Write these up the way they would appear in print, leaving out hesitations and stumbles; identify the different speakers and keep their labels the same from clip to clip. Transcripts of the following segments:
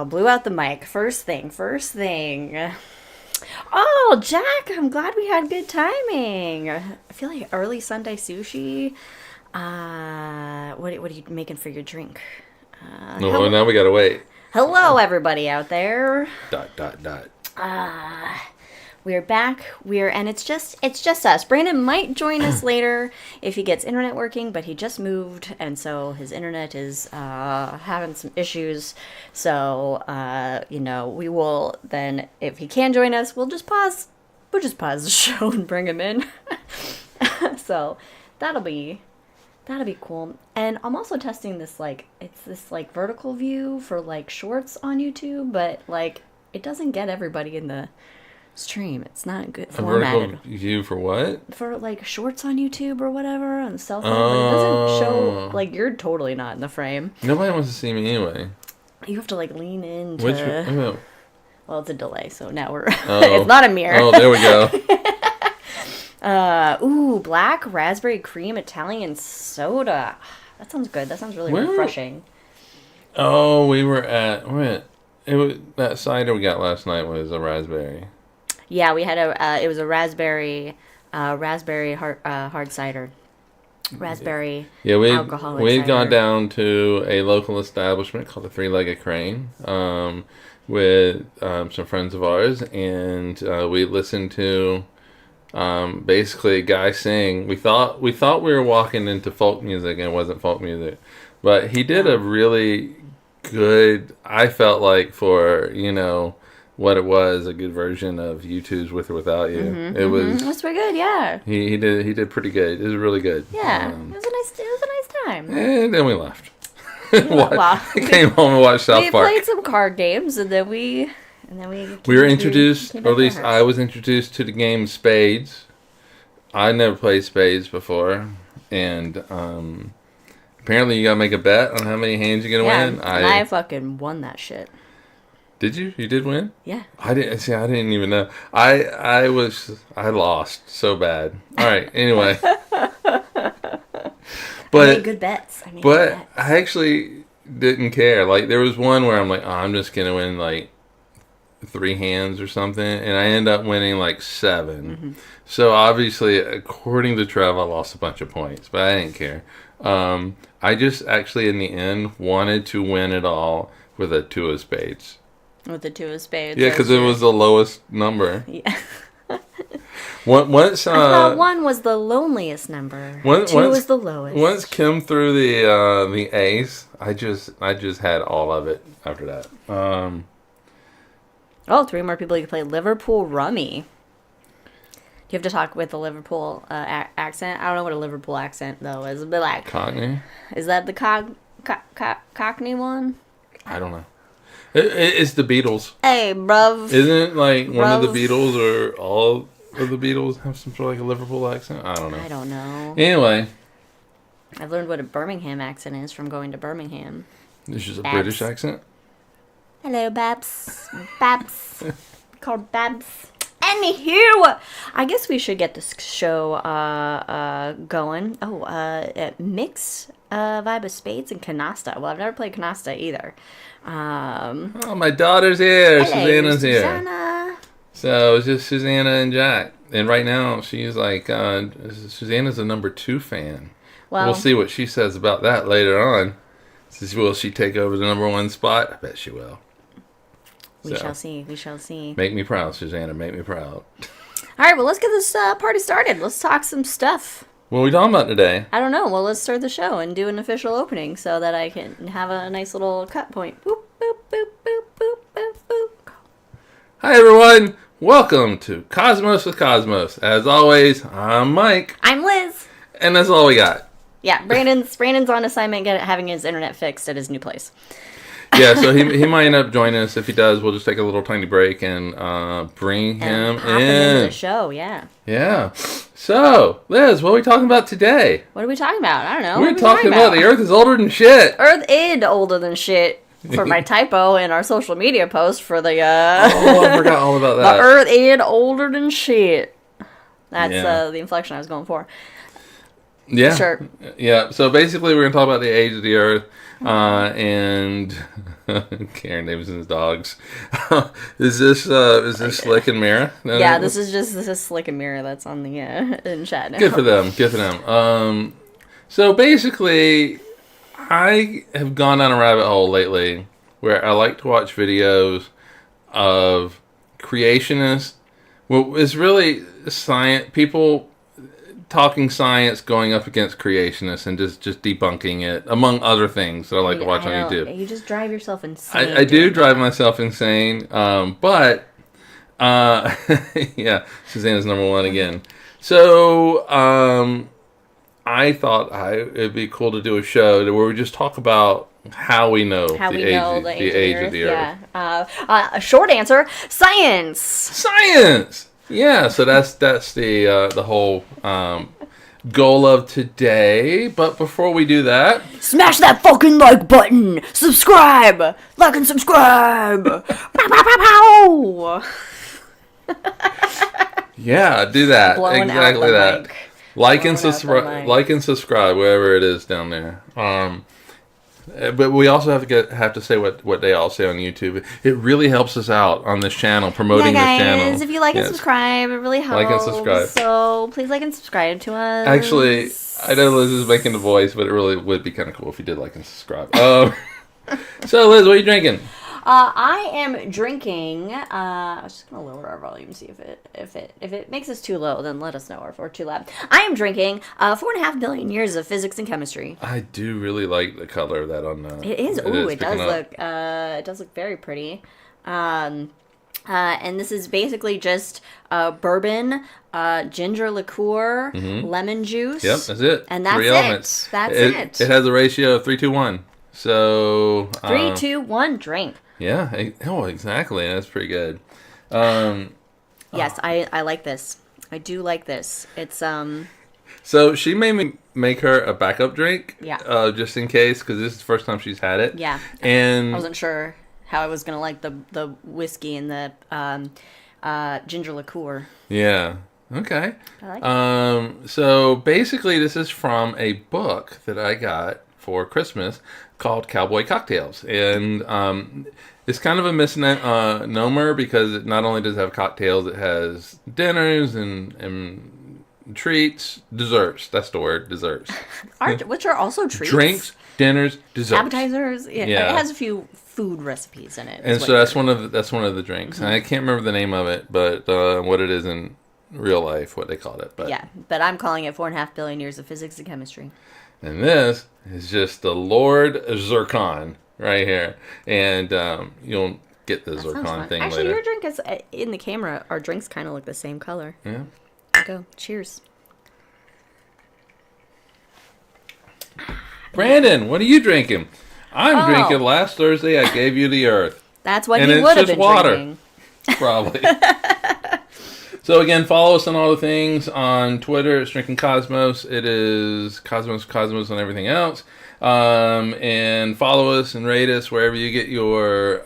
Speaker 1: blew out the mic. First thing. Oh, Jack, I'm glad we had good timing. I feel like early Sunday sushi. What are you making for your drink?
Speaker 2: Now we gotta wait.
Speaker 1: Hello, everybody out there. ... We're back. And it's just us. Brandon might join us later if he gets internet working, but he just moved, and so his internet is having some issues. So we will then, if he can join us, we'll just pause the show and bring him in. So that'll be cool. And I'm also testing this it's this vertical view for shorts on YouTube, but it doesn't get everybody in the stream. It's not good formatted.
Speaker 2: A vertical view for what?
Speaker 1: For shorts on YouTube or whatever on the cell phone. It doesn't show you're totally not in the frame.
Speaker 2: Nobody wants to see me anyway.
Speaker 1: You have to lean into. Well, it's a delay, so now we're. It's not a mirror.
Speaker 2: Oh, there we go.
Speaker 1: Black raspberry cream Italian soda. That sounds good. That sounds really refreshing.
Speaker 2: Oh, we were at it was that cider we got last night was a raspberry.
Speaker 1: Yeah, we had it was a raspberry hard cider. Raspberry alcoholic
Speaker 2: we'd
Speaker 1: cider.
Speaker 2: gone down to a local establishment called the Three-Legged Crane with some friends of ours, and we listened to basically a guy sing. We thought we were walking into folk music, and it wasn't folk music, but he did a really good, I felt for what it was, a good version of U2's With or Without You. It was.
Speaker 1: That's pretty good, yeah.
Speaker 2: He did pretty good. It was really good.
Speaker 1: Yeah, it was a nice time.
Speaker 2: And then we left.
Speaker 1: We
Speaker 2: came home and watched South Park.
Speaker 1: We played some card games, and then we
Speaker 2: were introduced, or at least I was introduced to the game Spades. I never played Spades before, and apparently you gotta make a bet on how many hands you're gonna win.
Speaker 1: I fucking won that shit.
Speaker 2: Did you? You did win?
Speaker 1: Yeah.
Speaker 2: I didn't even know. I lost so bad. All right. Anyway.
Speaker 1: I made good bets.
Speaker 2: I actually didn't care. There was one where I'm I'm just gonna win 3 hands or something, and I end up winning 7.
Speaker 1: Mm-hmm.
Speaker 2: So obviously, according to Trev, I lost a bunch of points, but I didn't care. I just actually in the end wanted to win it all with a 2 of spades.
Speaker 1: With the 2 of spades.
Speaker 2: Yeah, because it was the lowest number.
Speaker 1: Yeah.
Speaker 2: Once
Speaker 1: I thought 1 was the loneliest number. 2 was the lowest.
Speaker 2: Once Kim threw the ace, I just had all of it after that.
Speaker 1: 3 more people you can play Liverpool Rummy. You have to talk with the Liverpool accent. I don't know what a Liverpool accent though is. But
Speaker 2: Cockney.
Speaker 1: Is that the Cockney one?
Speaker 2: I don't know. It's the Beatles.
Speaker 1: Hey, bruv.
Speaker 2: Isn't it one of the Beatles or all of the Beatles have some sort of a Liverpool accent? I don't know.
Speaker 1: I don't know.
Speaker 2: Anyway.
Speaker 1: I've learned what a Birmingham accent is from going to Birmingham.
Speaker 2: This is a British accent?
Speaker 1: Hello, Babs. Babs. Called Babs. Anywho, I guess we should get this show going. Mix vibe of spades and canasta. Well, I've never played canasta either.
Speaker 2: My daughter's here.
Speaker 1: Hello,
Speaker 2: Susanna's here.
Speaker 1: Susanna.
Speaker 2: So it's just Susanna and Jack. And right now she's Susanna's a number 2 fan. Well, we'll see what she says about that later on. Will she take over the number 1 spot? I bet she will.
Speaker 1: We shall see. We shall see.
Speaker 2: Make me proud, Susanna. Make me proud.
Speaker 1: All right, well, let's get this party started. Let's talk some stuff.
Speaker 2: What are we talking about today?
Speaker 1: I don't know. Well, let's start the show and do an official opening so that I can have a nice little cut point. Boop, boop, boop, boop, boop, boop, boop.
Speaker 2: Hi, everyone. Welcome to Cosmos with Cosmos. As always, I'm Mike.
Speaker 1: I'm Liz.
Speaker 2: And that's all we got.
Speaker 1: Yeah, Brandon's on assignment having his internet fixed at his new place.
Speaker 2: Yeah, so he might end up joining us. If he does, we'll just take a little tiny break and bring him
Speaker 1: into the show, yeah.
Speaker 2: Yeah. So, Liz, what are we talking about today?
Speaker 1: What are we talking about? I don't know.
Speaker 2: We're talking about the Earth is older than shit.
Speaker 1: Earth is older than shit. For my typo in our social media post for the...
Speaker 2: Oh, I forgot all about that.
Speaker 1: The Earth is older than shit. That's the inflection I was going for.
Speaker 2: Yeah.
Speaker 1: Sure.
Speaker 2: Yeah. So basically, we're going to talk about the age of the Earth. And Karen names his dogs. Is this Slick and Mira?
Speaker 1: Yeah, this is Slick and Mirror that's on the in chat now.
Speaker 2: Good for them. Good for them. So basically, I have gone down a rabbit hole lately where I like to watch videos of creationists. Well, it's really science people talking science going up against creationists and just debunking it, among other things that I like to watch on YouTube.
Speaker 1: You just drive yourself insane.
Speaker 2: I do drive myself insane, but yeah, Susanna's number one again. So I thought it'd be cool to do a show where we just talk about how we know the age of the Earth.
Speaker 1: Yeah. A short answer: science.
Speaker 2: Science. Yeah. So that's the whole goal of today. But before we do that,
Speaker 1: smash that fucking like button. Subscribe. Like and subscribe. Pow, pow, pow, pow.
Speaker 2: Yeah, do that.
Speaker 1: Blowing
Speaker 2: exactly
Speaker 1: out the
Speaker 2: that.
Speaker 1: mic.
Speaker 2: Like and subscribe wherever it is down there. But we also have to say what they all say on YouTube. It really helps us out on this channel, promoting this channel.
Speaker 1: If you like and subscribe, it really helps.
Speaker 2: Like and subscribe.
Speaker 1: So please like and subscribe to us.
Speaker 2: Actually, I know Liz is making the voice, but it really would be kind of cool if you did like and subscribe. So Liz, what are you drinking?
Speaker 1: I am drinking. I was just gonna lower our volume, see if it makes us too low, then let us know, or if we're too loud. I am drinking 4.5 billion years of physics and chemistry.
Speaker 2: I do really like the color of that on the.
Speaker 1: It is. It does look very pretty. And this is basically just bourbon, ginger liqueur, lemon juice.
Speaker 2: Yep, that's it.
Speaker 1: And that's
Speaker 2: 3
Speaker 1: it.
Speaker 2: elements.
Speaker 1: That's it.
Speaker 2: It has a ratio of 3-2-1. So
Speaker 1: 3, 2, 1, drink.
Speaker 2: Yeah. Exactly. That's pretty good.
Speaker 1: Yes, I like this. I do like this. It's
Speaker 2: So she made me make her a backup drink.
Speaker 1: Yeah.
Speaker 2: Just in case, because this is the first time she's had it.
Speaker 1: Yeah.
Speaker 2: And
Speaker 1: I wasn't sure how I was gonna like the whiskey and the ginger liqueur.
Speaker 2: Yeah. Okay.
Speaker 1: I like it.
Speaker 2: So basically, this is from a book that I got for Christmas called Cowboy Cocktails, and it's kind of a misnomer because it not only does it have cocktails, it has dinners and treats, desserts. That's the word, desserts.
Speaker 1: Which are also treats.
Speaker 2: Drinks, dinners, desserts,
Speaker 1: appetizers. Yeah. It has a few food recipes in it.
Speaker 2: And so that's one of the drinks. Mm-hmm. And I can't remember the name of it, but what it is in real life, what they called it. But
Speaker 1: yeah, but I'm calling it 4.5 billion years of physics and chemistry.
Speaker 2: And this is just the Lord Zircon right here. And you'll get the Zircon thing
Speaker 1: Actually,
Speaker 2: later.
Speaker 1: your drink is, in the camera, our drinks kind of look the same color.
Speaker 2: Yeah.
Speaker 1: Go. Cheers.
Speaker 2: Brandon, what are you drinking? I'm drinking last Thursday I gave you the earth.
Speaker 1: That's what you would have been
Speaker 2: water.
Speaker 1: drinking.
Speaker 2: Probably. So again, follow us on all the things on Twitter. It's Drinking Cosmos. It is Cosmos on everything else. And follow us and rate us wherever you get your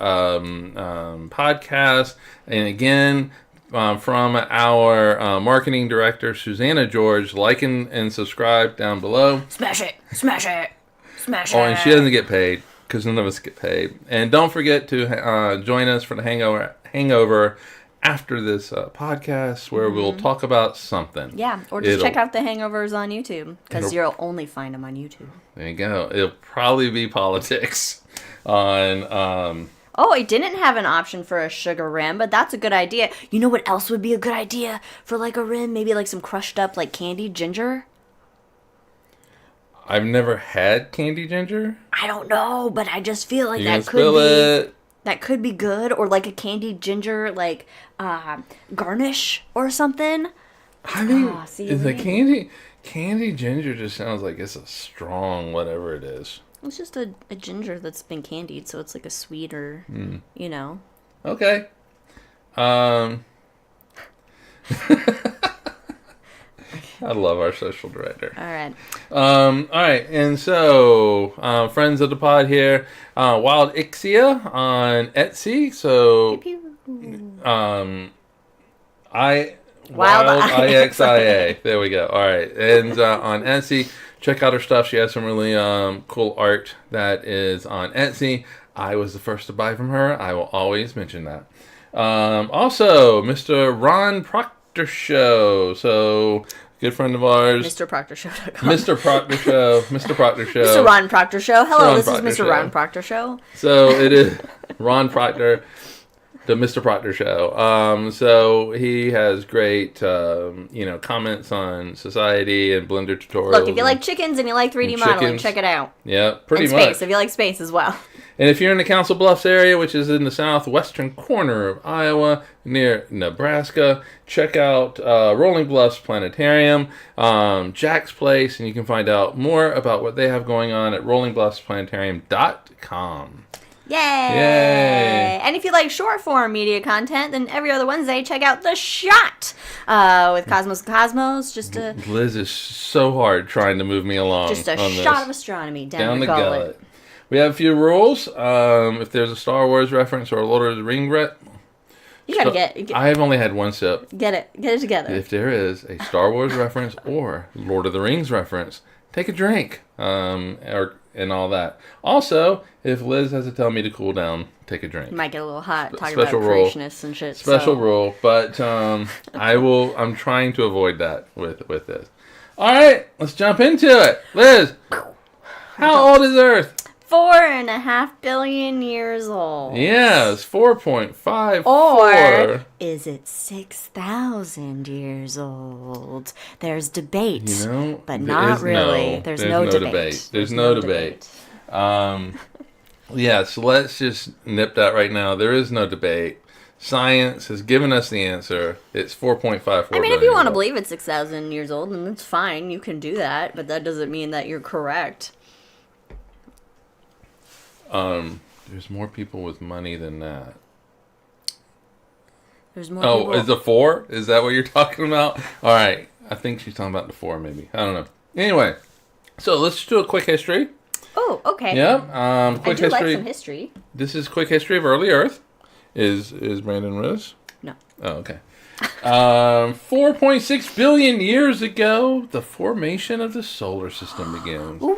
Speaker 2: podcast. And again, from our marketing director, Susanna George, like and subscribe down below.
Speaker 1: Smash it. Smash it. Smash it.
Speaker 2: Oh, and she doesn't get paid because none of us get paid. And don't forget to join us for the hangover after this podcast where we'll talk about something.
Speaker 1: Yeah, or just check out the hangovers on YouTube because you'll only find them on YouTube.
Speaker 2: There you go. It'll probably be politics on...
Speaker 1: Oh, I didn't have an option for a sugar rim, but that's a good idea. You know what else would be a good idea for like a rim? Maybe like some crushed up like candied ginger?
Speaker 2: I've never had candy ginger.
Speaker 1: I don't know, but I just feel like that could be good, or like a candied ginger like garnish or something.
Speaker 2: I mean, is a candy ginger just sounds like it's a strong whatever it is.
Speaker 1: It's just a ginger that's been candied, so it's like a sweeter, you know.
Speaker 2: Okay. I love our social director.
Speaker 1: All right.
Speaker 2: All right. And so, friends of the pod here, Wildixia on Etsy. So, Wild IXIA. There we go. All right. And on Etsy, check out her stuff. She has some really cool art that is on Etsy. I was the first to buy from her. I will always mention that. Also, Mr. Ron Proctor Show. So, good friend of ours.
Speaker 1: MrProctorShow.com.
Speaker 2: Mr. Proctor Show. Mr. Proctor Show.
Speaker 1: Mr. Ron Proctor Show. Hello,
Speaker 2: Ron
Speaker 1: this
Speaker 2: Proctor
Speaker 1: is Mr.
Speaker 2: Show.
Speaker 1: Ron Proctor Show.
Speaker 2: So, it is Ron Proctor, the Mr. Proctor Show. So, he has great, comments on society and Blender tutorials.
Speaker 1: Look, if you like chickens and you like 3D modeling, check it out.
Speaker 2: Yeah, pretty
Speaker 1: and
Speaker 2: much.
Speaker 1: space, if you like space as well.
Speaker 2: And if you're in the Council Bluffs area, which is in the southwestern corner of Iowa, near Nebraska, check out Rolling Bluffs Planetarium, Jack's Place, and you can find out more about what they have going on at rollingbluffsplanetarium.com.
Speaker 1: Yay!
Speaker 2: Yay!
Speaker 1: And if you like short form media content, then every other Wednesday, check out The Shot with Cosmos and Cosmos.
Speaker 2: Liz is so hard trying to move me along.
Speaker 1: Just a
Speaker 2: on
Speaker 1: shot
Speaker 2: this.
Speaker 1: of astronomy down the gullet.
Speaker 2: We have a few rules. If there's a Star Wars reference or a Lord of the Rings
Speaker 1: you gotta
Speaker 2: I have only had one sip.
Speaker 1: Get it together.
Speaker 2: If there is a Star Wars reference or Lord of the Rings reference, take a drink, and all that. Also, if Liz has to tell me to cool down, take a drink.
Speaker 1: You might get a little hot talking
Speaker 2: Special
Speaker 1: about
Speaker 2: rule.
Speaker 1: creationists and shit.
Speaker 2: Special rule, but I'm trying to avoid that with this. All right, let's jump into it. Liz, how old is Earth?
Speaker 1: 4.5 billion years old.
Speaker 2: Yes, 4.5.
Speaker 1: Or is it 6,000 years old? There's debate, but not really. There's no debate.
Speaker 2: There's no debate. So let's just nip that right now. There is no debate. Science has given us the answer. It's 4.54
Speaker 1: I mean, if you want to believe it's 6,000 years old, then it's fine. You can do that, but that doesn't mean that you're correct.
Speaker 2: There's more people with money than that.
Speaker 1: There's more people.
Speaker 2: Is it 4? Is that what you're talking about? All right. I think she's talking about the 4, maybe. I don't know. Anyway, so let's do a quick history.
Speaker 1: Oh, okay.
Speaker 2: Yeah. Quick history.
Speaker 1: Like some history.
Speaker 2: This is quick history of early Earth. Is Brandon Rose?
Speaker 1: No.
Speaker 2: Oh, okay. 4.6 billion years ago, the formation of the solar system begins.
Speaker 1: Whee!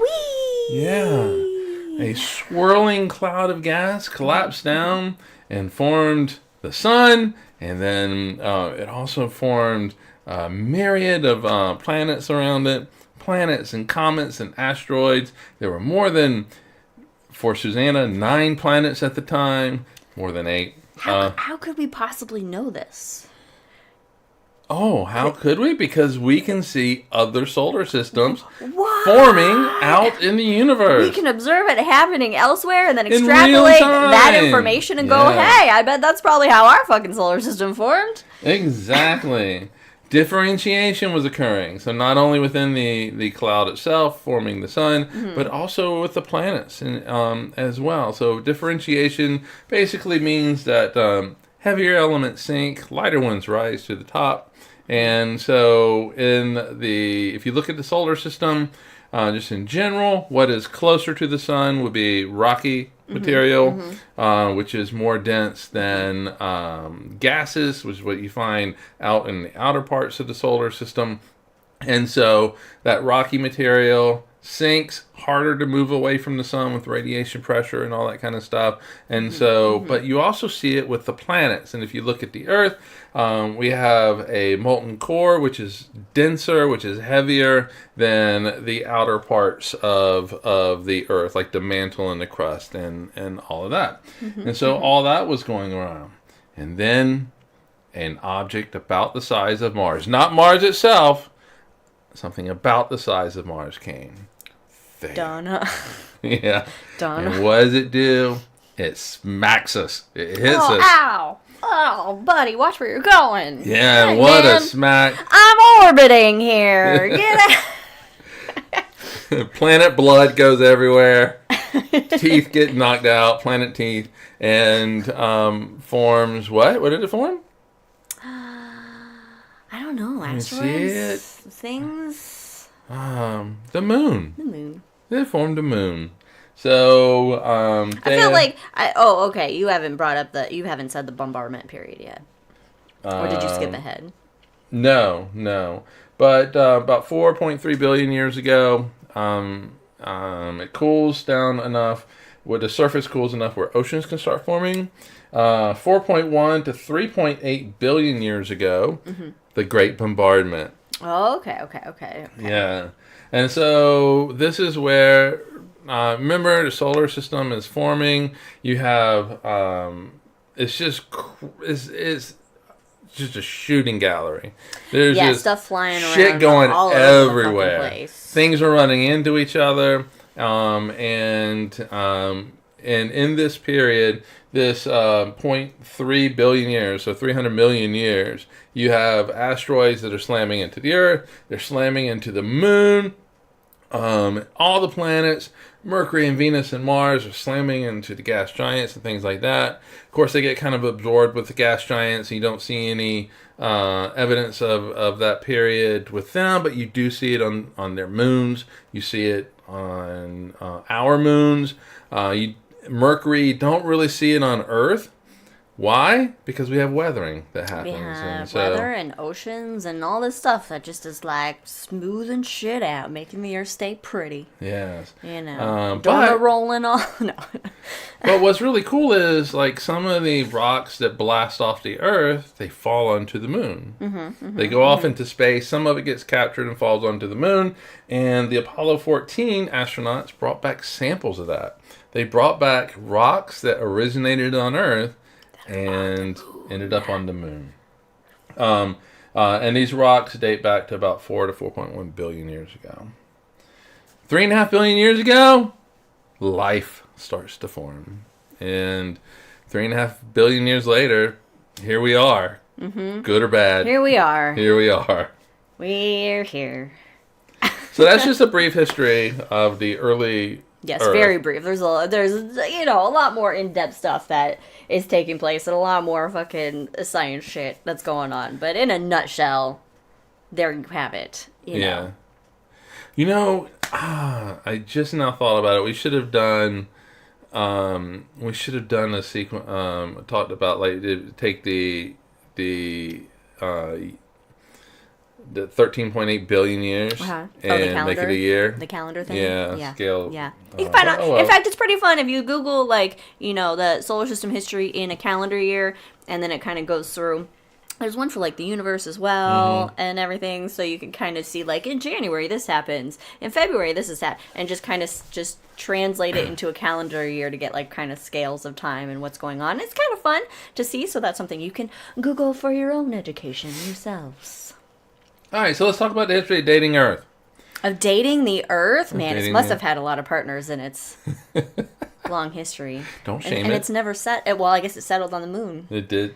Speaker 2: Yeah. A swirling cloud of gas collapsed down and formed the sun, and then it also formed a myriad of planets around it, planets and comets and asteroids. There were more than, for Susanna, 9 planets at the time, more than 8.
Speaker 1: How could we possibly know this?
Speaker 2: How could we? Because we can see other solar systems forming out in the universe.
Speaker 1: We can observe it happening elsewhere and then extrapolate that information and go, hey, I bet that's probably how our fucking solar system formed.
Speaker 2: Exactly. Differentiation was occurring. So not only within the cloud itself forming the sun, but also with the planets as well. So differentiation basically means that heavier elements sink, lighter ones rise to the top. And so if you look at the solar system, just in general, what is closer to the sun would be rocky material, which is more dense than gases, which is what you find out in the outer parts of the solar system. And so that rocky material sinks, harder to move away from the sun with radiation pressure and all that kind of stuff. And so, but you also see it with the planets. And if you look at the Earth, we have a molten core, which is denser, which is heavier than the outer parts of the Earth, like the mantle and the crust and all of that. And so all that was going around. And then an object about the size of Mars, not Mars itself, something about the size of Mars came.
Speaker 1: Donna.
Speaker 2: Yeah.
Speaker 1: Donna.
Speaker 2: And what does it do? It smacks us. It hits us.
Speaker 1: Ow! Oh, buddy, watch where you're going.
Speaker 2: Yeah,
Speaker 1: Hey,
Speaker 2: what
Speaker 1: man.
Speaker 2: a smack.
Speaker 1: I'm orbiting here. Get out.
Speaker 2: Planet blood goes everywhere. Teeth get knocked out. Planet teeth. And forms what? What did it form?
Speaker 1: I don't know.
Speaker 2: see
Speaker 1: Asteroids?
Speaker 2: it?
Speaker 1: Things?
Speaker 2: The moon.
Speaker 1: The moon.
Speaker 2: They formed a moon. So,
Speaker 1: I feel like okay. You haven't said the bombardment period yet, or did you skip ahead?
Speaker 2: No. But about 4.3 billion years ago, it cools down enough, where the surface cools enough where oceans can start forming. 4.1 to 3.8 billion years ago, the Great Bombardment.
Speaker 1: Oh, okay.
Speaker 2: Yeah. And so this is where, remember, the solar system is forming. You have, it's just a shooting gallery. There's just
Speaker 1: stuff flying around,
Speaker 2: shit going
Speaker 1: all
Speaker 2: everywhere.
Speaker 1: Over the place.
Speaker 2: Things are running into each other, and in this period, this 0.3 billion years, so 300 million years, you have asteroids that are slamming into the Earth. They're slamming into the Moon. All the planets, Mercury and Venus and Mars, are slamming into the gas giants and things like that. Of course, they get kind of absorbed with the gas giants, and you don't see any evidence of that period with them, but you do see it on their moons. You see it on our moons. Mercury, don't really see it on Earth. Why? Because we have weathering that happens.
Speaker 1: We have weather and oceans and all this stuff that just is like smoothing shit out, making the Earth stay pretty.
Speaker 2: Yes.
Speaker 1: You know, donut rolling on. No.
Speaker 2: But what's really cool is, like, some of the rocks that blast off the Earth, they fall onto the Moon. They go off into space. Some of it gets captured and falls onto the Moon. And the Apollo 14 astronauts brought back samples of that. They brought back rocks that originated on Earth and ended up on the Moon. And these rocks date back to about 4 to 4.1 billion years ago. 3.5 billion years ago, life starts to form. And 3.5 billion years later, here we are. Good or bad.
Speaker 1: Here we are.
Speaker 2: Here we are.
Speaker 1: We're here.
Speaker 2: So that's just a brief history of the early
Speaker 1: Yes,
Speaker 2: Earth.
Speaker 1: very brief. There's a lot more in-depth stuff that is taking place and a lot more fucking science shit that's going on. But in a nutshell, there you have it. You know.
Speaker 2: You know, I just now thought about it. We should have done a sequence. Talked about, like, take the 13.8 billion years and make it a year.
Speaker 1: The calendar thing?
Speaker 2: Yeah. Scale.
Speaker 1: Yeah. You can find out. In fact, it's pretty fun if you Google, like, the solar system history in a calendar year, and then it kind of goes through. There's one for, like, the universe as well and everything, so you can kind of see, like, in January this happens, in February this is that, and just kind of just translate it into a calendar year to get, like, kind of scales of time and what's going on. It's kind of fun to see, so that's something you can Google for your own education yourselves.
Speaker 2: All right, so let's talk about the history of dating Earth.
Speaker 1: Of dating the Earth? Man, it must have had a lot of partners in its long history.
Speaker 2: Don't shame it.
Speaker 1: And it's never set. Well, I guess it settled on the Moon.
Speaker 2: It did.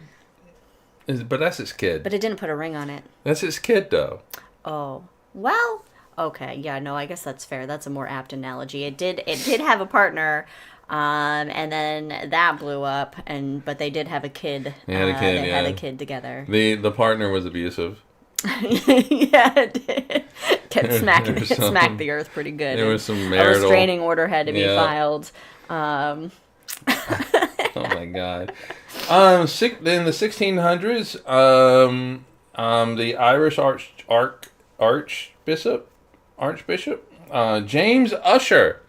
Speaker 2: But that's its kid.
Speaker 1: But it didn't put a ring on it.
Speaker 2: That's its kid, though.
Speaker 1: Oh. Well, okay. Yeah, no, I guess that's fair. That's a more apt analogy. It did have a partner, and then that blew up, but they did have a kid.
Speaker 2: They had a kid,
Speaker 1: They had a kid together.
Speaker 2: The partner was abusive.
Speaker 1: Yeah, it did. Kept smacked the Earth pretty good.
Speaker 2: There was some marital...
Speaker 1: A restraining order had to be filed.
Speaker 2: Oh my god. In the 1600s, the Irish Archbishop James Usher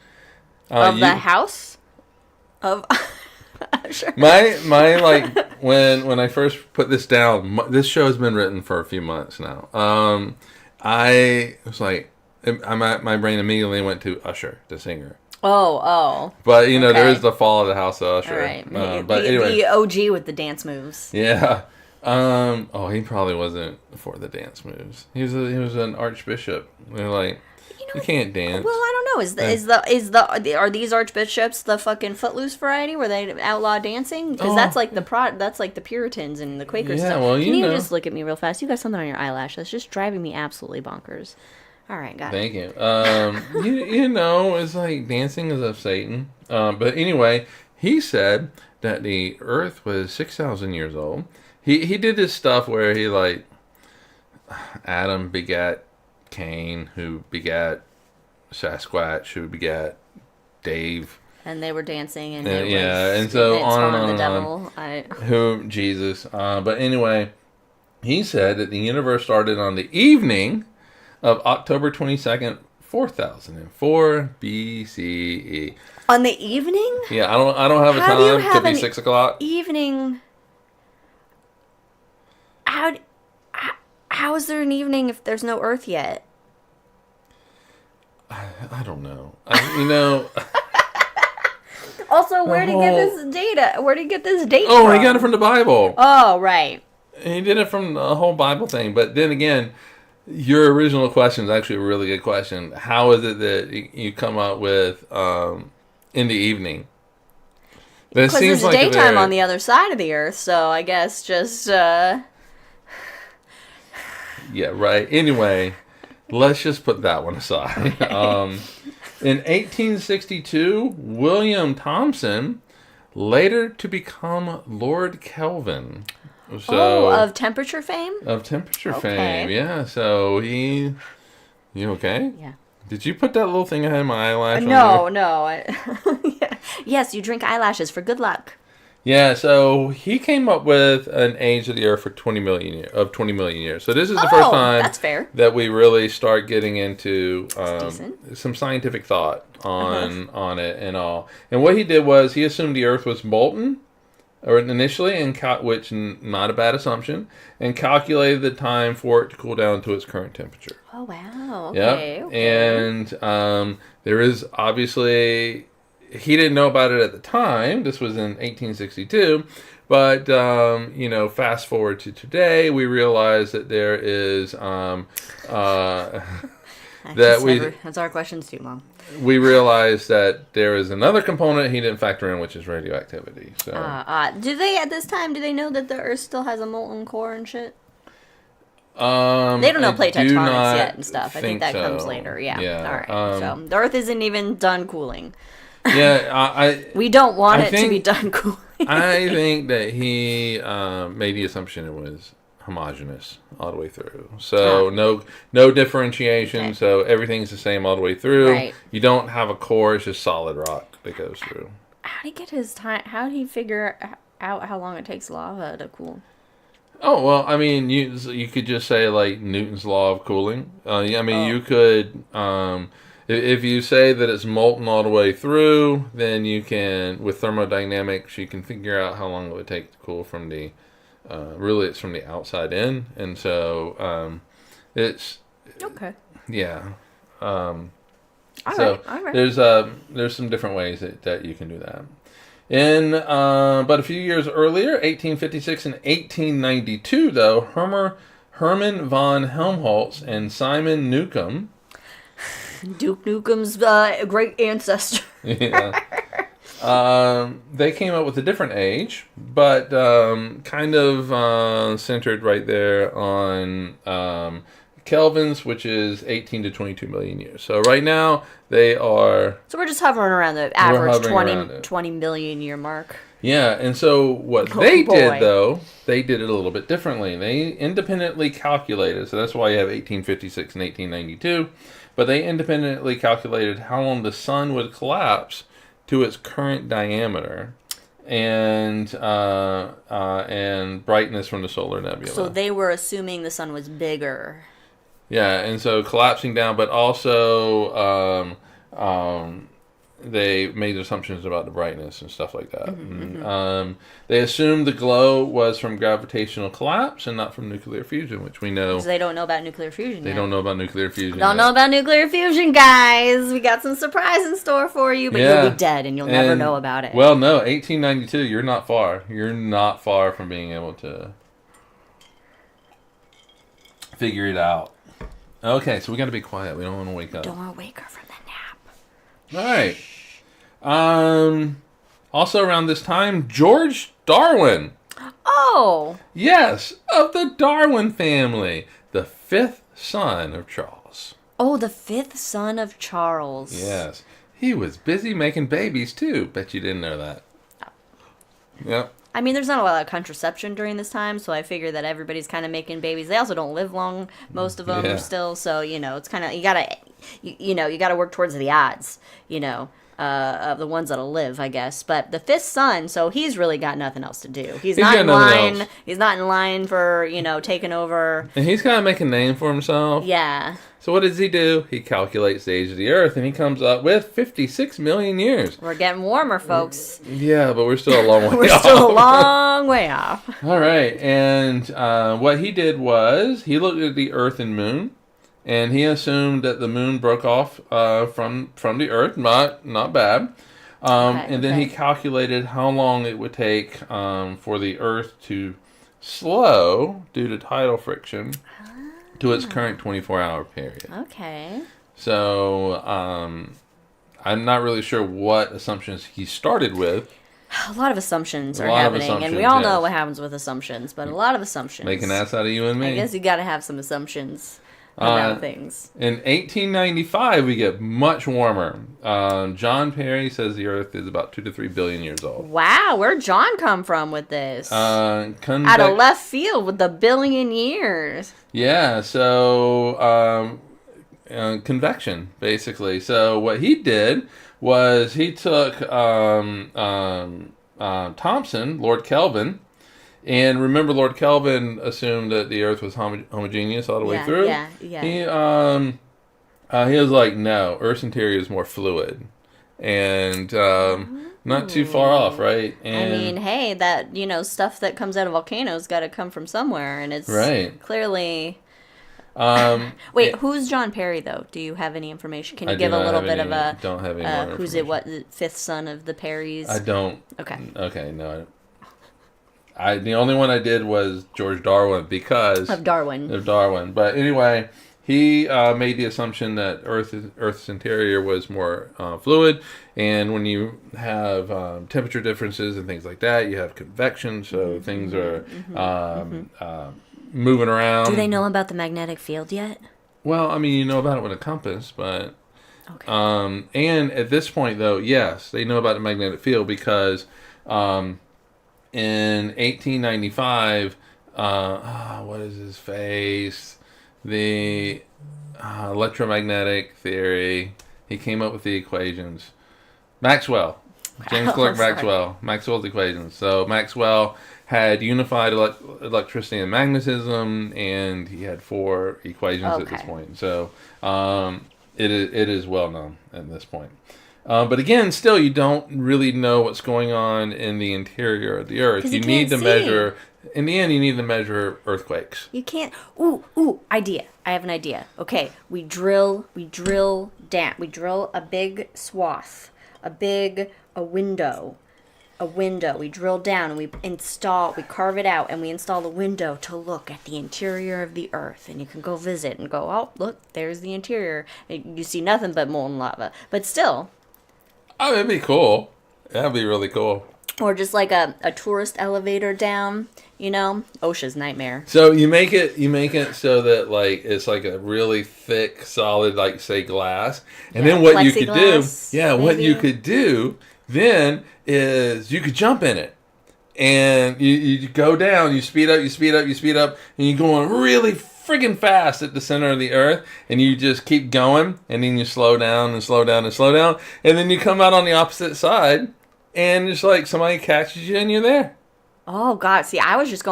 Speaker 1: of the House of Usher.
Speaker 2: My like when I first put this down, this show has been written for a few months now. I was like, my brain immediately went to Usher, the singer.
Speaker 1: Oh.
Speaker 2: But, there is the fall of the House of Usher.
Speaker 1: All right.
Speaker 2: But anyway.
Speaker 1: The OG with the dance moves.
Speaker 2: Yeah. He probably wasn't for the dance moves. He was an archbishop. They're like, you can't dance.
Speaker 1: Well, I don't know. Are these archbishops the fucking Footloose variety where they outlaw dancing? Because that's like the Puritans and the Quakers stuff.
Speaker 2: Well,
Speaker 1: Can you just look at me real fast? You got something on your eyelash that's just driving me absolutely bonkers. All right, got it.
Speaker 2: Thank you. It's like dancing is of Satan. But anyway, he said that the Earth was 6,000 years old. He did this stuff where he, like, Adam begat Cain, who begat Sasquatch, who begat Dave.
Speaker 1: And they were dancing, and
Speaker 2: and so on and on
Speaker 1: the
Speaker 2: and
Speaker 1: devil.
Speaker 2: Who Jesus? But anyway, he said that the universe started on the evening of October 22nd, 4004 BCE.
Speaker 1: On the evening?
Speaker 2: Yeah, I don't have a
Speaker 1: How do you
Speaker 2: time.
Speaker 1: have
Speaker 2: Could be
Speaker 1: an
Speaker 2: 6 o'clock.
Speaker 1: evening? How is there an evening if there's no Earth yet?
Speaker 2: I don't know. You know.
Speaker 1: Also, where did he get this data? Where did he get this date
Speaker 2: Oh,
Speaker 1: from?
Speaker 2: he got it from the Bible.
Speaker 1: Oh, right.
Speaker 2: He did it from the whole Bible thing. But then again, your original question is actually a really good question. How is it that you come up with in the evening?
Speaker 1: Because there's daytime on the other side of the Earth, so I guess just...
Speaker 2: Yeah, right. Anyway, let's just put that one aside. In 1862, William Thomson, later to become Lord Kelvin. So,
Speaker 1: of temperature fame?
Speaker 2: Of temperature
Speaker 1: Okay.
Speaker 2: fame, yeah. So you okay?
Speaker 1: Yeah.
Speaker 2: Did you put that little thing ahead of my eyelash?
Speaker 1: No. Yeah. Yes, you drink eyelashes for good luck.
Speaker 2: Yeah, so he came up with an age of the Earth for 20 million years. So this is the first time
Speaker 1: that's fair.
Speaker 2: that we really start getting into
Speaker 1: decent.
Speaker 2: some scientific thought on it and all. And what he did was he assumed the Earth was molten, or initially, which not a bad assumption, and calculated the time for it to cool down to its current temperature.
Speaker 1: Oh, wow. Okay.
Speaker 2: Yep.
Speaker 1: Okay.
Speaker 2: And there is obviously, he didn't know about it at the time. This was in 1862. But, fast forward to today, we realize that there is,
Speaker 1: That's our questions too, Mom.
Speaker 2: we realize that there is another component he didn't factor in, which is radioactivity. So,
Speaker 1: Do they, at this time, do they know that the Earth still has a molten core and shit? They don't know plate tectonics yet and stuff. I think that comes later. Yeah. All right. So the Earth isn't even done cooling.
Speaker 2: Yeah,
Speaker 1: we don't want it to be done cooling.
Speaker 2: I think that he made the assumption it was homogeneous all the way through. So no differentiation. Okay. So everything's the same all the way through.
Speaker 1: Right.
Speaker 2: You don't have a core. It's just solid rock that goes through.
Speaker 1: How did he get his time? How did he figure out how long it takes lava to cool?
Speaker 2: Oh, well, I mean, you could just say, like, Newton's law of cooling. You could, if you say that it's molten all the way through, then you can, with thermodynamics, you can figure out how long it would take to cool from the, really it's from the outside in. And so, it's...
Speaker 1: Okay.
Speaker 2: Yeah. All
Speaker 1: right.
Speaker 2: There's some different ways that you can do that. But a few years earlier, 1856 and 1892, though, Herman von Helmholtz and Simon Newcomb.
Speaker 1: Duke Nukem's great ancestor.
Speaker 2: Yeah. They came up with a different age, but kind of centered right there on Kelvin's, which is 18 to 22 million years. So right now, they are...
Speaker 1: So we're just hovering around the average 20 million year mark.
Speaker 2: Yeah, and so what they did, though, they did it a little bit differently. They independently calculated, so that's why you have 1856 and 1892, but they independently calculated how long the sun would collapse to its current diameter and brightness from the solar nebula.
Speaker 1: So they were assuming the sun was bigger.
Speaker 2: Yeah, and so collapsing down, but also they made assumptions about the brightness and stuff like that. Mm-hmm. They assumed the glow was from gravitational collapse and not from nuclear fusion, which we know.
Speaker 1: Because they don't know about nuclear fusion
Speaker 2: They don't know about nuclear fusion.
Speaker 1: Don't know about nuclear fusion, guys. We got some surprise in store for you, but you'll be dead and you'll never know about it.
Speaker 2: Well, no, 1892, you're not far. You're not far from being able to figure it out. Okay, so we got to be quiet. We don't want to wake up.
Speaker 1: Don't want to wake her from the nap.
Speaker 2: All right. Also around this time, George Darwin.
Speaker 1: Oh.
Speaker 2: Yes, of the Darwin family, the fifth son of Charles.
Speaker 1: Oh, the fifth son of Charles.
Speaker 2: Yes. He was busy making babies, too. Bet you didn't know that. Yep.
Speaker 1: I mean, there's not a lot of contraception during this time, so I figure that everybody's kind of making babies. They also don't live long, most of them still, so, it's kind of, you gotta work towards the odds, the ones that'll live, I guess. But the fifth son, so he's really got nothing else to do. He's
Speaker 2: got
Speaker 1: not in
Speaker 2: nothing
Speaker 1: line.
Speaker 2: else.
Speaker 1: He's not in line for taking over.
Speaker 2: And he's kind of making a name for himself.
Speaker 1: Yeah.
Speaker 2: So what does he do? He calculates the age of the Earth, and he comes up with 56 million years.
Speaker 1: We're getting warmer, folks.
Speaker 2: Yeah, but we're still a long way off.
Speaker 1: We're still a long way off.
Speaker 2: All right, and what he did was he looked at the Earth and Moon, and he assumed that the Moon broke off from the Earth. Not bad. And then he calculated how long it would take for the Earth to slow due to tidal friction to its current 24-hour period.
Speaker 1: Okay.
Speaker 2: So I'm not really sure what assumptions he started with.
Speaker 1: A lot of assumptions are happening, and we all know what happens with assumptions, but a lot of assumptions.
Speaker 2: Make an ass out of you and me.
Speaker 1: I guess you got to have some assumptions about things.
Speaker 2: In 1895, we get much warmer. John Perry says the Earth is about 2 to 3 billion years old.
Speaker 1: Wow, where'd John come from with this? Out of left field with the billion years.
Speaker 2: Yeah, so convection, basically. So what he did was he took Thomson, Lord Kelvin, and remember Lord Kelvin assumed that the Earth was homogeneous all the way through?
Speaker 1: Yeah.
Speaker 2: He was like, no, Earth's interior is more fluid. And not too far off, right? And
Speaker 1: I mean, hey, that, stuff that comes out of volcanoes got to come from somewhere, and it's clearly... Wait, who's John Perry, though? Do you have any information? Can you give a little bit of a...
Speaker 2: don't have any more
Speaker 1: who's it, the fifth son of the Perrys?
Speaker 2: I don't.
Speaker 1: Okay,
Speaker 2: no. The only one I did was George Darwin because...
Speaker 1: Of Darwin.
Speaker 2: But anyway, he made the assumption that Earth's interior was more fluid, and when you have temperature differences and things like that, you have convection, so things are moving around.
Speaker 1: Do they know about the magnetic field yet?
Speaker 2: Well, I mean, you know about it with a compass, but...
Speaker 1: Okay.
Speaker 2: And at this point, though, yes, they know about the magnetic field because in 1895, what is his face? The electromagnetic theory. He came up with the equations. Maxwell. James Clerk Maxwell. Maxwell's equations. So Maxwell had unified electricity and magnetism, and he had 4 equations at this point. So it is well known at this point. But again, still, you don't really know what's going on in the interior of the Earth. You need to measure. In the end, you need to measure earthquakes.
Speaker 1: You can't. Ooh! Idea. I have an idea. Okay, we drill down. We drill a big swath, a window. We drill down and we carve it out, and we install the window to look at the interior of the Earth. And you can go visit and go, oh, look, there's the interior. You see nothing but molten lava. But still.
Speaker 2: Oh, it'd be cool. That'd be really cool.
Speaker 1: Or just like a tourist elevator down, OSHA's nightmare.
Speaker 2: So you make it so that like it's like a really thick, solid, like say glass. And then what you could do, what you could do then is you could jump in it. And you go down, you speed up, and you're going really friggin' fast at the center of the Earth, and you just keep going, and then you slow down, and then you come out on the opposite side, and it's like somebody catches you and you're there.
Speaker 1: Oh, God. See, I was just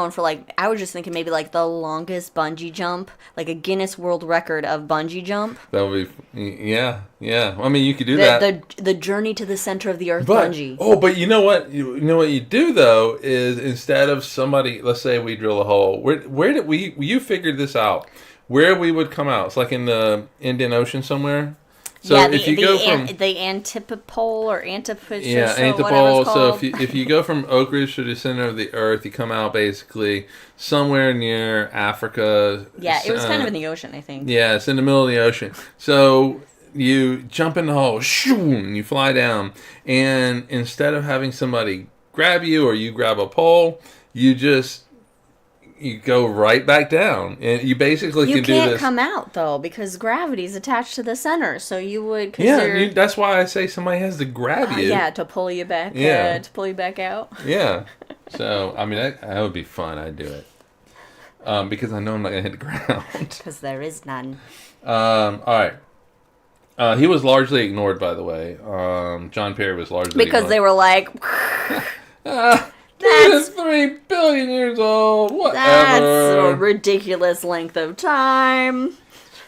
Speaker 1: thinking maybe like the longest bungee jump, like a Guinness World Record of bungee jump.
Speaker 2: That would be, yeah. I mean, you could do that.
Speaker 1: The journey to the center of the Earth bungee.
Speaker 2: Oh, but you know what? You know what you do, though, is instead of somebody, let's say we drill a hole, where did you figured this out, where we would come out? It's like in the Indian Ocean somewhere. So if you go from
Speaker 1: the antipole or antipode,
Speaker 2: antipole. So if you go from Oak Ridge to the center of the Earth, you come out basically somewhere near Africa.
Speaker 1: Yeah, it was kind of in the ocean, I think.
Speaker 2: Yeah, it's in the middle of the ocean. So you jump in the hole, shoo, and you fly down. And instead of having somebody grab you or you grab a pole, you go right back down, and you basically can do this.
Speaker 1: You can't come out though because gravity's attached to the center, so you would.
Speaker 2: That's why I say somebody has to grab you.
Speaker 1: Yeah, to pull you back. Yeah, to pull you back out.
Speaker 2: Yeah. So I mean, that would be fun. I'd do it because I know I'm not gonna hit the ground.
Speaker 1: Because there is none.
Speaker 2: All right. He was largely ignored, by the way. John Perry was largely
Speaker 1: Because
Speaker 2: ignored.
Speaker 1: they were like,
Speaker 2: That's 3 billion years old. Whatever.
Speaker 1: that's a ridiculous length of time.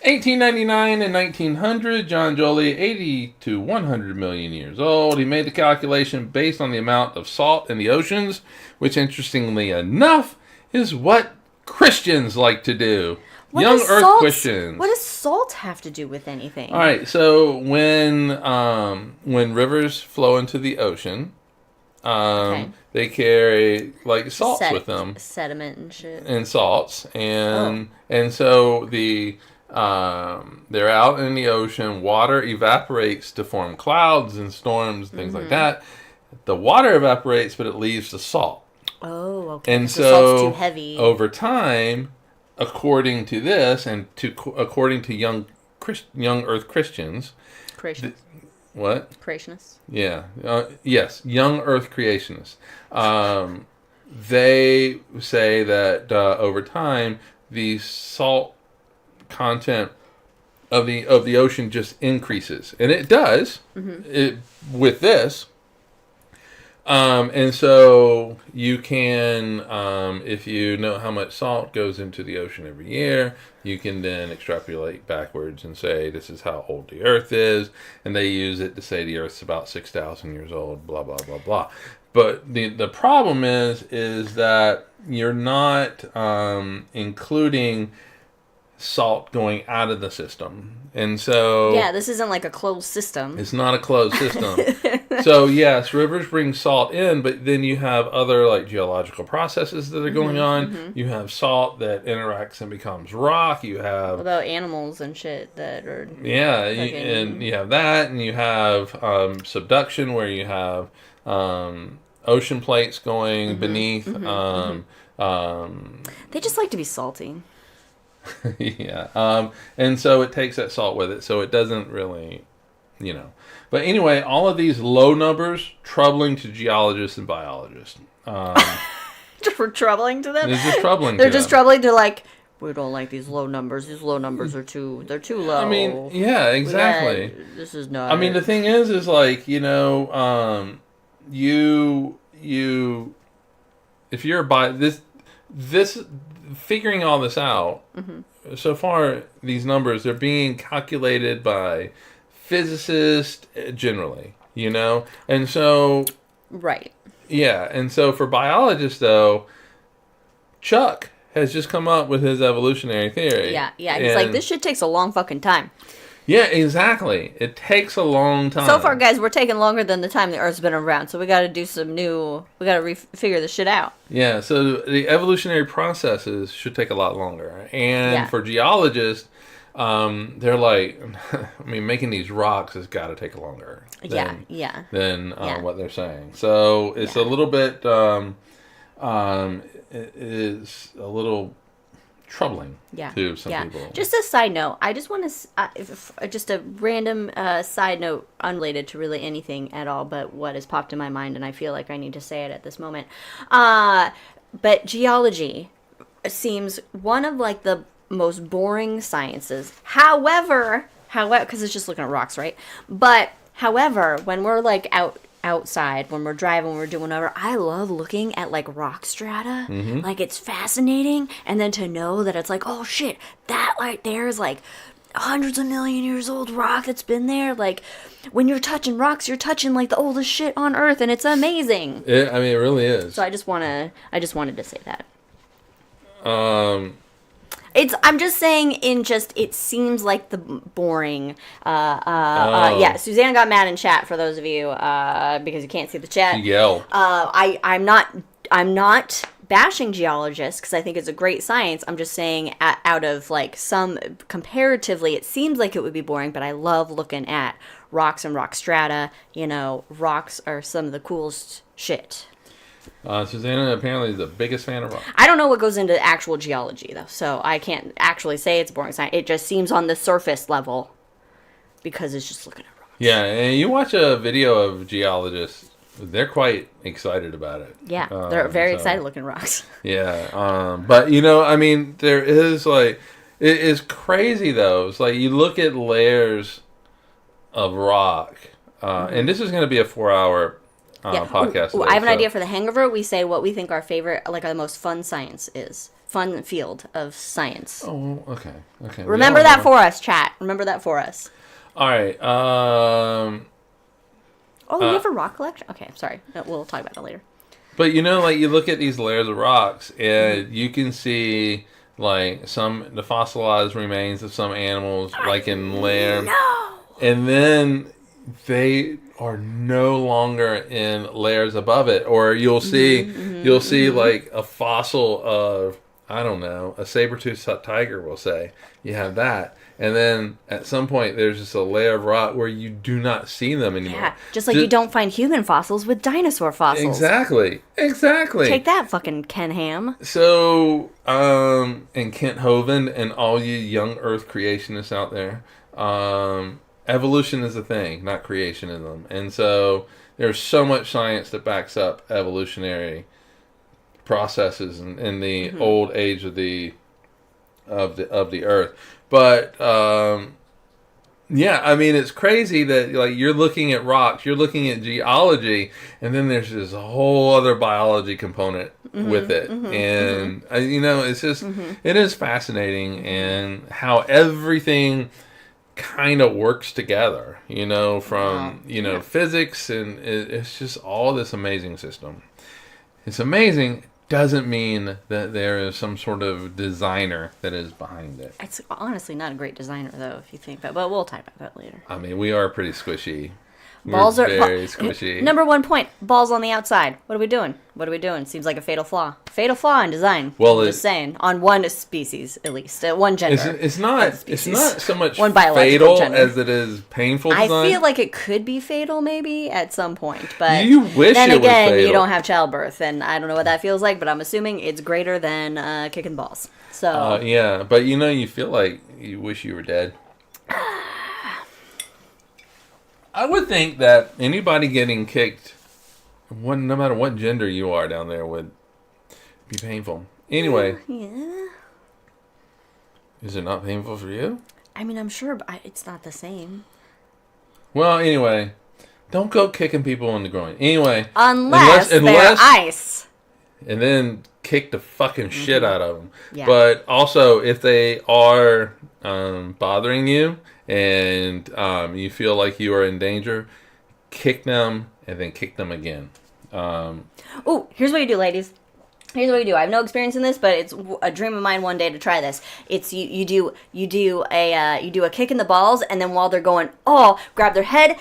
Speaker 2: 1899 and 1900, John Joly, 80 to 100 million years old. He made the calculation based on the amount of salt in the oceans, which, interestingly enough, is what Christians like to do. Young Earth Christians.
Speaker 1: What does salt have to do with anything?
Speaker 2: All right, so when rivers flow into the ocean, they carry like salts with them,
Speaker 1: sediment and shit,
Speaker 2: and salts, and so they're out in the ocean. Water evaporates to form clouds and storms, things like that. The water evaporates, but it leaves the salt.
Speaker 1: Oh, okay.
Speaker 2: And
Speaker 1: the
Speaker 2: so
Speaker 1: salt's too heavy.
Speaker 2: Over time, according to this, and according to young Earth Christians,
Speaker 1: Creationists.
Speaker 2: What?
Speaker 1: Creationists.
Speaker 2: Yeah. Yes. Young Earth creationists. They say that over time, the salt content of the ocean just increases, and it does. With this. And so you can, if you know how much salt goes into the ocean every year, you can then extrapolate backwards and say this is how old the Earth is, and they use it to say the Earth's about 6,000 years old, blah, blah, blah, blah. But the problem is that you're not including salt going out of the system. And so...
Speaker 1: Yeah, this isn't like a closed system.
Speaker 2: It's not a closed system. So, yes, rivers bring salt in, but then you have other, like, geological processes that are going on. You have salt that interacts and becomes rock. You have...
Speaker 1: What about animals and shit that are...
Speaker 2: Yeah, and you have that, and you have subduction, where you have ocean plates going beneath.
Speaker 1: They just like to be salty.
Speaker 2: Yeah. And so it takes that salt with it, so it doesn't really, But anyway, all of these low numbers, troubling to geologists and biologists.
Speaker 1: For troubling to them?
Speaker 2: It's just troubling
Speaker 1: They're
Speaker 2: to
Speaker 1: just
Speaker 2: them.
Speaker 1: troubling to like, we don't like these low numbers. These low numbers are too low.
Speaker 2: I mean, yeah, exactly.
Speaker 1: This is not...
Speaker 2: I mean, the thing is like, if you're this figuring all this out, so far these numbers are being calculated by physicists generally, and so
Speaker 1: right.
Speaker 2: Yeah, and so for biologists though, Chuck has just come up with his evolutionary theory.
Speaker 1: Yeah. He's like, this shit takes a long fucking time.
Speaker 2: Yeah, exactly. It takes a long time.
Speaker 1: So far, guys, we're taking longer than the time the Earth's been around, so we got to do we got to figure this shit out.
Speaker 2: Yeah, so the evolutionary processes should take a lot longer. And for geologists, they're like, making these rocks has got to take longer than what they're saying. So it's a little bit, it is a little troubling to some people.
Speaker 1: Just a side note, I just want to just a random side note unrelated to really anything at all, but what has popped in my mind, and I feel like I need to say it at this moment. But geology seems one of like the most boring sciences. However, because it's just looking at rocks, right? But however, when we're like outside, when we're driving, when we're doing whatever, I love looking at like rock strata. Like, it's fascinating. And then to know that it's like, oh shit, that right there is like hundreds of million years old rock that's been there. Like, when you're touching rocks, you're touching like the oldest shit on Earth, and it's amazing.
Speaker 2: It really is.
Speaker 1: So I just wanted to say that. I'm just saying, it seems like the boring, Susanna got mad in chat, for those of you, because you can't see the chat.
Speaker 2: She yelled.
Speaker 1: I'm not bashing geologists, because I think it's a great science. I'm just saying, out of like some, comparatively, it seems like it would be boring, but I love looking at rocks and rock strata. Rocks are some of the coolest shit.
Speaker 2: Susanna apparently is the biggest fan of rock.
Speaker 1: I don't know what goes into actual geology, though, so I can't actually say it's boring science. It just seems on the surface level, because it's just looking at rocks. Yeah,
Speaker 2: and you watch a video of geologists, they're quite excited about it.
Speaker 1: Yeah, they're very excited looking at rocks.
Speaker 2: Yeah, but, there is, like, it is crazy, though. It's like, you look at layers of rock, and this is going to be a 4-hour podcast.
Speaker 1: Ooh,
Speaker 2: today,
Speaker 1: I have an
Speaker 2: so-
Speaker 1: idea for the hangover. We say what we think our favorite, like our most fun science is. Fun field of science.
Speaker 2: Oh, okay.
Speaker 1: Remember that for us, chat. Remember that for us.
Speaker 2: All right.
Speaker 1: Oh, you have a rock collection? Okay, sorry. No, we'll talk about it later.
Speaker 2: But like you look at these layers of rocks, and you can see like the fossilized remains of some animals, like in layer, and then they are no longer in layers above it, or you'll see like a fossil of, I don't know, a saber-toothed tiger, we'll say. You have that. And then at some point, there's just a layer of rock where you do not see them anymore.
Speaker 1: Yeah, just like you don't find human fossils with dinosaur fossils.
Speaker 2: Exactly.
Speaker 1: Take that, fucking Ken Ham.
Speaker 2: So, and Kent Hovind and all you young Earth creationists out there, evolution is a thing, not creationism. And so there's so much science that backs up evolutionary processes in the old age of the Earth. But yeah, I mean, it's crazy that like you're looking at rocks, you're looking at geology, and then there's this whole other biology component with it. And it's just it is fascinating, and how everything kind of works together, from physics, and it's just all this amazing system. It's amazing. Doesn't mean that there is some sort of designer that is behind it.
Speaker 1: It's honestly not a great designer, though, if you think about it. But we'll talk about that later.
Speaker 2: I mean, we are pretty squishy.
Speaker 1: Balls
Speaker 2: We're
Speaker 1: are
Speaker 2: very squishy.
Speaker 1: Number 1 point: balls on the outside. What are we doing? Seems like a fatal flaw. Fatal flaw in design.
Speaker 2: Well,
Speaker 1: just saying, on one species at least, one gender.
Speaker 2: It's not so much
Speaker 1: one biological
Speaker 2: fatal
Speaker 1: gender.
Speaker 2: as it is painful.
Speaker 1: I
Speaker 2: design.
Speaker 1: feel like it could be fatal, maybe at some point. But
Speaker 2: you wish
Speaker 1: then
Speaker 2: it was
Speaker 1: again,
Speaker 2: fatal.
Speaker 1: you don't have childbirth, and I don't know what that feels like. But I'm assuming it's greater than kicking balls. So
Speaker 2: yeah, but you feel like you wish you were dead. I would think that anybody getting kicked, no matter what gender you are down there, would be painful. Anyway.
Speaker 1: Yeah.
Speaker 2: Is it not painful for you?
Speaker 1: I mean, I'm sure, but it's not the same.
Speaker 2: Well, anyway. Don't go kicking people in the groin. Anyway.
Speaker 1: Unless they're ice.
Speaker 2: And then kick the fucking shit out of them.
Speaker 1: Yeah.
Speaker 2: But also, if they are bothering you, and you feel like you are in danger, kick them and then kick them again.
Speaker 1: Oh, here's what you do, ladies. Here's what you do. I have no experience in this, but it's a dream of mine one day to try this. It's you do a kick in the balls, and then while they're going, grab their head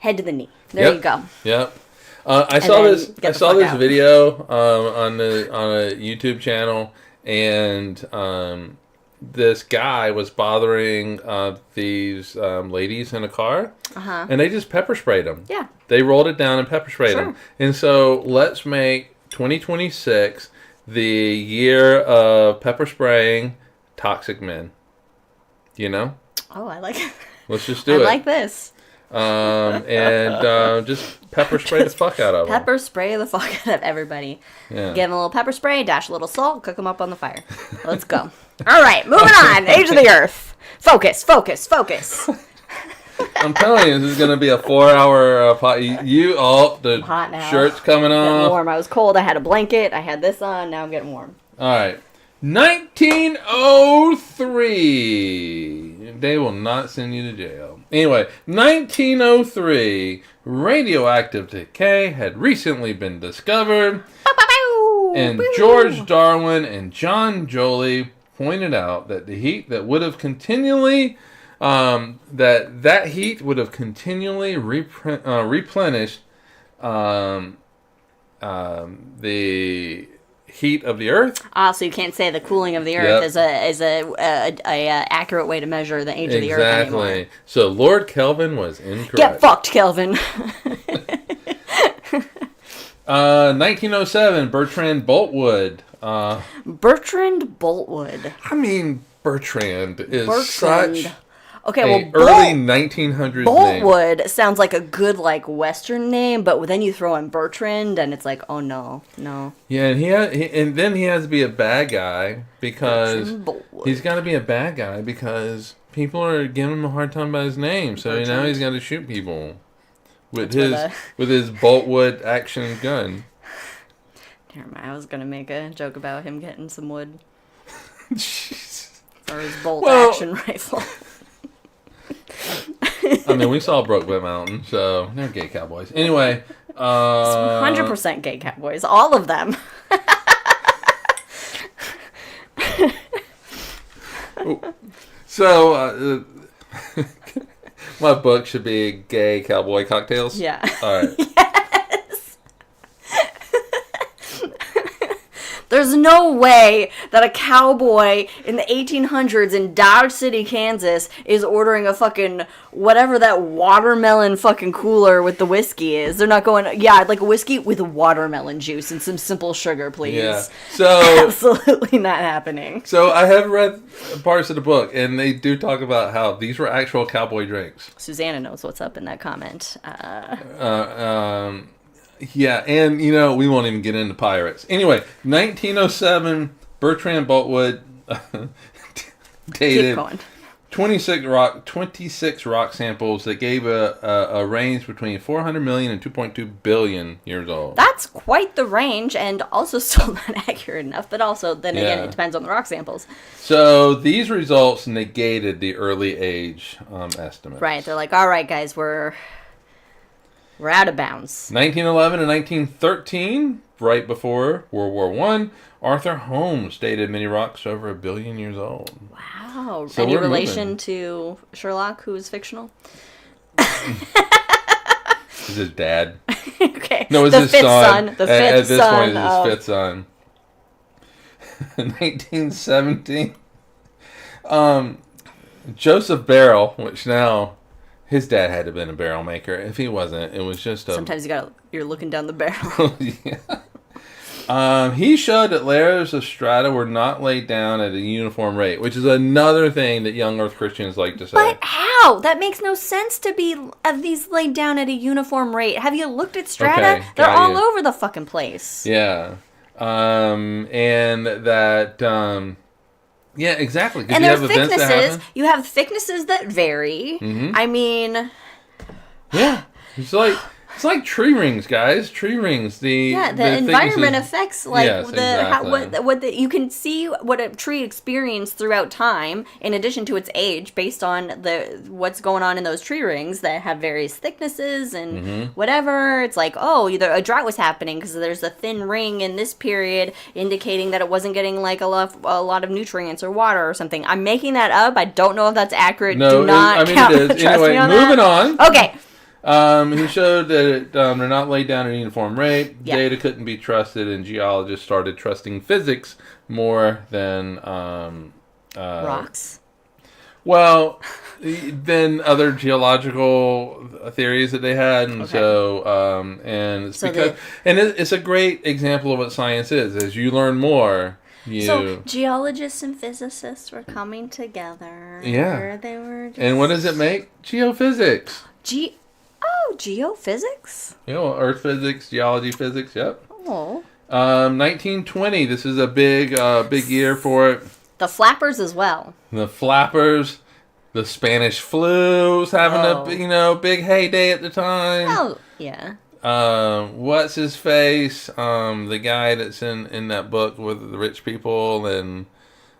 Speaker 1: to the knee. There you go.
Speaker 2: Yep. I saw this
Speaker 1: out.
Speaker 2: video on a YouTube channel, and this guy was bothering these ladies in a car, and they just pepper sprayed them.
Speaker 1: Yeah.
Speaker 2: They rolled it down and pepper sprayed them. And so let's make 2026 the year of pepper spraying toxic men.
Speaker 1: Oh, I like it.
Speaker 2: Let's just do it.
Speaker 1: I like this.
Speaker 2: And just pepper spray the fuck out of them.
Speaker 1: Pepper spray the fuck out of everybody.
Speaker 2: Yeah.
Speaker 1: Give them a little pepper spray, dash a little salt, cook them up on the fire. Let's go. All right, moving on. Age of the Earth. Focus.
Speaker 2: I'm telling you, this is going to be a 4-hour pot. The
Speaker 1: hot now.
Speaker 2: shirt's coming
Speaker 1: Getting
Speaker 2: off.
Speaker 1: warm. I was cold. I had a blanket. I had this on. Now I'm getting warm.
Speaker 2: All right. 1903. They will not send you to jail. Anyway, 1903. Radioactive decay had recently been discovered. And George Darwin and John Joly pointed out that the heat that would have continually that heat would have continually replenished the heat of the Earth.
Speaker 1: So you can't say the cooling of the Earth is a accurate way to measure the age of the Earth anymore.
Speaker 2: Exactly. So Lord Kelvin was incorrect.
Speaker 1: Get fucked, Kelvin.
Speaker 2: 1907, Bertrand Boltwood.
Speaker 1: Bertrand Boltwood.
Speaker 2: I mean, Bertrand is such
Speaker 1: Okay,
Speaker 2: early 1900s name.
Speaker 1: Boltwood sounds like a good, like, Western name, but then you throw in Bertrand, and it's like, oh, no.
Speaker 2: Yeah, and then he has to be a bad guy because he's got to be a bad guy because people are giving him a hard time by his name. So now he's got to shoot people with his Boltwood action gun.
Speaker 1: I was gonna make a joke about him getting some wood.
Speaker 2: Jeez.
Speaker 1: Or his action rifle.
Speaker 2: I mean, we saw Brokeback Mountain, so they're gay cowboys. Anyway,
Speaker 1: 100% gay cowboys, all of them.
Speaker 2: So, my book should be Gay Cowboy Cocktails.
Speaker 1: Yeah.
Speaker 2: All right.
Speaker 1: Yes. There's no way that a cowboy in the 1800s in Dodge City, Kansas is ordering a fucking whatever that watermelon fucking cooler with the whiskey is. They're not going, yeah, I'd like a whiskey with watermelon juice and some simple sugar, please.
Speaker 2: Yeah. So
Speaker 1: absolutely not happening.
Speaker 2: So I have read parts of the book, and they do talk about how these were actual cowboy drinks.
Speaker 1: Susanna knows what's up in that comment.
Speaker 2: Yeah, and, we won't even get into pirates. Anyway, 1907, Bertrand Boltwood dated 26 rock samples that gave a range between 400 million and 2.2 billion years old.
Speaker 1: That's quite the range, and also still not accurate enough, but also, then again, it depends on the rock samples.
Speaker 2: So these results negated the early age estimates.
Speaker 1: Right, they're like, all right, guys, we're out of bounds.
Speaker 2: 1911 and 1913, right before World War I, Arthur Holmes dated many rocks over 1 billion years old.
Speaker 1: Wow.
Speaker 2: So
Speaker 1: any relation to Sherlock, who is fictional?
Speaker 2: Is his dad.
Speaker 1: Okay.
Speaker 2: No, it's his son.
Speaker 1: The fifth son.
Speaker 2: At this point, it's his fifth son. 1917, Joseph Barrel, which now... His dad had to have been a barrel maker. If he wasn't, it was just a...
Speaker 1: Sometimes you're looking down the barrel.
Speaker 2: Yeah. He showed that layers of strata were not laid down at a uniform rate, which is another thing that young Earth Christians like to say.
Speaker 1: But how? That makes no sense to be of these laid down at a uniform rate. Have you looked at strata?
Speaker 2: Okay,
Speaker 1: They're all over the fucking place.
Speaker 2: Yeah. And that... yeah, exactly.
Speaker 1: And there are thicknesses. You have thicknesses that vary.
Speaker 2: Mm-hmm.
Speaker 1: I mean...
Speaker 2: Yeah. It's like tree rings, guys. Tree rings. The
Speaker 1: environment affects
Speaker 2: exactly.
Speaker 1: You can see what a tree experienced throughout time, in addition to its age, based on what's going on in those tree rings that have various thicknesses and whatever. It's like, either a drought was happening because there's a thin ring in this period, indicating that it wasn't getting like a lot of nutrients or water or something. I'm making that up. I don't know if that's accurate.
Speaker 2: No,
Speaker 1: do not count.
Speaker 2: It is.
Speaker 1: Trust
Speaker 2: anyway,
Speaker 1: me on
Speaker 2: moving
Speaker 1: that.
Speaker 2: on.
Speaker 1: Okay.
Speaker 2: He showed that they're not laid down at a uniform rate.
Speaker 1: Yeah.
Speaker 2: Data couldn't be trusted, and geologists started trusting physics more than
Speaker 1: rocks.
Speaker 2: Well, than other geological theories that they had, and it's a great example of what science is. As you learn more.
Speaker 1: So geologists and physicists were coming together.
Speaker 2: Yeah.
Speaker 1: They were just...
Speaker 2: And what does it make? Geophysics.
Speaker 1: Geophysics?
Speaker 2: Yeah, earth physics, geology physics, yep.
Speaker 1: Oh.
Speaker 2: 1920, this is a big year for it.
Speaker 1: The flappers as well.
Speaker 2: The flappers, the Spanish flu was having a big heyday at the time.
Speaker 1: Oh, yeah.
Speaker 2: What's his face? The guy that's in that book with the rich people and...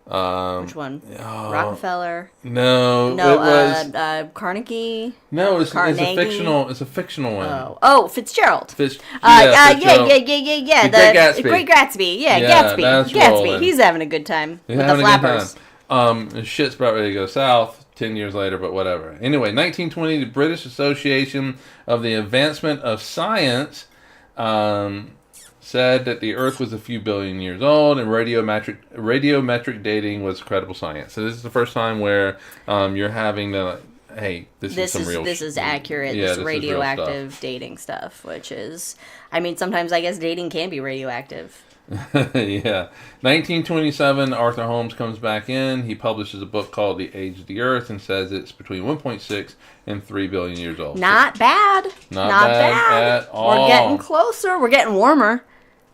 Speaker 1: which one? Rockefeller?
Speaker 2: No, it was
Speaker 1: Carnegie.
Speaker 2: No, it's a fictional one.
Speaker 1: Oh, Fitzgerald.
Speaker 2: Fitzgerald.
Speaker 1: Yeah.
Speaker 2: The
Speaker 1: Great Gatsby. Yeah, Gatsby.
Speaker 2: Rolling.
Speaker 1: He's having a good time with the
Speaker 2: having
Speaker 1: flappers.
Speaker 2: A good time. Shit's about ready to go south 10 years later, but whatever. Anyway, 1920, the British Association of the Advancement of Science said that the Earth was a few billion years old, and radiometric dating was credible science. So this is the first time where you're having the this is
Speaker 1: accurate.
Speaker 2: Yeah,
Speaker 1: this radioactive dating stuff, which is, I mean, sometimes I guess dating can be radioactive.
Speaker 2: Yeah. 1927, Arthur Holmes comes back in. He publishes a book called The Age of the Earth and says it's between 1.6 and 3 billion years old.
Speaker 1: Not bad.
Speaker 2: Not bad at all.
Speaker 1: We're getting closer. We're getting warmer.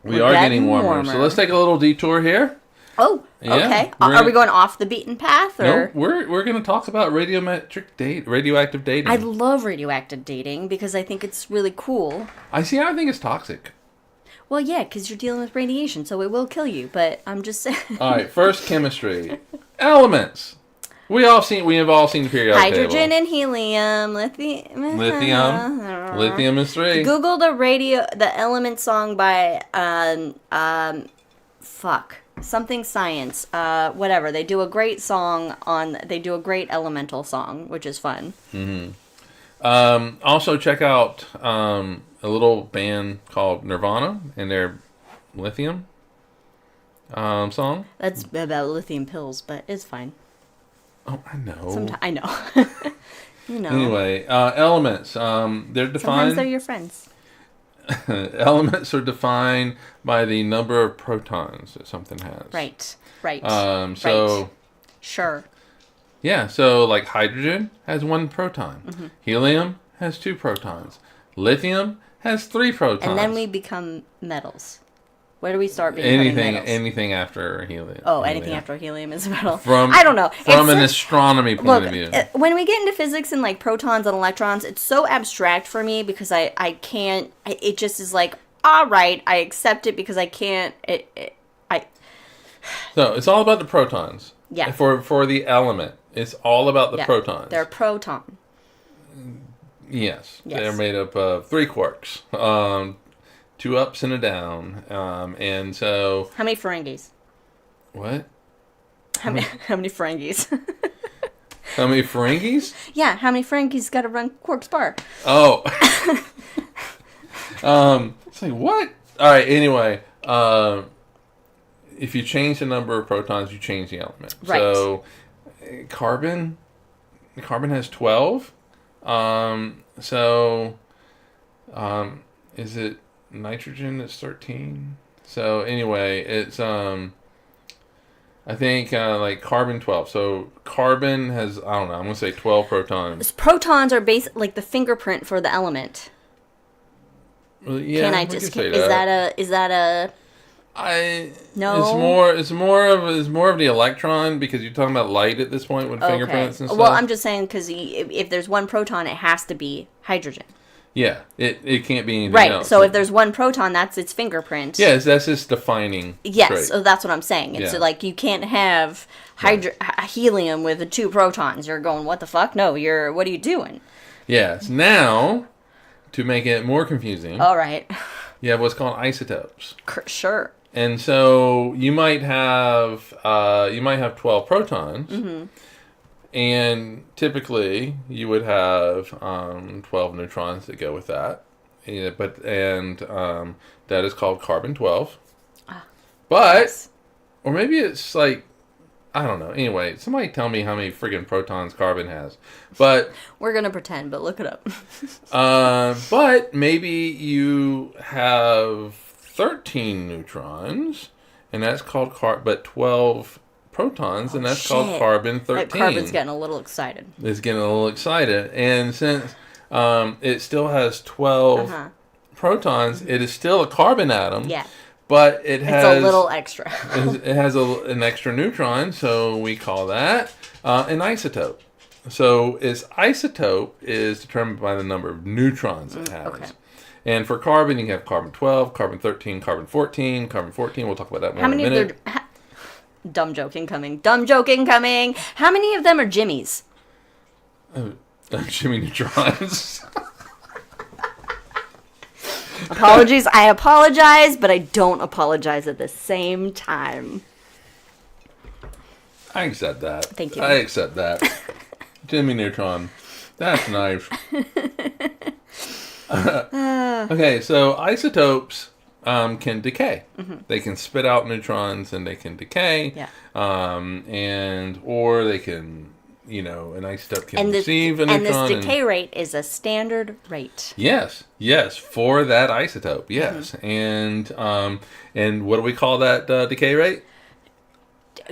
Speaker 2: We are getting warmer. So let's take a little detour here.
Speaker 1: Oh, okay. Are we going off the beaten path? Or?
Speaker 2: No, we're going to talk about radioactive dating.
Speaker 1: I love radioactive dating because I think it's really cool.
Speaker 2: I think it's toxic.
Speaker 1: Well, yeah, because you're dealing with radiation, so it will kill you. But I'm just saying.
Speaker 2: All right, first chemistry. Elements. We have all seen the periodic
Speaker 1: hydrogen
Speaker 2: table.
Speaker 1: and helium, lithium.
Speaker 2: Lithium is 3.
Speaker 1: Google the element song by something science. Whatever. They do a great elemental song, which is fun.
Speaker 2: Mm-hmm. Also check out a little band called Nirvana and their Lithium song.
Speaker 1: That's about lithium pills, but it's fine.
Speaker 2: Oh, I know.
Speaker 1: I know. You know.
Speaker 2: Anyway, elements. They're defined.
Speaker 1: Sometimes they're your friends.
Speaker 2: Elements are defined by the number of protons that something has.
Speaker 1: Right.
Speaker 2: So.
Speaker 1: Sure.
Speaker 2: Yeah. So, like hydrogen has 1 proton. Mm-hmm. Helium has 2 protons. Lithium has 3 protons.
Speaker 1: And then we become metals. Where do we start becoming metals?
Speaker 2: Anything after helium.
Speaker 1: Oh, anything after helium is a metal.
Speaker 2: I
Speaker 1: don't know.
Speaker 2: From an astronomy point of view.
Speaker 1: When we get into physics and like protons and electrons, it's so abstract for me because I can't. It just is like, all right, I accept it because I can't.
Speaker 2: So it's all about the protons.
Speaker 1: Yeah.
Speaker 2: For the element, it's all about the protons.
Speaker 1: They're proton.
Speaker 2: Yes. They're made up of 3 quarks. 2 ups and a down, and so.
Speaker 1: How many Ferengis?
Speaker 2: What?
Speaker 1: How many Ferengis?
Speaker 2: How many Ferengis?
Speaker 1: Yeah, how many Ferengis got to run Quark's bar?
Speaker 2: Oh. It's like what? All right. Anyway, if you change the number of protons, you change the element.
Speaker 1: Right.
Speaker 2: So, carbon has 12. Is it nitrogen that's 13? So anyway, it's I think like carbon 12. So carbon has, I don't know, I'm gonna say 12 protons.
Speaker 1: Protons are like the fingerprint for the element.
Speaker 2: Well, yeah,
Speaker 1: Can I just? Is that a?
Speaker 2: No. It's more of the electron because you're talking about light at this point with fingerprints and stuff.
Speaker 1: Well, I'm just saying because if there's 1 proton, it has to be hydrogen.
Speaker 2: Yeah, it can't be anything else.
Speaker 1: Right, so if there's 1 proton, that's its fingerprint.
Speaker 2: Yes, that's its defining trait.
Speaker 1: So that's what I'm saying. It's like you can't have helium with 2 protons. You're going, what the fuck? No, what are you doing?
Speaker 2: Yes, now, to make it more confusing.
Speaker 1: All right.
Speaker 2: You have what's called isotopes.
Speaker 1: Sure.
Speaker 2: And so you might have 12 protons. Mm-hmm. And typically, you would have 12 neutrons that go with that. Yeah, that is called carbon 12. But, or maybe it's like, I don't know. Anyway, somebody tell me how many friggin' protons carbon has. But
Speaker 1: we're going to pretend, but look it up.
Speaker 2: But maybe you have 13 neutrons, and that's called but 12 protons, and that's called carbon 13.
Speaker 1: That carbon's getting a little excited.
Speaker 2: It's getting a little excited. And since it still has 12 protons, it is still a carbon atom. Yeah. But it's
Speaker 1: a little extra.
Speaker 2: It has an extra neutron, so we call that an isotope. So its isotope is determined by the number of neutrons it has. Okay. And for carbon, you have carbon 12, carbon 13, carbon 14, carbon 14. We'll talk about that more in a minute.
Speaker 1: Dumb joking coming. How many of them are Jimmys?
Speaker 2: Jimmy Neutrons.
Speaker 1: Apologies. I apologize, but I don't apologize at the same time.
Speaker 2: I accept that.
Speaker 1: Thank you.
Speaker 2: I accept that. Jimmy Neutron. That's nice. Okay, so isotopes can decay. Mm-hmm. They can spit out neutrons and they can decay. Yeah. Or they can an isotope can receive a neutron.
Speaker 1: And this decay rate is a standard rate.
Speaker 2: Yes, for that isotope, yes. Mm-hmm. And what do we call that decay rate?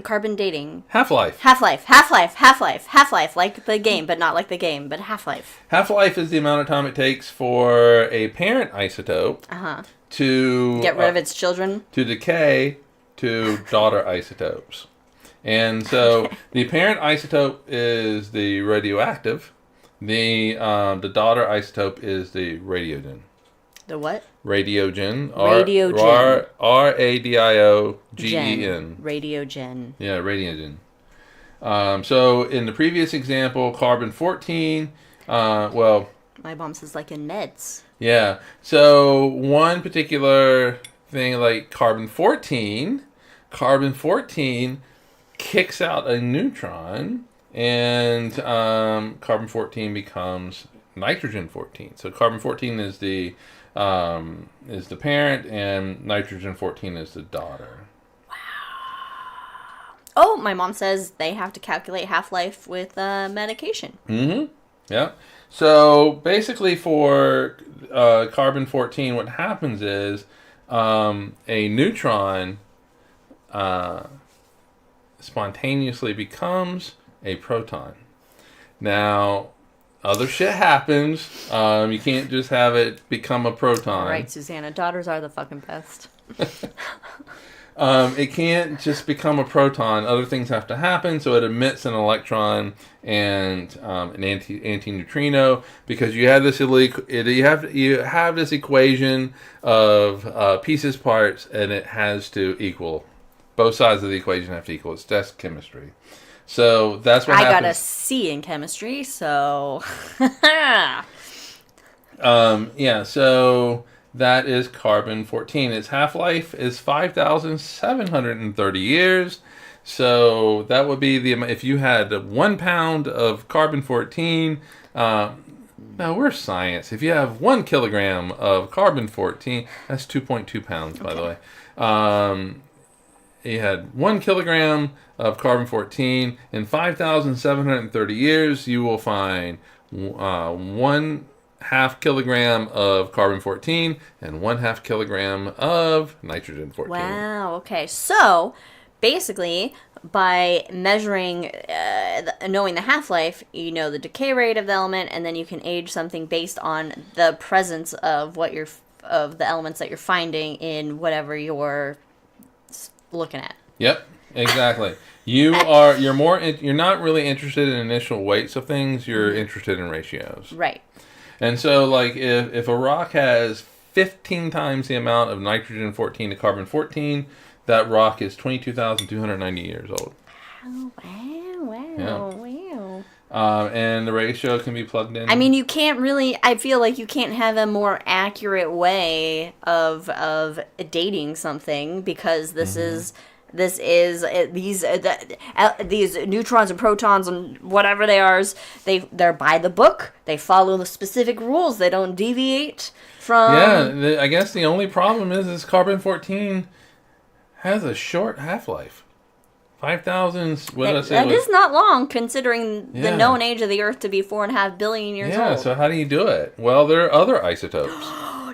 Speaker 1: Carbon dating.
Speaker 2: Half-life.
Speaker 1: Half-life, like the game, but not like the game, but half-life.
Speaker 2: Half-life is the amount of time it takes for a parent isotope to...
Speaker 1: get rid of its children?
Speaker 2: To decay to daughter isotopes. And so the parent isotope is the radioactive. The daughter isotope is the radiogen.
Speaker 1: The what?
Speaker 2: Radiogen.
Speaker 1: Radiogen.
Speaker 2: Radiogen.
Speaker 1: Radiogen.
Speaker 2: Yeah, radiogen. So in the previous example, carbon-14,
Speaker 1: my mom says like in meds.
Speaker 2: Yeah. So one particular thing like carbon-14 kicks out a neutron, and carbon-14 becomes nitrogen-14. So carbon-14 is the parent, and nitrogen-14 is the daughter.
Speaker 1: Wow. Oh, my mom says they have to calculate half-life with medication.
Speaker 2: Mm-hmm. Yeah. So basically for carbon-14, what happens is a neutron spontaneously becomes a proton. Now, other shit happens. You can't just have it become a proton.
Speaker 1: All right, Susanna. Daughters are the fucking best.
Speaker 2: It can't just become a proton. Other things have to happen, so it emits an electron and an antineutrino, because you have this you have this equation of pieces parts, and it has to equal. Both sides of the equation have to equal. It's just chemistry. So that's what happens.
Speaker 1: I got a C in chemistry, so...
Speaker 2: so that is carbon-14. Its half-life is 5,730 years. So that would be if you had 1 pound of carbon-14... now, we're science. If you have 1 kilogram of carbon-14, that's 2.2 pounds, by the way. You had 1 kilogram of carbon-14. In 5,730 years, you will find 1/2 kilogram of carbon-14 and 1/2 kilogram of nitrogen-14.
Speaker 1: Wow, okay. So, basically, by measuring, knowing the half-life, you know the decay rate of the element, and then you can age something based on the presence of of the elements that you're finding in whatever you're looking at.
Speaker 2: Yep, exactly. You're not really interested in initial weights of things. You're interested in ratios.
Speaker 1: Right.
Speaker 2: And so, like, if a rock has 15 times the amount of nitrogen-14 to carbon-14, that rock is 22,290 years old.
Speaker 1: Oh, wow.
Speaker 2: Yeah. And the ratio can be plugged in.
Speaker 1: I mean, you can't really... I feel like you can't have a more accurate way of dating something, because these neutrons and protons and whatever they are, they're by the book. They follow the specific rules. They don't deviate from...
Speaker 2: Yeah, I guess the only problem is carbon-14 has a short half-life. 5,000... What did I say?
Speaker 1: That is not long, considering the known age of the Earth to be 4.5 billion years old.
Speaker 2: Yeah, so how do you do it? Well, there are other isotopes.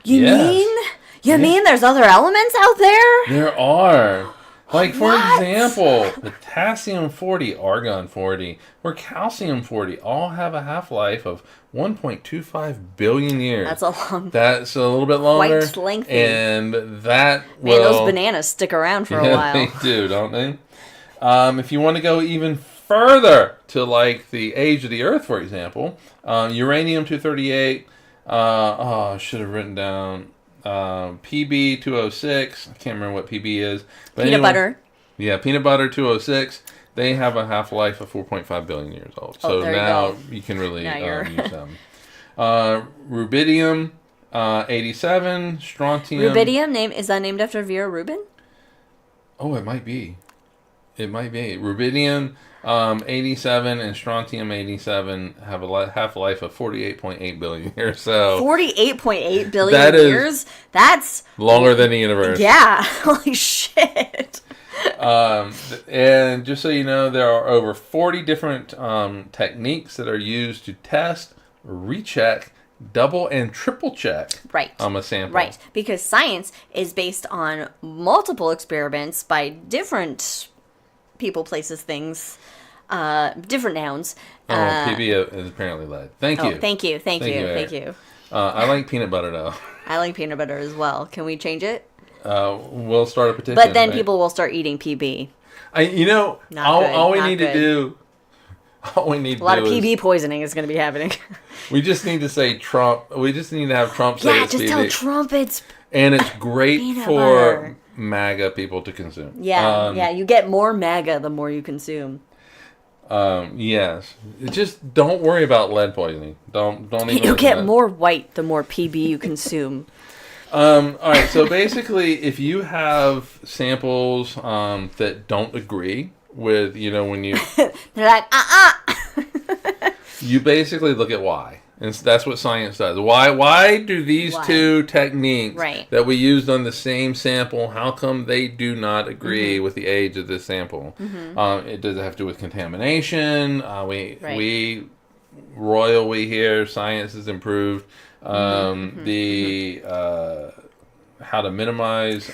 Speaker 1: You mean there's other elements out there?
Speaker 2: There are. Like, for example, potassium-40, argon-40, or calcium-40 all have a half-life of 1.25 billion years.
Speaker 1: That's a long...
Speaker 2: That's a little bit longer.
Speaker 1: Quite lengthy.
Speaker 2: And that
Speaker 1: Man, those bananas stick around for a while.
Speaker 2: They do, don't they? If you want to go even further to, like, the age of the Earth, for example, uranium-238, I should have written down... PB206, I can't remember what PB is. But
Speaker 1: peanut butter.
Speaker 2: Yeah, peanut butter 206. They have a half-life of 4.5 billion years old. So now you can really use them. Rubidium 87, strontium.
Speaker 1: Rubidium is that named after Vera Rubin?
Speaker 2: Oh, it might be. Rubidium 87 and strontium 87 have a half-life of 48.8 billion years. So
Speaker 1: 48.8 billion years? That's
Speaker 2: longer than the universe.
Speaker 1: Yeah. Holy shit.
Speaker 2: And just so you know, there are over 40 different techniques that are used to test, recheck, double and triple check
Speaker 1: Right.
Speaker 2: a sample.
Speaker 1: Right. Because science is based on multiple experiments by different people, places, things, different nouns.
Speaker 2: PB is apparently lead. Thank you.
Speaker 1: Thank you.
Speaker 2: Eric. I like peanut butter, though.
Speaker 1: I like peanut butter as well. Can we change it?
Speaker 2: We'll start a petition.
Speaker 1: But then
Speaker 2: right?
Speaker 1: people will start eating PB.
Speaker 2: All we need to do. A lot
Speaker 1: of PB poisoning is going to be happening.
Speaker 2: We just need to say Trump. We just need to have Trump say it's
Speaker 1: just
Speaker 2: PB.
Speaker 1: tell Trump it's.
Speaker 2: And it's great
Speaker 1: peanut
Speaker 2: for
Speaker 1: butter.
Speaker 2: MAGA people to consume.
Speaker 1: Yeah, you get more MAGA the more you consume.
Speaker 2: Yes. Just don't worry about lead poisoning. Don't even.
Speaker 1: You get more white the more PB you consume.
Speaker 2: All right. So basically, if you have samples that don't agree with, when you
Speaker 1: they're like,
Speaker 2: you basically look at why. And that's what science does. Why do these two techniques that we used on the same sample, how come they do not agree with the age of this sample? It does have to do with contamination. We here, science has improved. How to minimize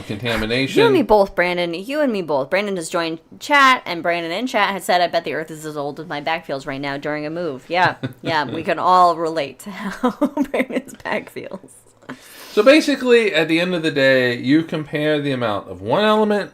Speaker 2: contamination.
Speaker 1: You and me both, Brandon. You and me both. Brandon has joined chat, and Brandon in chat has said, I bet the Earth is as old as my back feels right now during a move. Yeah, we can all relate to how Brandon's back feels.
Speaker 2: So basically, at the end of the day, you compare the amount of one element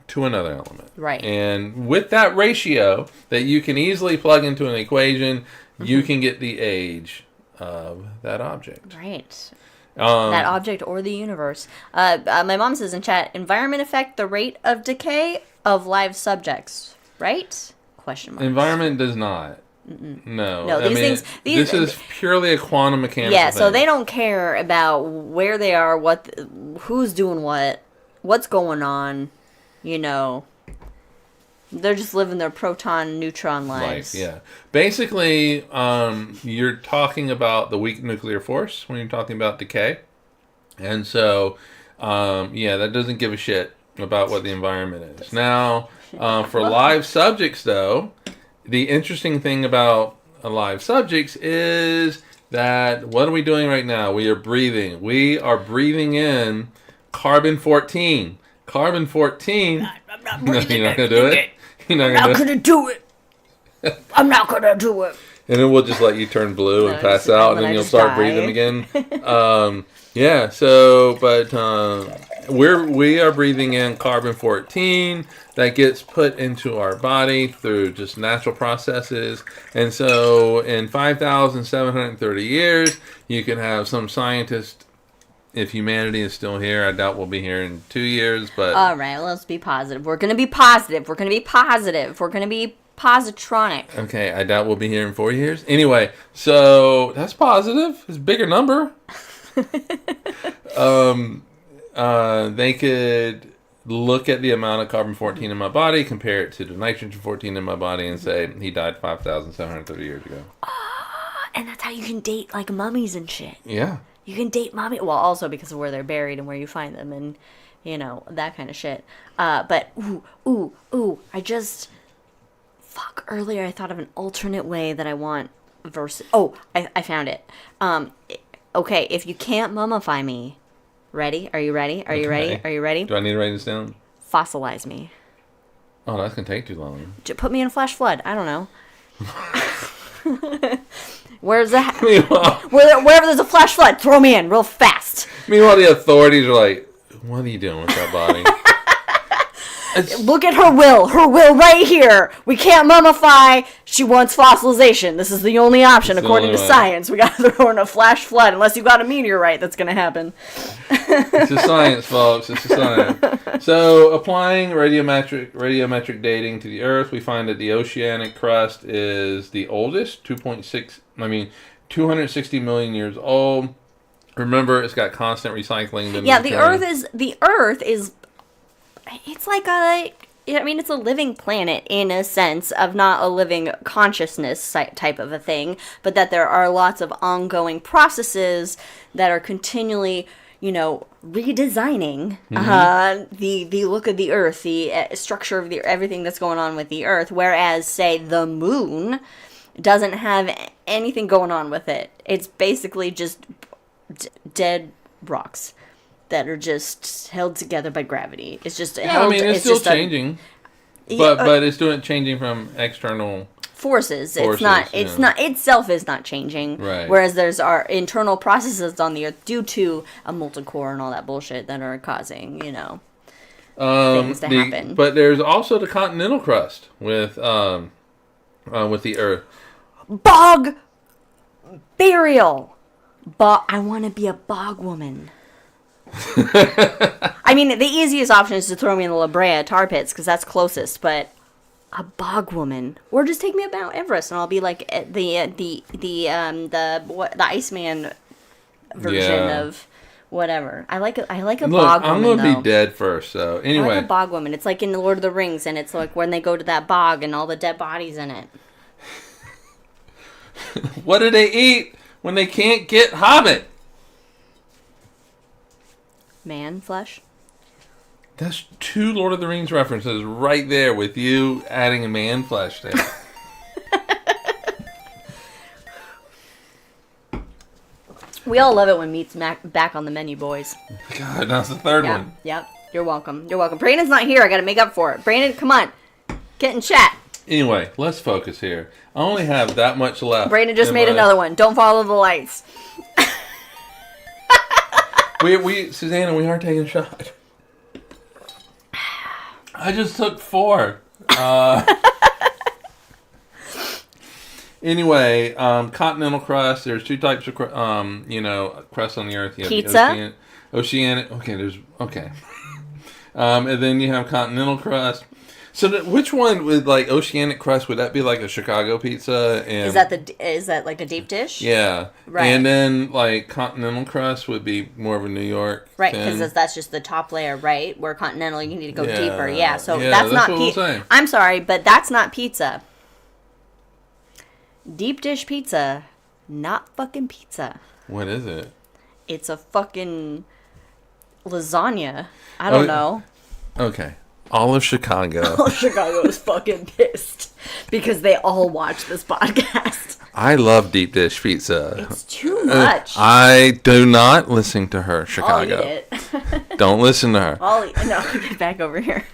Speaker 2: to another element.
Speaker 1: Right.
Speaker 2: And with that ratio that you can easily plug into an equation, you can get the age of that object.
Speaker 1: Right. That object or the universe. My mom says in chat, environment affect the rate of decay of live subjects, right? Question mark.
Speaker 2: Environment does not. No,
Speaker 1: these things.
Speaker 2: This is purely a quantum mechanical thing.
Speaker 1: So they don't care about where they are, who's doing what's going on. They're just living their proton neutron lives.
Speaker 2: Yeah. Basically, you're talking about the weak nuclear force when you're talking about decay. And so, that doesn't give a shit about what the environment is. Now, for live subjects, though, the interesting thing about live subjects is that what are we doing right now? We are breathing. We are breathing in carbon-14. Carbon-14...
Speaker 1: I'm not breathing.
Speaker 2: You're not going to do it?
Speaker 1: I'm not going to do it. I'm not going to do it.
Speaker 2: And then we'll just let you turn blue and pass out, and then you'll start breathing again. We are breathing in carbon-14 that gets put into our body through just natural processes. And so in 5,730 years, you can have some scientist, if humanity is still here, I doubt we'll be here in 2 years, but...
Speaker 1: All right, let's be positive. We're going to be positive. We're going to be positive. We're going to be positronic.
Speaker 2: Okay, I doubt we'll be here in 4 years. Anyway, so that's positive. It's a bigger number. They could look at the amount of carbon-14 in my body, compare it to the nitrogen-14 in my body, and say, he died 5,730 years ago.
Speaker 1: And that's how you can date, like, mummies and shit.
Speaker 2: Yeah.
Speaker 1: You can date mommy. Well, also because of where they're buried and where you find them and, that kind of shit. But, earlier I thought of an alternate way that I want versus... Oh, I found it. Okay, if you can't mummify me... Ready? Are you ready? Are you ready?
Speaker 2: Do I need to write this down?
Speaker 1: Fossilize me.
Speaker 2: Oh, that's going to take too long.
Speaker 1: Put me in a flash flood. I don't know. Where's the wherever there's a flash flood, throw me in real fast.
Speaker 2: Meanwhile, the authorities are like, "What are you doing with that body?"
Speaker 1: Look at her will right here. We can't mummify. She wants fossilization. This is the only option according to science. We got to throw in a flash flood unless you got a meteorite that's going to happen.
Speaker 2: It's a science, folks. It's a science. So, applying radiometric dating to the Earth, we find that the oceanic crust is the oldest, 260 million years old. Remember, it's got constant recycling.
Speaker 1: The Earth is. It's like it's a living planet in a sense of not a living consciousness type of a thing, but that there are lots of ongoing processes that are continually redesigning the look of the Earth, the structure of everything that's going on with the Earth, whereas, say, the Moon doesn't have anything going on with it. It's basically just dead rocks that are just held together by gravity. It's just
Speaker 2: it's still changing, but it's changing from external
Speaker 1: forces. It's not itself is not changing.
Speaker 2: Right.
Speaker 1: Whereas there's our internal processes on the Earth due to a molten core and all that bullshit that are causing, things to happen.
Speaker 2: But there's also the continental crust with the Earth.
Speaker 1: Bog burial. I want to be a bog woman. I mean, the easiest option is to throw me in the La Brea tar pits because that's closest, but a bog woman, or just take me up Mount Everest and I'll be like the Iceman version of whatever. I like a bog woman.
Speaker 2: I'm gonna be dead first, so anyway.
Speaker 1: I like a bog woman. It's like in the Lord of the Rings, and it's like when they go to that bog and all the dead bodies in it.
Speaker 2: What do they eat when they can't get Hobbit?
Speaker 1: Man flesh.
Speaker 2: That's 2 Lord of the Rings references right there with you adding a man flesh there.
Speaker 1: We all love it when meat's back on the menu, boys.
Speaker 2: God, that's the third one.
Speaker 1: Yep. You're welcome. Brandon's not here. I got to make up for it. Brandon, come on. Get in chat.
Speaker 2: Anyway, let's focus here. I only have that much left.
Speaker 1: Brandon just made another one. Don't follow the lights.
Speaker 2: Susanna, we aren't taking a shot. I just took 4. Anyway, continental crust. There's 2 types of crust on the Earth. You have
Speaker 1: pizza.
Speaker 2: Oceanic. Okay. And then you have continental crust. So which one with like oceanic crust would that be like a Chicago pizza? And
Speaker 1: is that like a deep dish?
Speaker 2: Yeah,
Speaker 1: right.
Speaker 2: And then like continental crust would be more of a New York,
Speaker 1: right? Because that's just the top layer, right? Where continental, you need to go deeper. Yeah, so
Speaker 2: that's not pizza.
Speaker 1: I'm sorry, but that's not pizza. Deep dish pizza, not fucking pizza.
Speaker 2: What is it?
Speaker 1: It's a fucking lasagna. I don't know.
Speaker 2: Okay. All of Chicago.
Speaker 1: All of Chicago is fucking pissed because they all watch this podcast.
Speaker 2: I love deep dish pizza.
Speaker 1: It's too much.
Speaker 2: I do not listen to her, Chicago.
Speaker 1: I'll eat it.
Speaker 2: Don't listen to her.
Speaker 1: Get back over here.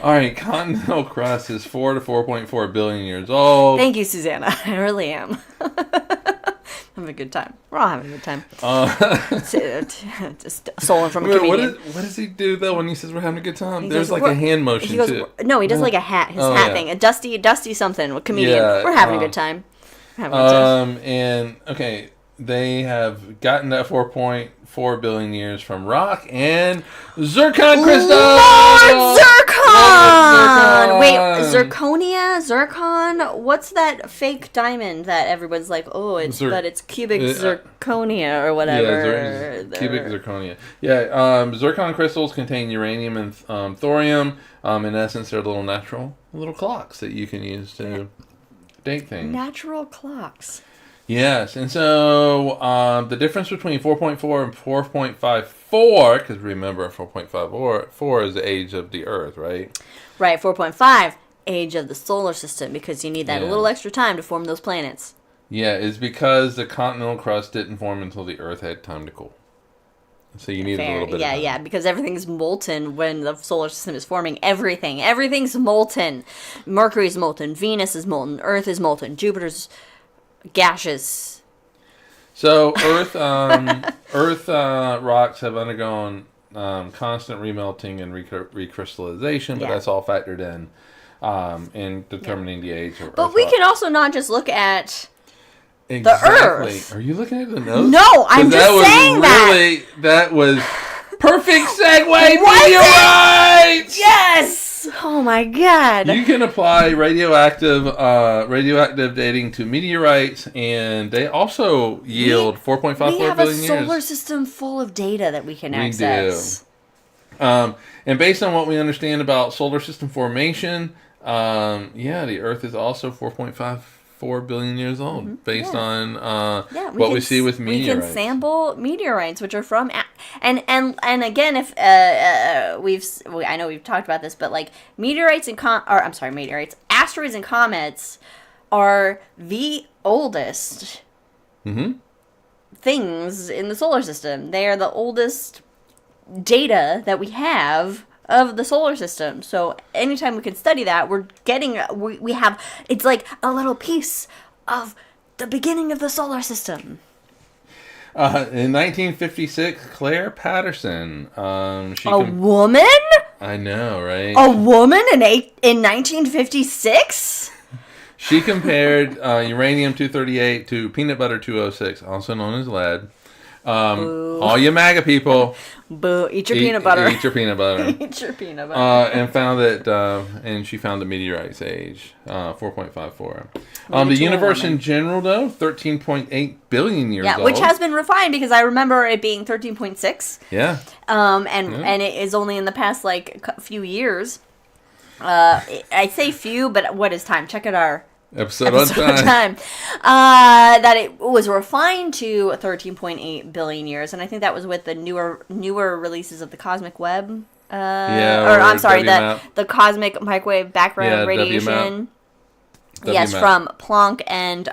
Speaker 2: All right, continental crust is 4 to 4.4 billion years old.
Speaker 1: Thank you, Susanna. I really am. Having a good time. We're all having a good time. Just stolen from a comedian.
Speaker 2: What does he do though when he says we're having a good time? There's like a hand motion too.
Speaker 1: No, he does like a hat. His hat thing. A dusty something. A comedian.
Speaker 2: Yeah,
Speaker 1: we're having a good time.
Speaker 2: And okay, they have gotten that 4.4 billion years from rock and zircon crystals.
Speaker 1: Lord zircon! Wait, zircon? What's that fake diamond that everyone's like, oh, it's cubic zirconia or whatever?
Speaker 2: Yeah, cubic zirconia. Yeah, zircon crystals contain uranium and thorium. In essence, they're little clocks that you can use to date things.
Speaker 1: Natural clocks.
Speaker 2: Yes, and so the difference between 4.4 and 4.54, because remember 4.54 is the age of the Earth, right?
Speaker 1: Right, 4.5, age of the solar system, because you need that a little extra time to form those planets.
Speaker 2: Yeah, it's because the continental crust didn't form until the Earth had time to cool. So you need a little bit of time.
Speaker 1: Yeah, because everything's molten when the solar system is forming. Everything's molten. Mercury's molten, Venus is molten, Earth is molten, Jupiter's gaseous.
Speaker 2: So Earth rocks have undergone constant remelting and recrystallization, but that's all factored in determining the age of Earth.
Speaker 1: But we can also not just look at
Speaker 2: the
Speaker 1: Earth.
Speaker 2: Are you looking at the notes?
Speaker 1: No, I'm just saying that.
Speaker 2: That was perfect segue. Meteorites.
Speaker 1: Yes. Oh my God!
Speaker 2: You can apply radioactive dating to meteorites, and they also yield 4.54 billion years. We have a
Speaker 1: solar system full of data that we can access.
Speaker 2: We do. And based on what we understand about solar system formation, the Earth is also 4.54 4.54 billion years old, based on what we see with meteorites.
Speaker 1: We can sample meteorites, which are from and again, if I know we've talked about this, but like asteroids and comets are the oldest things in the solar system. They are the oldest data that we have of the solar system. So anytime we can study that, we have, it's like a little piece of the beginning of the solar system.
Speaker 2: In 1956, Claire Patterson.
Speaker 1: Woman?
Speaker 2: I know, right?
Speaker 1: A woman in 1956?
Speaker 2: She compared uranium-238 to peanut butter 206, also known as lead. All you MAGA people.
Speaker 1: Boo! Eat your peanut butter.
Speaker 2: Eat your peanut butter.
Speaker 1: Eat your peanut butter.
Speaker 2: And found that, and she found the meteorite's age, 4.54. The universe in general, though, 13.8 billion years old.
Speaker 1: Yeah, which has been refined because I remember it being 13.6.
Speaker 2: Yeah.
Speaker 1: And it is only in the past like few years. I say few, but what is time? Check it our
Speaker 2: episode on time.
Speaker 1: That it was refined to 13.8 billion years, and I think that was with the newer releases of the cosmic web. The cosmic microwave background radiation. Yes, from Planck and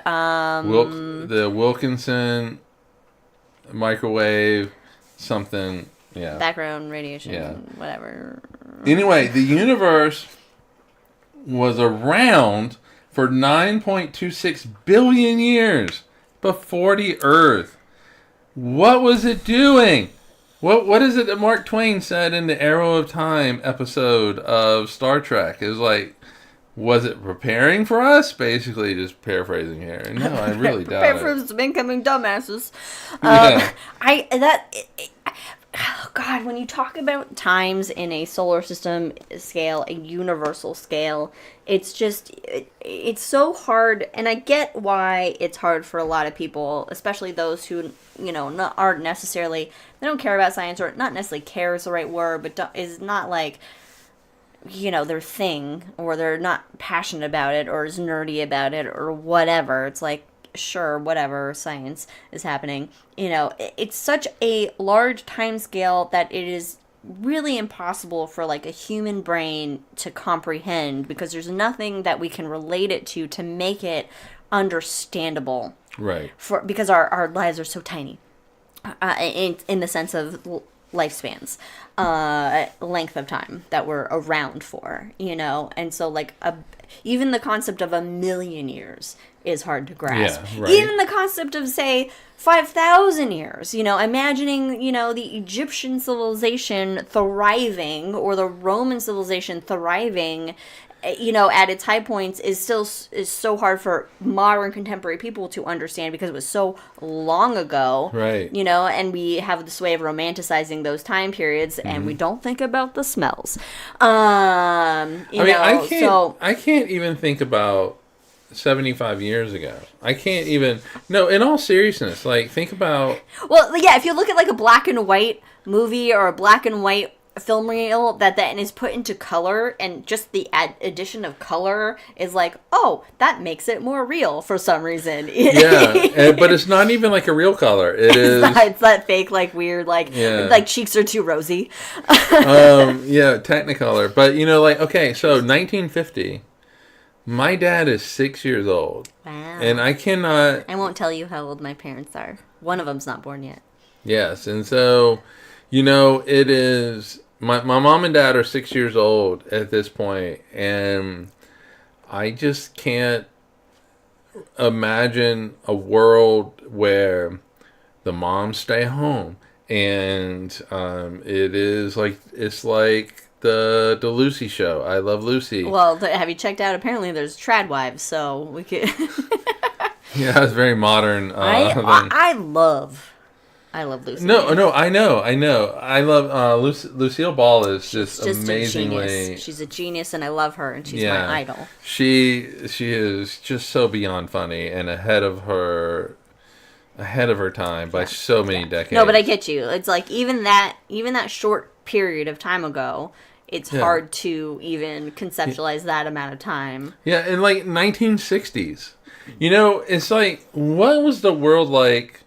Speaker 2: the Wilkinson microwave something. Yeah.
Speaker 1: Background radiation. Whatever.
Speaker 2: Anyway, the universe was around for 9.26 billion years before the Earth. What was it doing? What is it that Mark Twain said in the Arrow of Time episode of Star Trek? It was like, was it preparing for us? Basically, just paraphrasing here. No, I really doubt it.
Speaker 1: Prepare for some incoming dumbasses. Oh God, when you talk about times in a solar system scale, a universal scale, it's just, it's so hard, and I get why it's hard for a lot of people, especially those who, aren't necessarily, they don't care about science, or not necessarily care is the right word, but is not like, their thing, or they're not passionate about it, or is nerdy about it, or whatever. It's like, sure, whatever, science is happening. It's such a large time scale that it is really impossible for like a human brain to comprehend, because there's nothing that we can relate it to make it understandable.
Speaker 2: Right.
Speaker 1: Because our lives are so tiny, in the sense of lifespans, length of time that we're around for, and so like even the concept of 1,000,000 years is hard to grasp.
Speaker 2: Yeah, right.
Speaker 1: Even the concept of, say, 5,000 years, imagining, the Egyptian civilization thriving, or the Roman civilization thriving, at its high points is so hard for modern contemporary people to understand, because it was so long ago.
Speaker 2: Right.
Speaker 1: And we have this way of romanticizing those time periods, and we don't think about the smells.
Speaker 2: I can't even think about 75 years ago. I can't even. No, in all seriousness, like, think about.
Speaker 1: Well, yeah, if you look at like a black and white movie or a black and white film reel that then is put into color, and just the addition of color is like, oh, that makes it more real for some reason.
Speaker 2: Yeah, but it's not even like a real color.
Speaker 1: It's that fake, like, weird, like cheeks are too rosy.
Speaker 2: Yeah, Technicolor. But okay, so 1950. My dad is 6 years old.
Speaker 1: Wow.
Speaker 2: And I cannot.
Speaker 1: I won't tell you how old my parents are. One of them's not born yet.
Speaker 2: Yes, and so, it is. My mom and dad are 6 years old at this point, and I just can't imagine a world where the moms stay home, and it's like the Lucy show. I Love Lucy.
Speaker 1: Well, have you checked out? Apparently, there's trad wives, so we could.
Speaker 2: Yeah, it's very modern.
Speaker 1: I love Lucy.
Speaker 2: No, I know. I love Lucille Ball is just amazingly.
Speaker 1: She's a genius, and I love her, and she's my idol.
Speaker 2: She is just so beyond funny and ahead of her time by so many decades.
Speaker 1: No, but I get you. It's like even that short period of time ago it's
Speaker 2: Yeah.
Speaker 1: hard to even conceptualize that amount of time.
Speaker 2: Yeah, in like 1960s. You know, it's like, what was the world like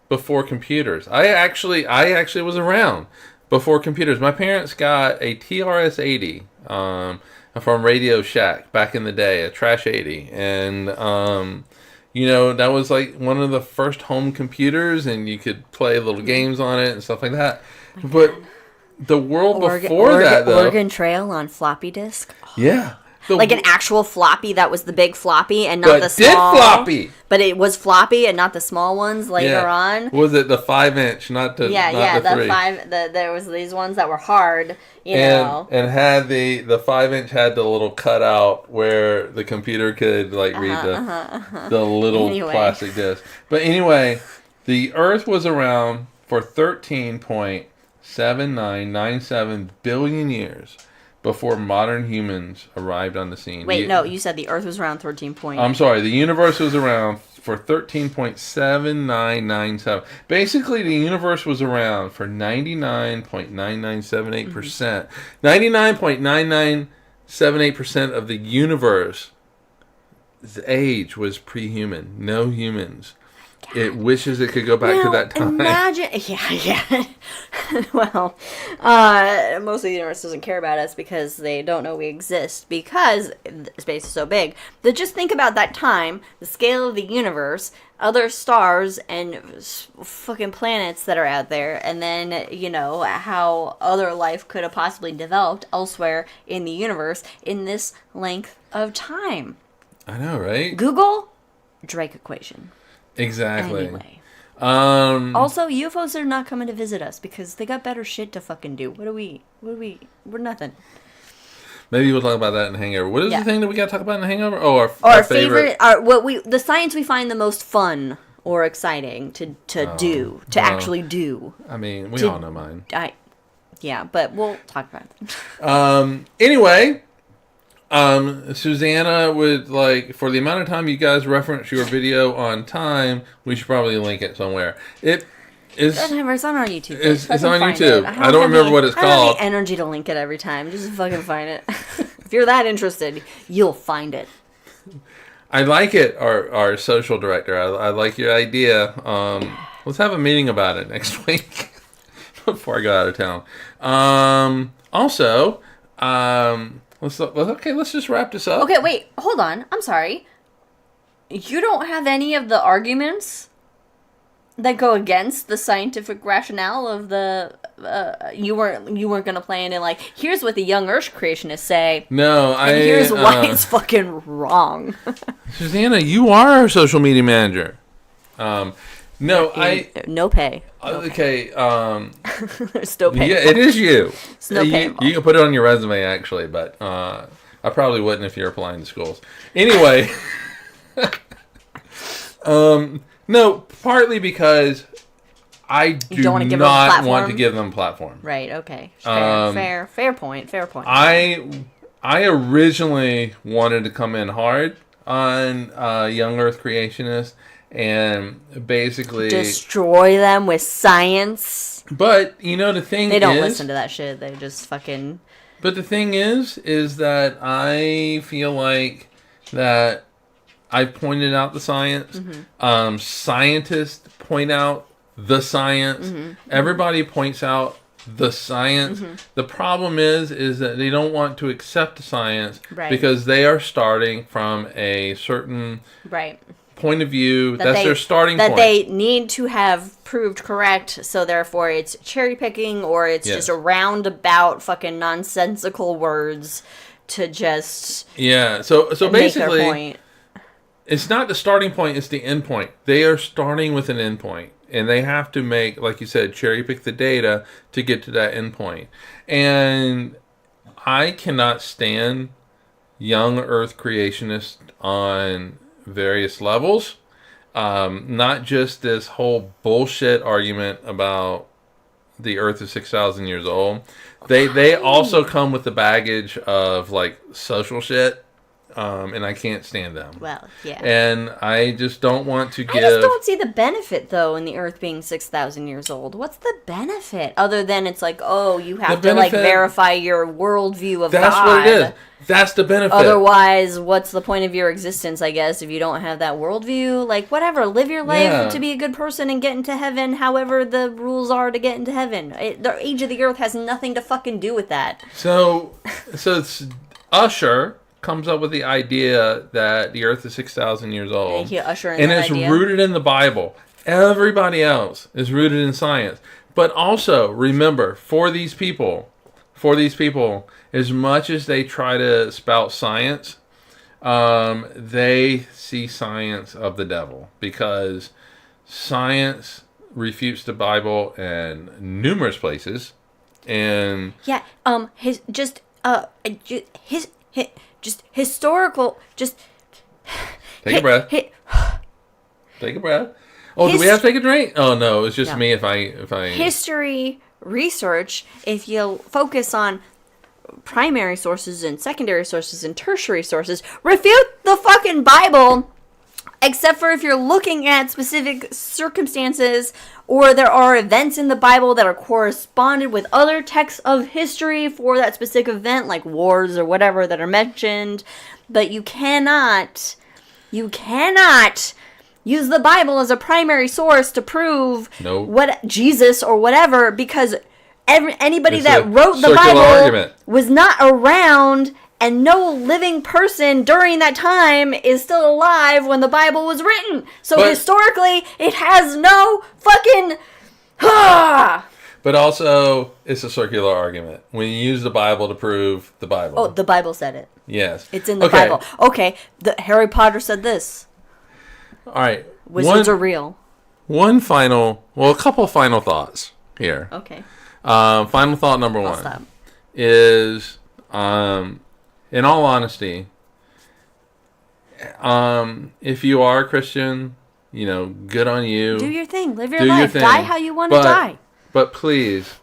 Speaker 2: before computers? I actually was around before computers. My parents got a TRS-80 from Radio Shack back in the day, a Trash 80, and you know, that was like one of the first home computers, and you could play little games on it and stuff like that. But the world before that, though,
Speaker 1: Oregon Trail on floppy disk.
Speaker 2: yeah.
Speaker 1: Like an actual floppy that was the big floppy and not the
Speaker 2: did
Speaker 1: small.
Speaker 2: floppy.
Speaker 1: But it was floppy and not the small ones later on.
Speaker 2: Was it the 5-inch, not the
Speaker 1: The
Speaker 2: 3?
Speaker 1: there was these ones that were hard, you know.
Speaker 2: And had the 5-inch had the little cutout where the computer could like read the little plastic disc. But anyway, the Earth was around for 13.7997 billion years before modern humans arrived on the scene.
Speaker 1: Wait, no, you said the Earth was around 13 point.
Speaker 2: I'm sorry, the universe was around for 13.7997. Basically, the universe was around for 99.9978%. 99.9978% of the universe's age was pre-human. No humans. It wishes it could go back to that time.
Speaker 1: Imagine, yeah. Well, most of the universe doesn't care about us because they don't know we exist because space is so big. But just think about that time, the scale of the universe, other stars and fucking planets that are out there, and then, you know, how other life could have possibly developed elsewhere in the universe in this length of time.
Speaker 2: I know, right?
Speaker 1: Google Drake equation.
Speaker 2: Exactly.
Speaker 1: Anyway. Also, UFOs are not coming to visit us because they got better shit to fucking do. We're nothing.
Speaker 2: Maybe we'll talk about that in Hangover. What is the thing that we got to talk about in Hangover? Oh,
Speaker 1: our favorite, the science we find the most fun or exciting to actually do.
Speaker 2: I mean, we all know mine.
Speaker 1: Yeah, but we'll talk about it.
Speaker 2: Anyway, Susanna would like, for the amount of time you guys reference your video on time, we should probably link it somewhere. It's
Speaker 1: on our YouTube.
Speaker 2: It's on YouTube. I don't remember what it's called.
Speaker 1: I don't have the energy to link it every time. Just fucking find it. If you're that interested, you'll find it.
Speaker 2: I like it, our social director. I like your idea. Let's have a meeting about it next week before I go out of town. Also, let's just wrap this up.
Speaker 1: Okay, wait, hold on. I'm sorry. You don't have any of the arguments that go against the scientific rationale of the you weren't gonna play in like, here's what the young Earth creationists say.
Speaker 2: No,
Speaker 1: here's why it's fucking wrong.
Speaker 2: Susanna, you are our social media manager. No
Speaker 1: pay.
Speaker 2: Okay.
Speaker 1: There's no pay.
Speaker 2: Yeah, it is you.
Speaker 1: There's no pay.
Speaker 2: You can put it on your resume actually, but I probably wouldn't if you're applying to schools. Anyway. No, partly because I do not want to give them platform.
Speaker 1: Right, okay. Fair point.
Speaker 2: I originally wanted to come in hard on young Earth creationists and basically
Speaker 1: destroy them with science.
Speaker 2: But, you know, the thing is...
Speaker 1: They don't listen to that shit. They just fucking...
Speaker 2: But the thing is that I feel like that I pointed out the science. Mm-hmm. Scientists point out the science. Mm-hmm. Everybody points out the science. Mm-hmm. The problem is that they don't want to accept the science because they are starting from a certain point of view. That's their starting point.
Speaker 1: That they need to have proved correct, so therefore it's cherry picking or it's just a roundabout fucking nonsensical words to just
Speaker 2: So
Speaker 1: basically
Speaker 2: make their
Speaker 1: point.
Speaker 2: It's not the starting point, it's the end point. They are starting with an end point. And they have to make, like you said, cherry pick the data to get to that end point. And I cannot stand young Earth creationists on various levels. Not just this whole bullshit argument about the Earth is 6,000 years old. They also come with the baggage of like social shit. and I can't stand them.
Speaker 1: Well, yeah.
Speaker 2: And I just don't want to give...
Speaker 1: I just don't see the benefit, though, in the Earth being 6,000 years old. What's the benefit? Other than it's like, oh, you have to, like, verify your worldview of God.
Speaker 2: That's what it is. That's the benefit.
Speaker 1: Otherwise, what's the point of your existence, I guess, if you don't have that worldview? Like, whatever. Live your life to be a good person and get into heaven however the rules are to get into heaven. The age of the Earth has nothing to fucking do with that.
Speaker 2: So it's Usher comes up with the idea that the Earth is 6,000 years old. And it's rooted in the Bible. Everybody else is rooted in science. But also, remember, for these people, as much as they try to spout science, they see science of the devil. Because science refutes the Bible in numerous places. And...
Speaker 1: yeah, historical, just...
Speaker 2: Take a breath. Take a breath. Oh, do we have to take a drink? Oh, no, it's just me if I... History
Speaker 1: research, if you focus on primary sources and secondary sources and tertiary sources, refute the fucking Bible, except for if you're looking at specific circumstances or there are events in the Bible that are corresponded with other texts of history for that specific event, like wars or whatever that are mentioned. But you cannot use the Bible as a primary source to prove what Jesus or whatever, because anybody that wrote the Bible was not around, and no living person during that time is still alive when the Bible was written. So historically, it has no fucking...
Speaker 2: But also, it's a circular argument. When you use the Bible to prove the Bible.
Speaker 1: Oh, the Bible said it.
Speaker 2: Yes.
Speaker 1: It's in the Bible. Okay, Harry Potter said this.
Speaker 2: All right.
Speaker 1: Wizards are real.
Speaker 2: A couple final thoughts here.
Speaker 1: Okay.
Speaker 2: Final thought number one is, in all honesty, if you are a Christian, good on you.
Speaker 1: Do your thing. Live your life. Die how you want to die.
Speaker 2: But please,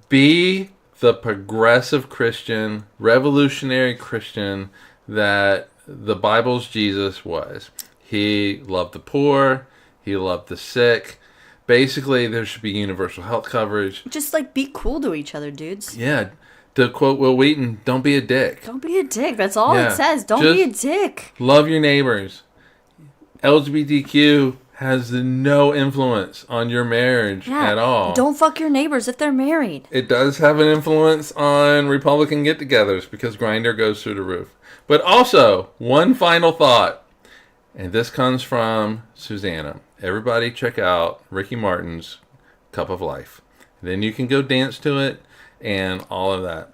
Speaker 2: be the progressive Christian, revolutionary Christian that the Bible's Jesus was. He loved the poor. He loved the sick. Basically, there should be universal health coverage.
Speaker 1: Just, be cool to each other, dudes.
Speaker 2: Yeah. To quote Will Wheaton, don't be a dick.
Speaker 1: Don't be a dick. That's all it says. Don't be a dick.
Speaker 2: Love your neighbors. LGBTQ has no influence on your marriage at all.
Speaker 1: Don't fuck your neighbors if they're married.
Speaker 2: It does have an influence on Republican get-togethers because Grindr goes through the roof. But also, one final thought, and this comes from Susanna. Everybody check out Ricky Martin's Cup of Life. Then you can go dance to it and all of that.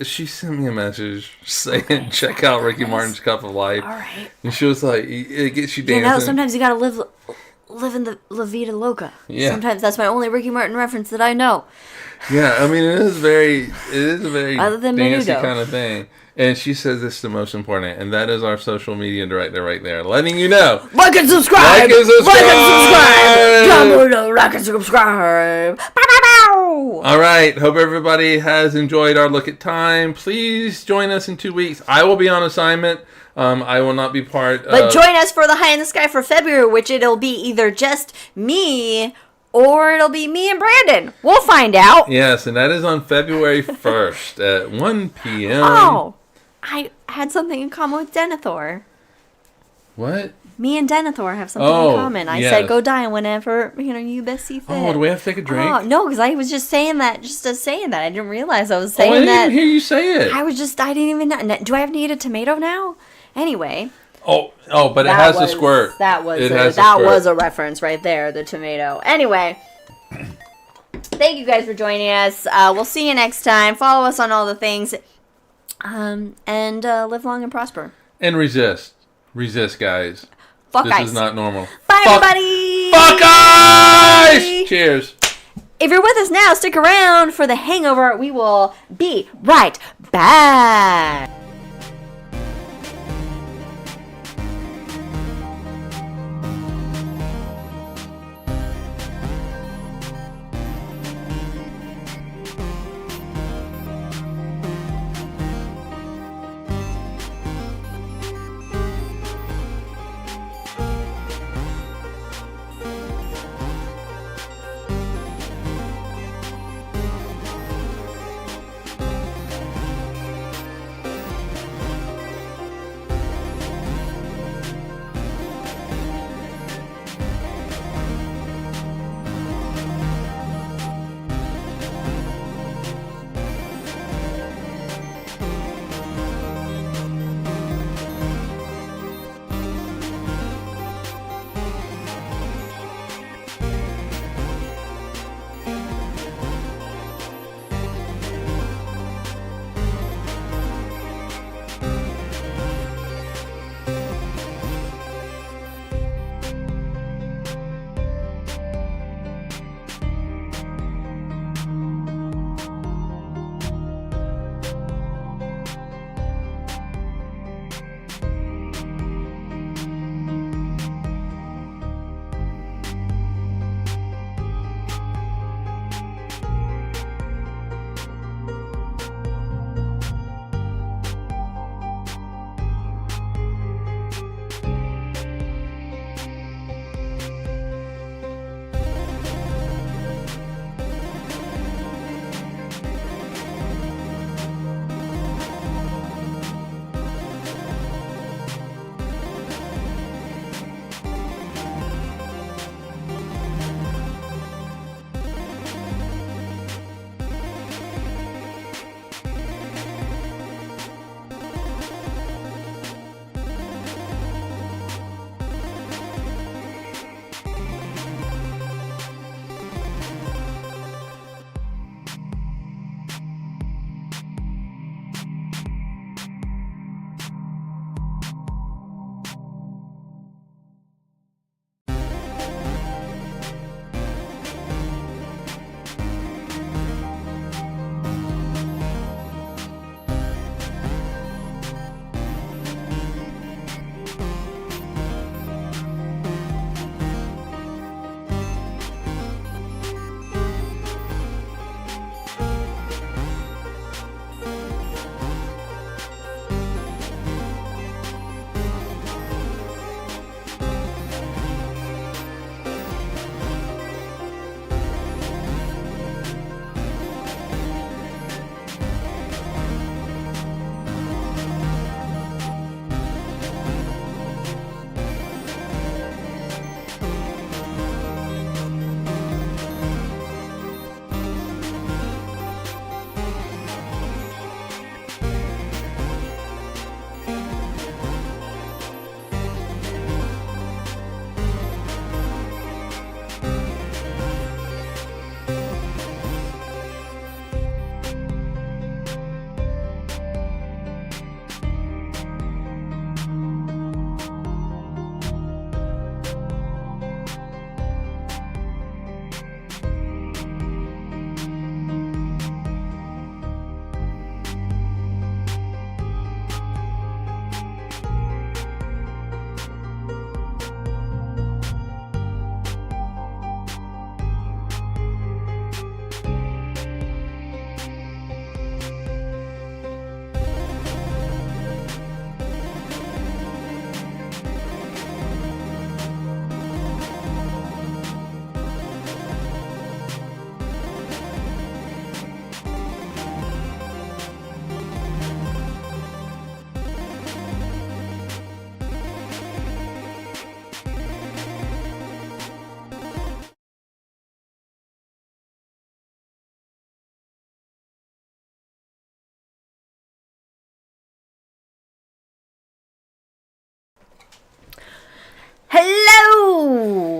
Speaker 2: She sent me a message saying, check out Ricky Martin's Cup of Life.
Speaker 1: All right.
Speaker 2: And she was like, it gets you dancing.
Speaker 1: Sometimes you gotta live in the La Vida Loca. Yeah. Sometimes that's my only Ricky Martin reference that I know.
Speaker 2: Yeah, I mean, it is a very
Speaker 1: other than
Speaker 2: dancey
Speaker 1: Menudo
Speaker 2: kind of thing. And she says this is the most important, and that is our social media director right there, letting you know.
Speaker 1: Like and subscribe! Like and subscribe! Come below, like and subscribe! Bow, bow, bow!
Speaker 2: All right, hope everybody has enjoyed our look at time. Please join us in 2 weeks. I will be on assignment. I will not be part of...
Speaker 1: But join us for the High in the Sky for February, which it'll be either just me... or it'll be me and Brandon. We'll find out.
Speaker 2: Yes, and that is on February 1st at 1 p.m.
Speaker 1: Oh, I had something in common with Denethor.
Speaker 2: What?
Speaker 1: Me and Denethor have something in common. I said go die whenever, you best see fit.
Speaker 2: Oh, do we have to take a drink?
Speaker 1: Oh, no, because I was just saying that, I didn't realize I was saying that.
Speaker 2: I didn't hear you say it.
Speaker 1: I didn't even know. Do I have to eat a tomato now? Anyway.
Speaker 2: Oh, but it has to squirt.
Speaker 1: That was a reference right there, the tomato. Anyway, thank you guys for joining us. We'll see you next time. Follow us on all the things, and live long and prosper.
Speaker 2: And resist, guys.
Speaker 1: Fuck
Speaker 2: this
Speaker 1: ice.
Speaker 2: Is not normal.
Speaker 1: Bye, everybody.
Speaker 2: Fuck ice. Cheers.
Speaker 1: If you're with us now, stick around for the hangover. We will be right back.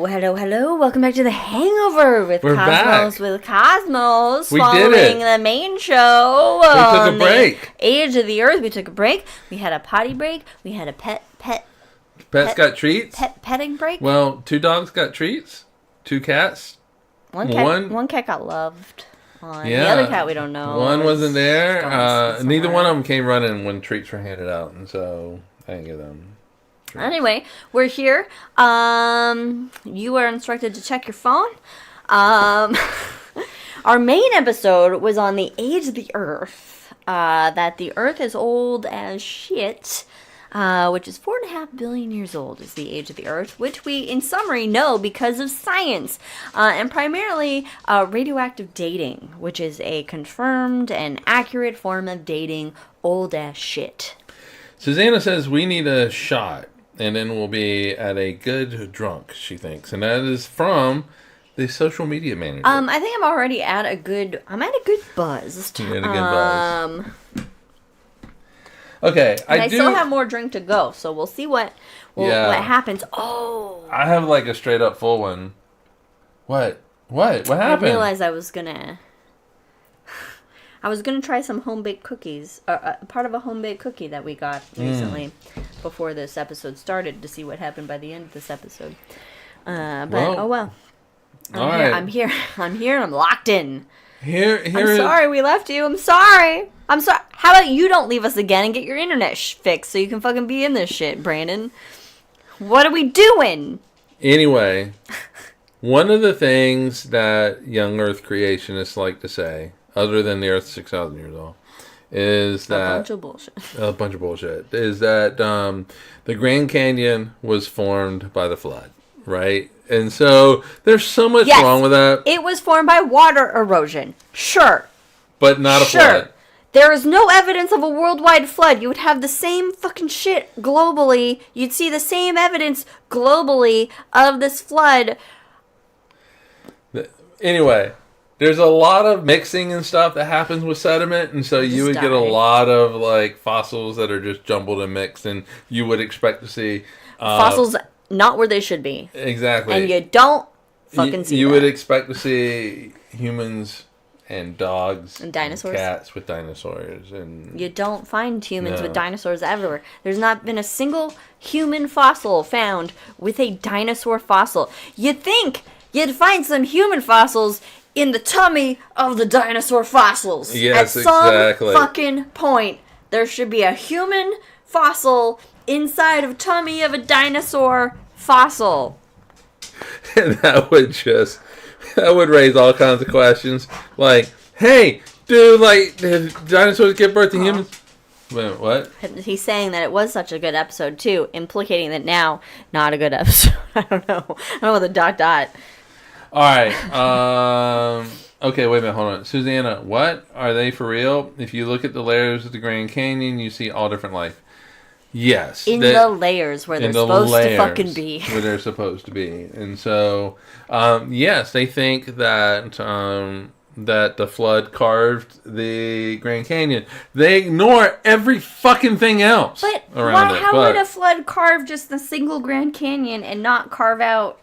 Speaker 1: Hello. Welcome back to The Hangover with
Speaker 2: We're
Speaker 1: Cosmos.
Speaker 2: back.
Speaker 1: With Cosmos.
Speaker 2: We
Speaker 1: following
Speaker 2: did it.
Speaker 1: the main show.
Speaker 2: We took a break.
Speaker 1: Age of the Earth. We took a break. We had a potty break. We had a
Speaker 2: Pets got treats.
Speaker 1: petting break.
Speaker 2: Well, 2 dogs got treats. 2 cats.
Speaker 1: One cat got loved. The
Speaker 2: Yeah.
Speaker 1: other cat we don't know.
Speaker 2: One wasn't there.
Speaker 1: It's
Speaker 2: Neither
Speaker 1: somewhere.
Speaker 2: one of them came running when treats were handed out, and so I didn't get them. treats.
Speaker 1: Anyway, we're here. You are instructed to check your phone. Our main episode was on the age of the Earth. That the Earth is old as shit. Which is 4.5 billion years old is the age of the Earth, which we, in summary, know because of science. And primarily radioactive dating, which is a confirmed and accurate form of dating old as shit.
Speaker 2: Susanna says we need a shot, and then we'll be at a good drunk, she thinks. And that is from the social media manager.
Speaker 1: I think I'm already at a good buzz.
Speaker 2: You had a good buzz. Okay,
Speaker 1: And I still have more drink to go, so we'll see what happens. Oh,
Speaker 2: I have like a straight up full one. What happened?
Speaker 1: I realized I was gonna try some home baked cookies. Part of a home baked cookie that we got recently before this episode started to see what happened by the end of this episode. But oh well. I'm here. And I'm locked in. I'm sorry we left you. I'm sorry. How about you don't leave us again and get your internet fixed so you can fucking be in this shit, Brandon? What are we doing?
Speaker 2: Anyway, one of the things that young Earth creationists like to say, other than the Earth's 6,000 years old, is that...
Speaker 1: A bunch of bullshit.
Speaker 2: A bunch of bullshit. Is that the Grand Canyon was formed by the flood, right? And so there's so much wrong with that.
Speaker 1: It was formed by water erosion. Sure.
Speaker 2: But not a flood.
Speaker 1: There is no evidence of a worldwide flood. You would have the same fucking shit globally. You'd see the same evidence globally of this flood.
Speaker 2: Anyway, there's a lot of mixing and stuff that happens with sediment, and so you would get a lot of like fossils that are just jumbled and mixed, and you would expect to see
Speaker 1: fossils not where they should be.
Speaker 2: Exactly.
Speaker 1: And you don't fucking see
Speaker 2: You
Speaker 1: that.
Speaker 2: would expect to see humans and dogs
Speaker 1: and dinosaurs,
Speaker 2: and cats with dinosaurs, and
Speaker 1: you don't find humans with dinosaurs everywhere. There's not been a single human fossil found with a dinosaur fossil. You'd think you'd find some human fossils in the tummy of the dinosaur fossils.
Speaker 2: Yes,
Speaker 1: At some
Speaker 2: exactly.
Speaker 1: fucking point, there should be a human fossil inside of tummy of a dinosaur fossil.
Speaker 2: and that would raise all kinds of questions. Like, hey, dude, like, did dinosaurs give birth to humans? Wait, what?
Speaker 1: He's saying that it was such a good episode, too, implicating that now, not a good episode. I don't know what the ...
Speaker 2: All right. Okay, wait a minute. Hold on. Susanna, what? Are they for real? If you look at the layers of the Grand Canyon, you see all different life. Yes.
Speaker 1: In the layers where they're supposed to fucking be.
Speaker 2: Where they're supposed to be. And so, yes, they think that that the flood carved the Grand Canyon. They ignore every fucking thing else around it.
Speaker 1: How would a flood carve just a single Grand Canyon and not carve out...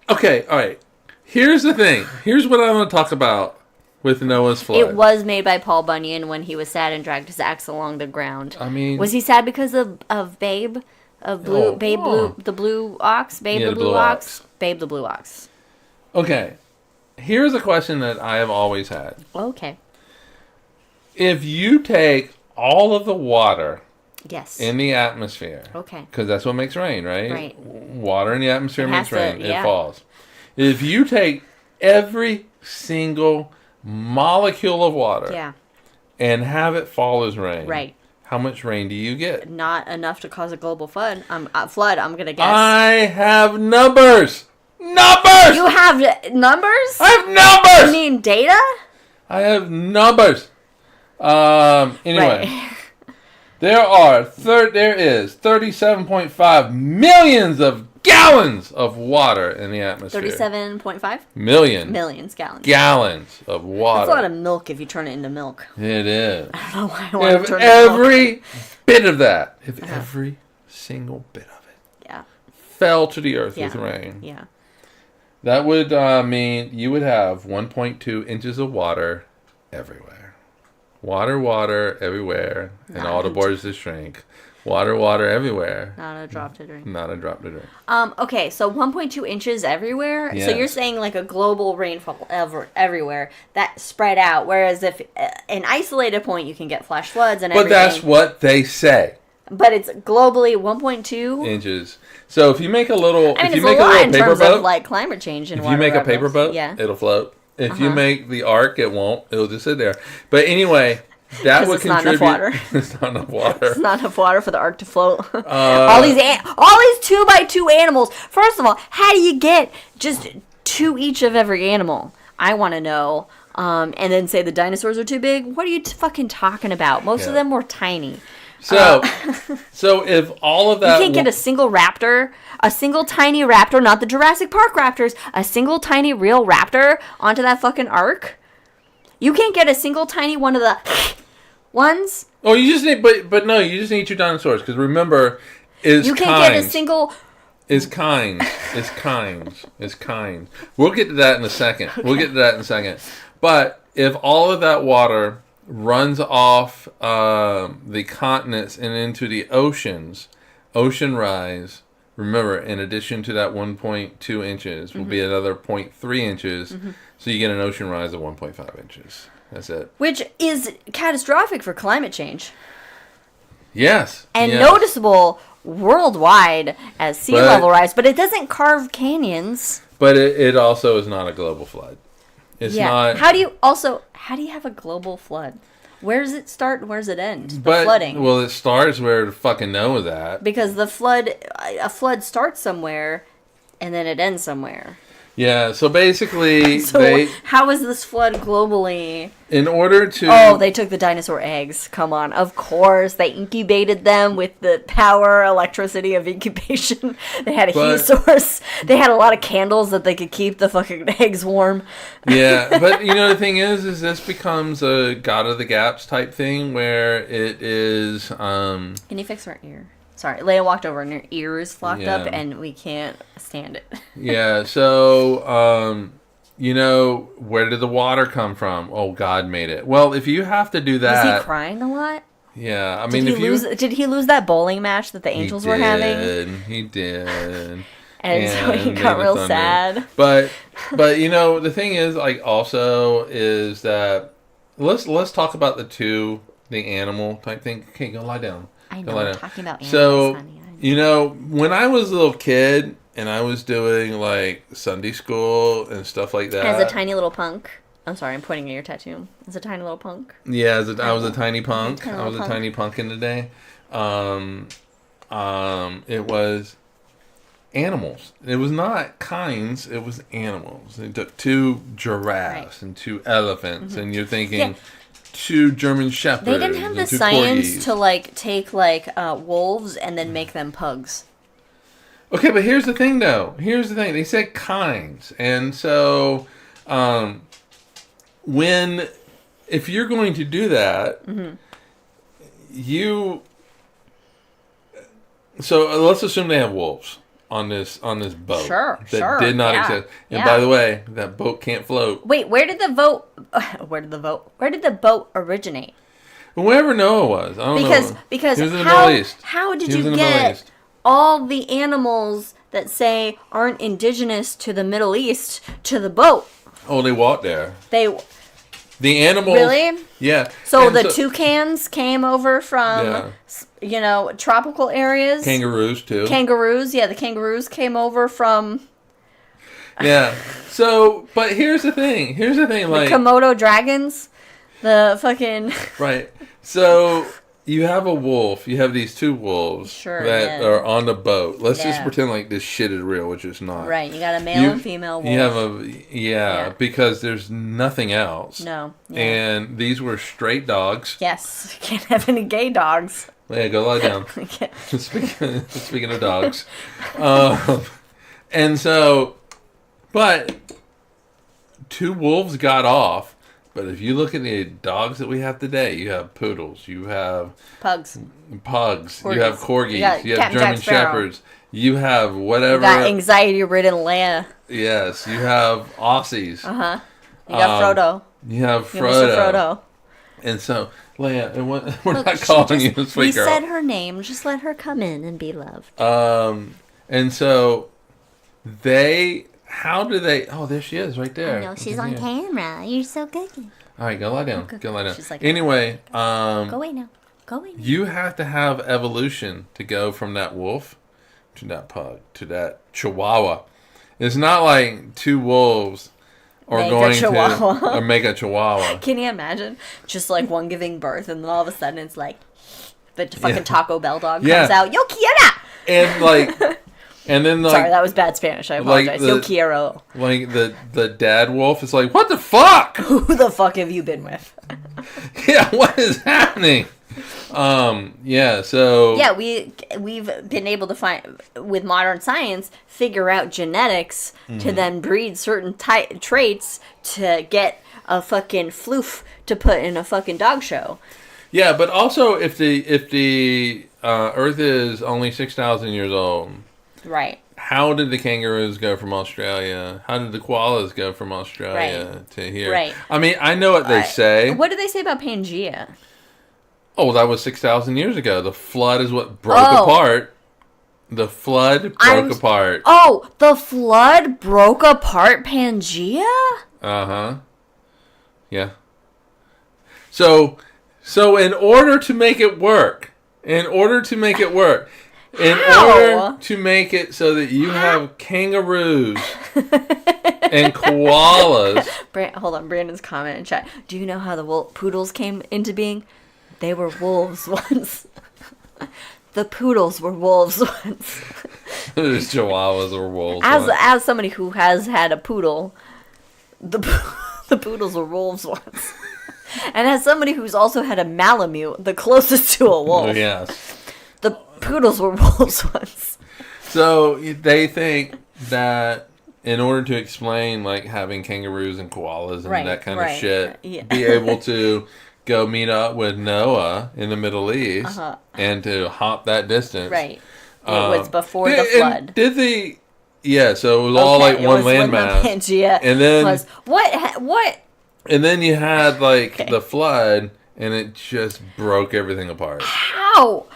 Speaker 2: Okay, all right. Here's the thing. Here's what I want to talk about with Noah's flood.
Speaker 1: It was made by Paul Bunyan when he was sad and dragged his axe along the ground.
Speaker 2: I mean...
Speaker 1: Was he sad because of Babe? The blue ox? Babe the blue ox? Babe the blue ox.
Speaker 2: Okay. Here's a question that I have always had.
Speaker 1: Okay.
Speaker 2: If you take all of the water...
Speaker 1: Yes.
Speaker 2: In the atmosphere.
Speaker 1: Okay.
Speaker 2: Because that's what makes rain, right?
Speaker 1: Right.
Speaker 2: Water in the atmosphere makes rain.
Speaker 1: Yeah.
Speaker 2: It falls. If you take every single molecule of water and have it fall as rain,
Speaker 1: right.
Speaker 2: How much rain do you get?
Speaker 1: Not enough to cause a global flood. I'm going to guess.
Speaker 2: I have numbers! Numbers!
Speaker 1: You have numbers?
Speaker 2: I have numbers!
Speaker 1: You mean data?
Speaker 2: I have numbers. Anyway.
Speaker 1: Right.
Speaker 2: There is 37.5 millions of gallons of water in the atmosphere.
Speaker 1: 37.5?
Speaker 2: Millions
Speaker 1: gallons.
Speaker 2: Gallons of water.
Speaker 1: That's a lot of milk if you turn it into milk.
Speaker 2: It is.
Speaker 1: I don't know why I want to turn it into milk.
Speaker 2: Every bit of that, every single bit of it fell to the earth
Speaker 1: Yeah.
Speaker 2: with rain,
Speaker 1: Yeah.
Speaker 2: that would mean you would have 1.2 inches of water everywhere. Water everywhere, and all the borders to shrink. Water everywhere.
Speaker 1: Not a drop to drink.
Speaker 2: Not a drop to drink.
Speaker 1: Okay, so 1.2 inches everywhere. So
Speaker 2: Yes.
Speaker 1: you're saying like a global rainfall everywhere that spread out. Whereas if an isolated point, you can get flash floods and
Speaker 2: But
Speaker 1: everything.
Speaker 2: that's what they say.
Speaker 1: But it's globally 1.2
Speaker 2: inches. So if you make a little,
Speaker 1: I mean,
Speaker 2: if you
Speaker 1: it's
Speaker 2: make
Speaker 1: a
Speaker 2: a
Speaker 1: lot
Speaker 2: little
Speaker 1: in
Speaker 2: paper
Speaker 1: terms
Speaker 2: boat,
Speaker 1: of like climate change and
Speaker 2: if you make a paper boat,
Speaker 1: yeah,
Speaker 2: it'll float. If you
Speaker 1: Uh-huh.
Speaker 2: make the ark, it won't. It'll just sit there. But anyway, that
Speaker 1: 'Cause
Speaker 2: would
Speaker 1: it's not enough
Speaker 2: contribute.
Speaker 1: water.
Speaker 2: It's not enough water.
Speaker 1: it's not enough water for the ark to float. all these 2x2 animals. First of all, how do you get just 2 each of every animal? I want to know. And then say the dinosaurs are too big. What are you fucking talking about? Most of
Speaker 2: Yeah.
Speaker 1: them were tiny.
Speaker 2: So, so if all of that,
Speaker 1: You can't get a single raptor, a single tiny raptor, not the Jurassic Park raptors, a single tiny real raptor onto that fucking ark. You can't get a single tiny one of the ones.
Speaker 2: Oh, you just need, but no, you just need 2 dinosaurs because remember,
Speaker 1: You can't get a single.
Speaker 2: Is kind. We'll get to that in a second. But if all of that water runs off the continents and into the oceans, ocean rise, remember, in addition to that 1.2 inches, will be another 0.3 inches. So you get an ocean rise of 1.5 inches. That's it.
Speaker 1: Which is catastrophic for climate change.
Speaker 2: Yes.
Speaker 1: And
Speaker 2: yes.
Speaker 1: noticeable worldwide as sea level rise, but it doesn't carve canyons.
Speaker 2: But it also is not a global flood. It's not.
Speaker 1: How do you have a global flood? Where does it start and where does it end? The
Speaker 2: But,
Speaker 1: flooding.
Speaker 2: well, it starts where the fucking Noah's at.
Speaker 1: Because a flood starts somewhere and then it ends somewhere.
Speaker 2: Yeah, so basically,
Speaker 1: So how is this flood globally?
Speaker 2: in order to...
Speaker 1: Oh, they took the dinosaur eggs. Come on. Of course. They incubated them with the electricity of incubation. They had a heat source. They had a lot of candles that they could keep the fucking eggs warm.
Speaker 2: Yeah, but the thing is this becomes a God of the Gaps type thing where it is...
Speaker 1: Can you fix her ear? Sorry, Leia walked over and her ear is flocked up and we can't stand it.
Speaker 2: Yeah, so, where did the water come from? Oh, God made it. Well, if you have to do that...
Speaker 1: Was he crying a lot?
Speaker 2: Yeah, I mean,
Speaker 1: Did he lose that bowling match that the Angels were having?
Speaker 2: He did.
Speaker 1: And so he got real sad.
Speaker 2: But the thing is, like, also is that let's talk about the animal type thing. Okay, go lie down.
Speaker 1: I know, we're talking about animals,
Speaker 2: so,
Speaker 1: honey.
Speaker 2: when I was a little kid and I was doing, like, Sunday school and stuff like that.
Speaker 1: As a tiny little punk. I'm sorry, I'm pointing at your tattoo. As a tiny little punk.
Speaker 2: Yeah, I was a tiny punk. I was a tiny punk in the day. It was animals. It was not kinds, it was animals. They took 2 giraffes and 2 elephants, and you're thinking... 2 German shepherds.
Speaker 1: They didn't have the science to take wolves and then make them pugs.
Speaker 2: Okay, but here's the thing, though. They said kinds, and so if you're going to do that, so let's assume they have wolves on this boat that did not exist. And by the way, that boat can't float.
Speaker 1: Wait, where did the boat originate?
Speaker 2: Wherever Noah was, I don't know.
Speaker 1: Because
Speaker 2: he was in the Middle East.
Speaker 1: How did you get all the animals that say aren't indigenous to the Middle East to the boat?
Speaker 2: Oh, they walked there. The animals.
Speaker 1: Really?
Speaker 2: Yeah.
Speaker 1: So toucans came over from, tropical areas.
Speaker 2: Kangaroos, too.
Speaker 1: The kangaroos came over from...
Speaker 2: Yeah. So, but here's the thing. Like,
Speaker 1: the Komodo dragons. The fucking...
Speaker 2: Right. So, you have a wolf. You have these 2 wolves that are on the boat. Let's just pretend like this shit is real, which is not.
Speaker 1: Right. You got a male and female wolf.
Speaker 2: You have because there's nothing else.
Speaker 1: No. Yeah.
Speaker 2: And these were straight dogs.
Speaker 1: Yes. Can't have any gay dogs.
Speaker 2: Yeah, go lie down. Speaking of dogs. And so, but 2 wolves got off. But if you look at the dogs that we have today, you have poodles, you have
Speaker 1: pugs,
Speaker 2: corgis. You have German
Speaker 1: Shepherds,
Speaker 2: You have whatever.
Speaker 1: You got anxiety-ridden Leia.
Speaker 2: Yes, you have Aussies.
Speaker 1: You got Frodo.
Speaker 2: You have
Speaker 1: You have Mr.
Speaker 2: Frodo.
Speaker 1: Frodo.
Speaker 2: And so, Leia, we're
Speaker 1: Look,
Speaker 2: not calling you a
Speaker 1: we
Speaker 2: sweet girl.
Speaker 1: said her name. Just let her come in and be loved.
Speaker 2: And so how do they? Oh, there she is, right there.
Speaker 1: I know she's on camera. You're so good.
Speaker 2: All right, go lie down. Go lie down.
Speaker 1: She's like,
Speaker 2: anyway,
Speaker 1: go away now. Go away now.
Speaker 2: you have to have evolution to go from that wolf to that pug to that chihuahua. It's not like two wolves are
Speaker 1: Make a
Speaker 2: chihuahua.
Speaker 1: Can you imagine? Just like one giving birth, and then all of a sudden it's like the fucking Taco Bell dog comes out. Yo quiero!
Speaker 2: And like, and then like,
Speaker 1: sorry, that was bad Spanish. I apologize. Yo quiero.
Speaker 2: Like the dad wolf is like, what the fuck?
Speaker 1: Who the fuck have you been with?
Speaker 2: Yeah, what is happening? Yeah, so
Speaker 1: yeah, we've been able to find, with modern science, figure out genetics to then breed certain traits to get a fucking floof to put in a fucking dog show.
Speaker 2: Yeah, but also if the Earth is only 6,000 years old,
Speaker 1: right?
Speaker 2: How did the kangaroos go from Australia? How did the koalas go from Australia to here?
Speaker 1: Right.
Speaker 2: I mean, I know what they say.
Speaker 1: What do they say about Pangea?
Speaker 2: Oh, that was 6,000 years ago. The flood is what broke apart. The flood broke apart.
Speaker 1: Oh, the flood broke apart Pangea?
Speaker 2: Uh-huh. Yeah. So in order to make it work, in order to make it so that you have kangaroos and koalas.
Speaker 1: Hold on, Brandon's comment in chat. Do you know how the poodles came into being? They were wolves once. The poodles were wolves once.
Speaker 2: The chihuahuas were wolves.
Speaker 1: As somebody who has had a poodle, the poodles were wolves once. And as somebody who's also had a Malamute, the closest to a wolf.
Speaker 2: Yes.
Speaker 1: The poodles were wolves once.
Speaker 2: So they think that in order to explain like having kangaroos and koalas and that kind of shit, be able to go meet up with Noah in the Middle East and to hop that distance.
Speaker 1: Right. It was before the flood.
Speaker 2: Yeah, so it was all like one landmass.
Speaker 1: Pangea
Speaker 2: and then
Speaker 1: what?
Speaker 2: And then you had like the flood, and it just broke everything apart.
Speaker 1: How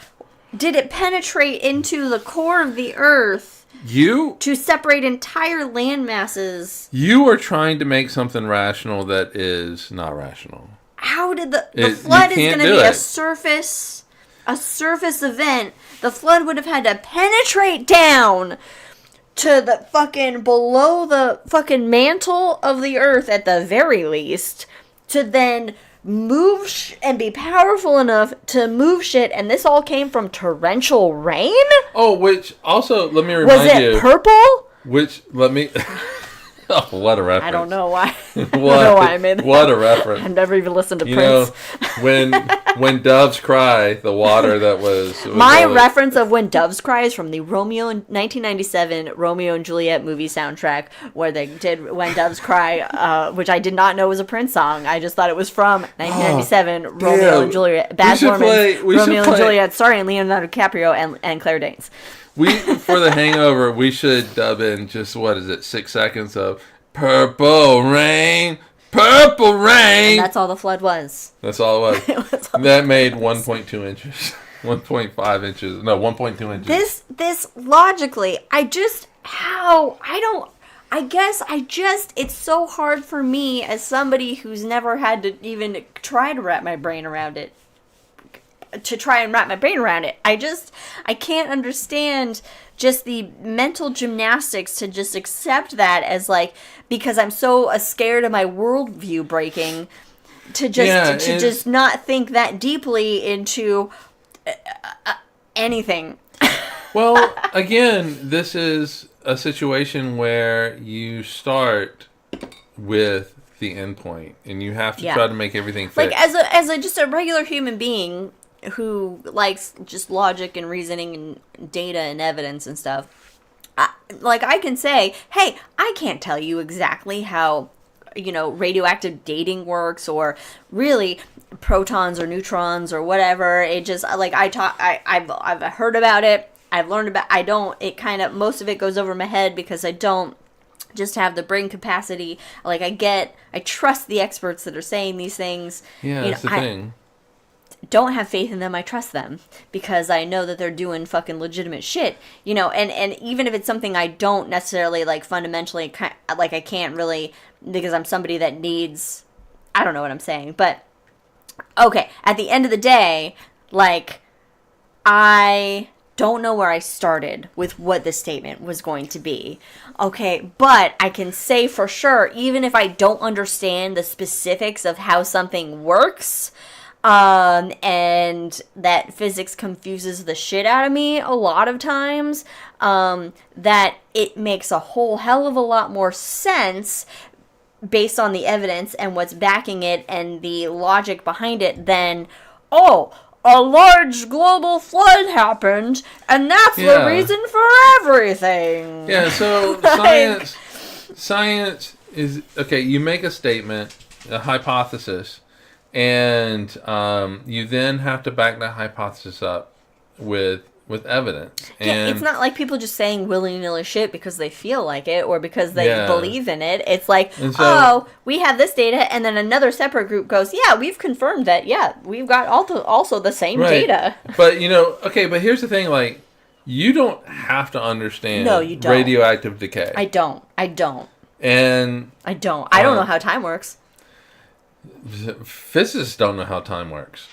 Speaker 1: did it penetrate into the core of the Earth? To separate entire land masses.
Speaker 2: You are trying to make something rational that is not rational.
Speaker 1: How did the flood is going to be a surface event? The flood would have had to penetrate down to the fucking below the fucking mantle of the Earth at the very least to then move and be powerful enough to move shit, and this all came from torrential rain?
Speaker 2: Oh, which also, let me remind you.
Speaker 1: Was it purple?
Speaker 2: Oh, what a reference.
Speaker 1: I don't know why. I don't know why I made that.
Speaker 2: What a reference.
Speaker 1: I've never even listened to Prince.
Speaker 2: When doves cry, the water that was
Speaker 1: my reference of When Doves Cry is from the 1997 Romeo and Juliet movie soundtrack, where they did When Doves Cry, which I did not know was a Prince song. I just thought it was from 1997 Romeo and Juliet. Baz Luhrmann's Romeo and Juliet, starring Leonardo DiCaprio and Claire Danes.
Speaker 2: For the hangover, we should dub in just, 6 seconds of Purple Rain, Purple Rain.
Speaker 1: And that's all the flood was.
Speaker 2: That's all it was. That made 1.2 inches. 1.5 inches. No, 1.2 inches.
Speaker 1: This logically, it's so hard for me as somebody who's never had to even try to wrap my brain around it. I can't understand just the mental gymnastics to just accept that as like, because I'm so scared of my worldview breaking, to just not think that deeply into anything.
Speaker 2: Well, again, this is a situation where you start with the end point, and you have to try to make everything fit.
Speaker 1: Like as just a regular human being who likes just logic and reasoning and data and evidence and stuff, I can say, hey, I can't tell you exactly how, radioactive dating works, or really protons or neutrons or whatever. It just, I've heard about it. I've learned about, most of it goes over my head because I don't just have the brain capacity. Like, I trust the experts that are saying these things.
Speaker 2: Yeah, that's the thing.
Speaker 1: Don't have faith in them, I trust them because I know that they're doing fucking legitimate shit, and even if it's something I don't necessarily like fundamentally like, I can't really, because I'm somebody that needs, I don't know what I'm saying, but okay, at the end of the day, like, I don't know where I started with what the statement was going to be. Okay, but I can say for sure, even if I don't understand the specifics of how something works, and that physics confuses the shit out of me a lot of times, that it makes a whole hell of a lot more sense based on the evidence and what's backing it and the logic behind it than, oh, a large global flood happened, and that's the reason for everything.
Speaker 2: Yeah, so science is, okay, you make a statement, a hypothesis, and you then have to back that hypothesis up with evidence. And
Speaker 1: it's not like people just saying willy-nilly shit because they feel like it or because they believe in it. It's like, we have this data, and then another separate group goes, yeah, we've confirmed that, we've got also the same data.
Speaker 2: But, okay, but here's the thing, like, you don't have to understand radioactive decay.
Speaker 1: I don't.
Speaker 2: And
Speaker 1: I don't know how time works.
Speaker 2: Physicists don't know how time works.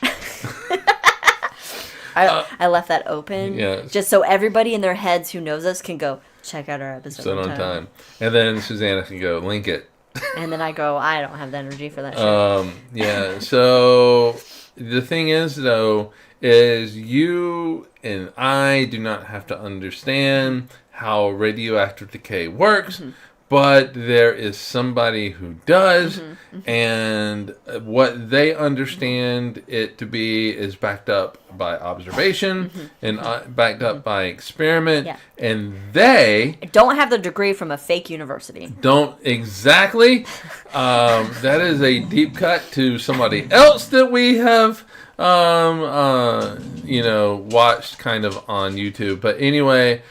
Speaker 1: I left that open just so everybody in their heads who knows us can go check out our episode
Speaker 2: on time. And then Susanna can go link it.
Speaker 1: And then I go, I don't have the energy for that shit.
Speaker 2: Yeah. So the thing is, though, is you and I do not have to understand how radioactive decay works. Mm-hmm. But there is somebody who does, and what they understand it to be is backed up by observation and backed up by experiment, and they
Speaker 1: don't have the degree from a fake university.
Speaker 2: Don't exactly. That is a deep cut to somebody else that we have, watched kind of on YouTube. But anyway,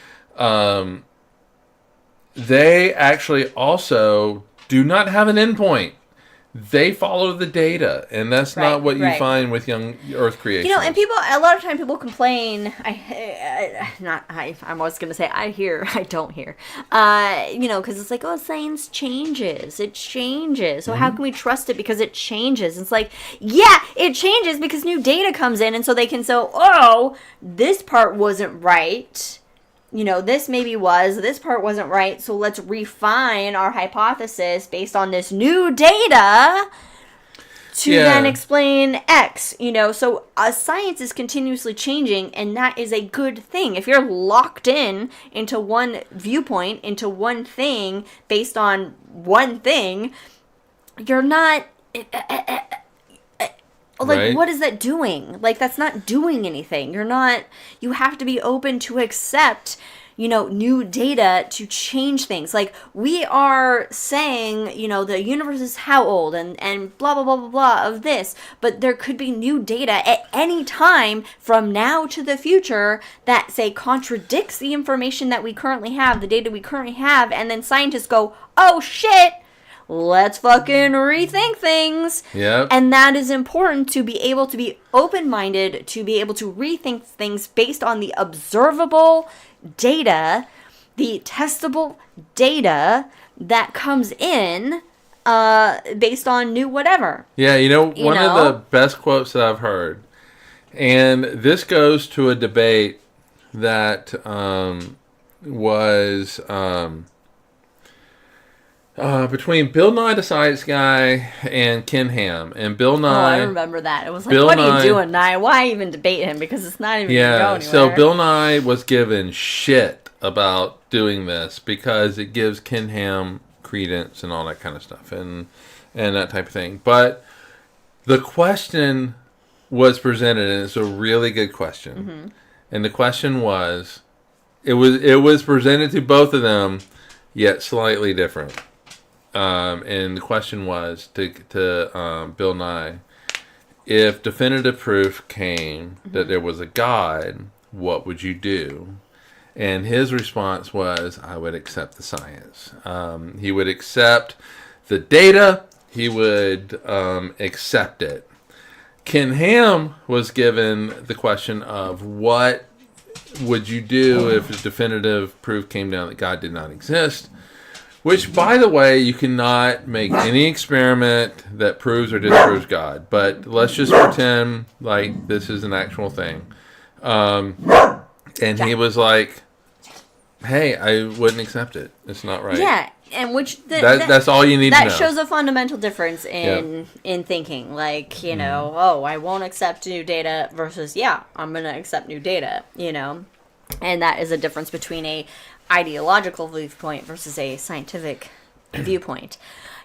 Speaker 2: they actually also do not have an endpoint. They follow the data, and that's not what you find with young Earth creation.
Speaker 1: And a lot of time people complain. I'm always going to say I don't hear. Because it's like, oh, science changes. It changes. So how can we trust it because it changes? It's like, yeah, it changes because new data comes in, and so they can say, oh, this part wasn't right. This maybe this part wasn't right, so let's refine our hypothesis based on this new data to then explain X, So science is continuously changing, and that is a good thing. If you're locked into one viewpoint, into one thing, based on one thing, you're not... what is that doing? Like, that's not doing anything. You have to be open to accept, new data to change things. Like, we are saying, the universe is how old and blah, blah, blah, blah, blah of this, but there could be new data at any time from now to the future that, say, contradicts the information that we currently have, the data we currently have, and then scientists go, oh, shit! Let's fucking rethink things.
Speaker 2: Yep.
Speaker 1: And that is important, to be able to be open-minded, to be able to rethink things based on the observable data, the testable data that comes in based on new whatever.
Speaker 2: Yeah, one of the best quotes that I've heard, and this goes to a debate that was... between Bill Nye the Science Guy and Ken Ham. And Bill Nye...
Speaker 1: I remember that. It was like, what are you doing, Nye? Why even debate him? Because it's not even going to go anywhere.
Speaker 2: So Bill Nye was given shit about doing this because it gives Ken Ham credence and all that kind of stuff and that type of thing. But the question was presented, and it's a really good question. Mm-hmm. And the question was... It was presented to both of them, yet slightly different. And the question was to Bill Nye, if definitive proof came that there was a God, what would you do? And his response was, I would accept the science. He would accept the data. He would accept it. Ken Ham was given the question of what would you do if a definitive proof came down that God did not exist? Which, by the way, you cannot make any experiment that proves or disproves God. But let's just pretend like this is an actual thing. And he was like, hey, I wouldn't accept it. It's not right.
Speaker 1: Yeah, and
Speaker 2: that's all you need to know.
Speaker 1: That shows a fundamental difference in thinking. Like, you know, I won't accept new data versus, I'm going to accept new data, you know. And that is a difference between a ideological viewpoint versus a scientific viewpoint.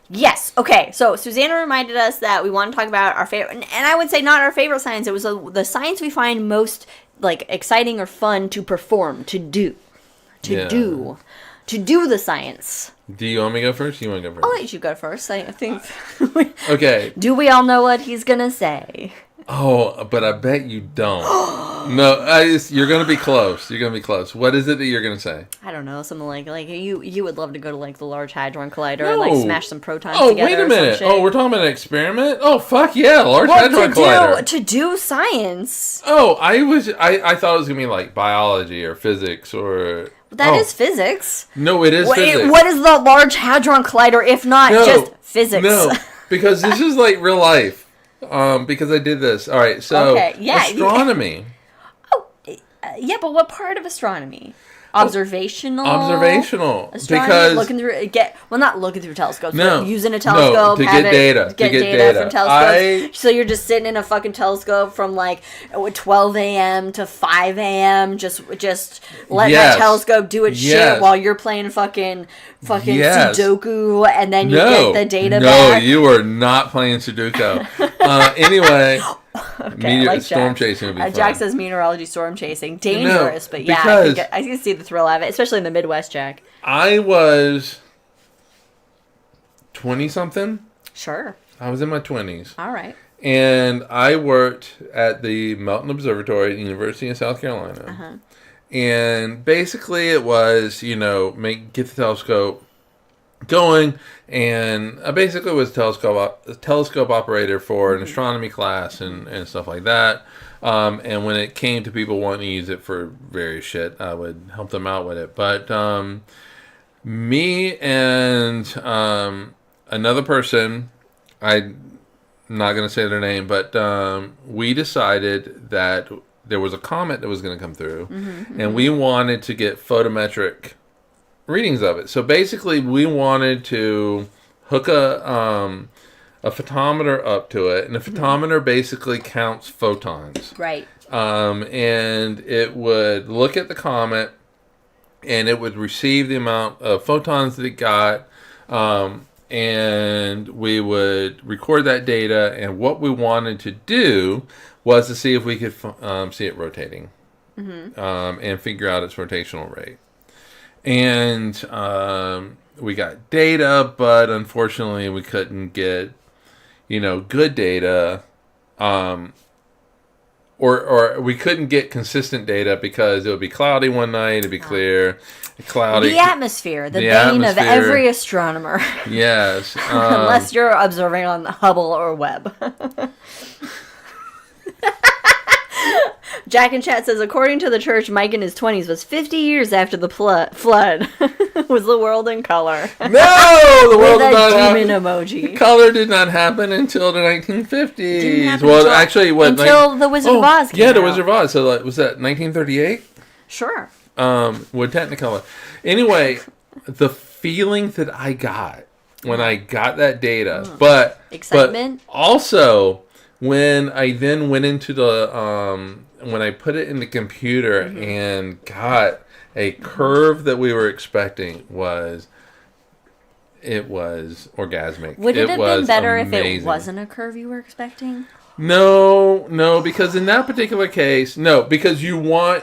Speaker 1: Yes. Okay. So Susanna reminded us that we want to talk about our favorite, and I would say not our favorite science. It was the science we find most like exciting or fun to perform, to do the science.
Speaker 2: Do you want me to go first? You want to go first?
Speaker 1: I'll let you go first. I think.
Speaker 2: Okay.
Speaker 1: Do we all know what he's gonna say?
Speaker 2: Oh, but I bet you don't. No, you're going to be close. You're going to be close. What is it that you're going to say?
Speaker 1: I don't know. Something like you would love to go to like the Large Hadron Collider and like smash some protons together.
Speaker 2: Oh, wait a minute. Oh, we're talking about an experiment? Oh, fuck yeah, Large Hadron Collider.
Speaker 1: To do science.
Speaker 2: Oh, I thought it was going to be like biology or physics or...
Speaker 1: That is physics.
Speaker 2: No, it is physics.
Speaker 1: What is the Large Hadron Collider if not just physics?
Speaker 2: No, because this is like real life. Because I did this. All right, so astronomy.
Speaker 1: Yeah, but what part of astronomy? Observational.
Speaker 2: Observational.
Speaker 1: Astronomy,
Speaker 2: because
Speaker 1: looking through not looking through telescopes.
Speaker 2: No,
Speaker 1: but using a telescope
Speaker 2: to get data.
Speaker 1: To get data from telescopes. So you're just sitting in a fucking telescope from like 12 a.m. to 5 a.m. Just letting that telescope do its shit while you're playing fucking Sudoku, and then you get the data back.
Speaker 2: No, you are not playing Sudoku. Anyway.
Speaker 1: Okay,
Speaker 2: storm chasing would be fun.
Speaker 1: Jack says meteorology, storm chasing, dangerous, but yeah, I can see the thrill of it, especially in the Midwest, Jack.
Speaker 2: I was 20-something.
Speaker 1: Sure.
Speaker 2: I was in my 20s.
Speaker 1: All right.
Speaker 2: And I worked at the Melton Observatory at the University of South Carolina.
Speaker 1: Uh-huh.
Speaker 2: And basically it was, get the telescope going, and I basically was a telescope operator for an astronomy class and stuff like that. And when it came to people wanting to use it for various shit, I would help them out with it. But me and another person, I'm not going to say their name, but we decided that there was a comet that was going to come through, and we wanted to get photometric readings of it. So basically, we wanted to hook a photometer up to it, and the photometer basically counts photons.
Speaker 1: Right.
Speaker 2: And it would look at the comet, and it would receive the amount of photons that it got, and we would record that data. And what we wanted to do was to see if we could see it rotating, and figure out its rotational rate. And we got data, but unfortunately we couldn't get, good data, or we couldn't get consistent data because it would be cloudy one night, it'd be clear, cloudy.
Speaker 1: The atmosphere, the bane of every astronomer.
Speaker 2: Yes.
Speaker 1: Unless you're observing on Hubble or Webb. Jack in chat says, according to the church, Mike in his 20s was 50 years after the flood. Was the world in color?
Speaker 2: No! The world did not
Speaker 1: happen. Demon emoji.
Speaker 2: Color did not happen until the 1950s.
Speaker 1: Well, actually, until the Wizard of Oz came out.
Speaker 2: The Wizard of Oz. So was that 1938?
Speaker 1: Sure.
Speaker 2: With Technicolor. Anyway, the feeling that I got when I got that data, but
Speaker 1: excitement.
Speaker 2: But also when I then went into the when I put it in the computer and got a curve that we were expecting, it was orgasmic.
Speaker 1: Would it have been better
Speaker 2: amazing.
Speaker 1: If it wasn't a curve you were expecting?
Speaker 2: No, because in that particular case, because you want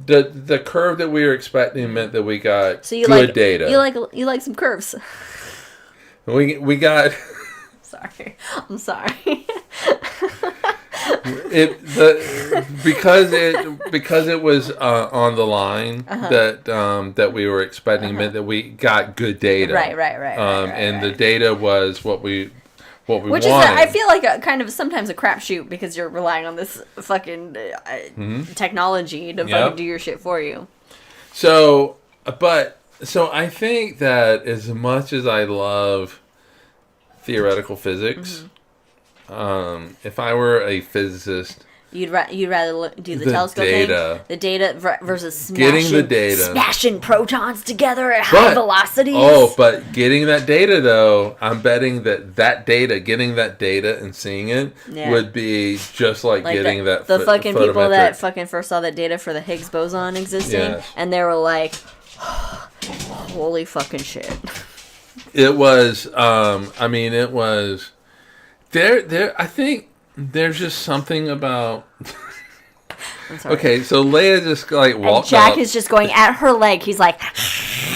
Speaker 2: the curve that we were expecting meant that we got good data.
Speaker 1: You like some curves.
Speaker 2: We got.
Speaker 1: I'm sorry.
Speaker 2: Because it was on the line that we were expecting meant that we got good data.
Speaker 1: Right.
Speaker 2: And the data was what we
Speaker 1: Which
Speaker 2: wanted.
Speaker 1: is, I feel like, a kind of sometimes a crapshoot because you're relying on this fucking technology to fucking do your shit for you.
Speaker 2: So I think that as much as I love theoretical physics, if I were a physicist,
Speaker 1: you'd rather do the telescope
Speaker 2: data,
Speaker 1: thing, the data versus
Speaker 2: getting the data,
Speaker 1: smashing protons together at high velocities.
Speaker 2: Oh, but getting that data though, I'm betting that data, getting that data and seeing it would be just like getting
Speaker 1: the fucking people that fucking first saw that data for the Higgs boson existing, and they were like, holy fucking shit.
Speaker 2: It was, it was, I think there's just something about, okay, so Leia just like walked
Speaker 1: and Jack
Speaker 2: up.
Speaker 1: is just going at her leg, he's like,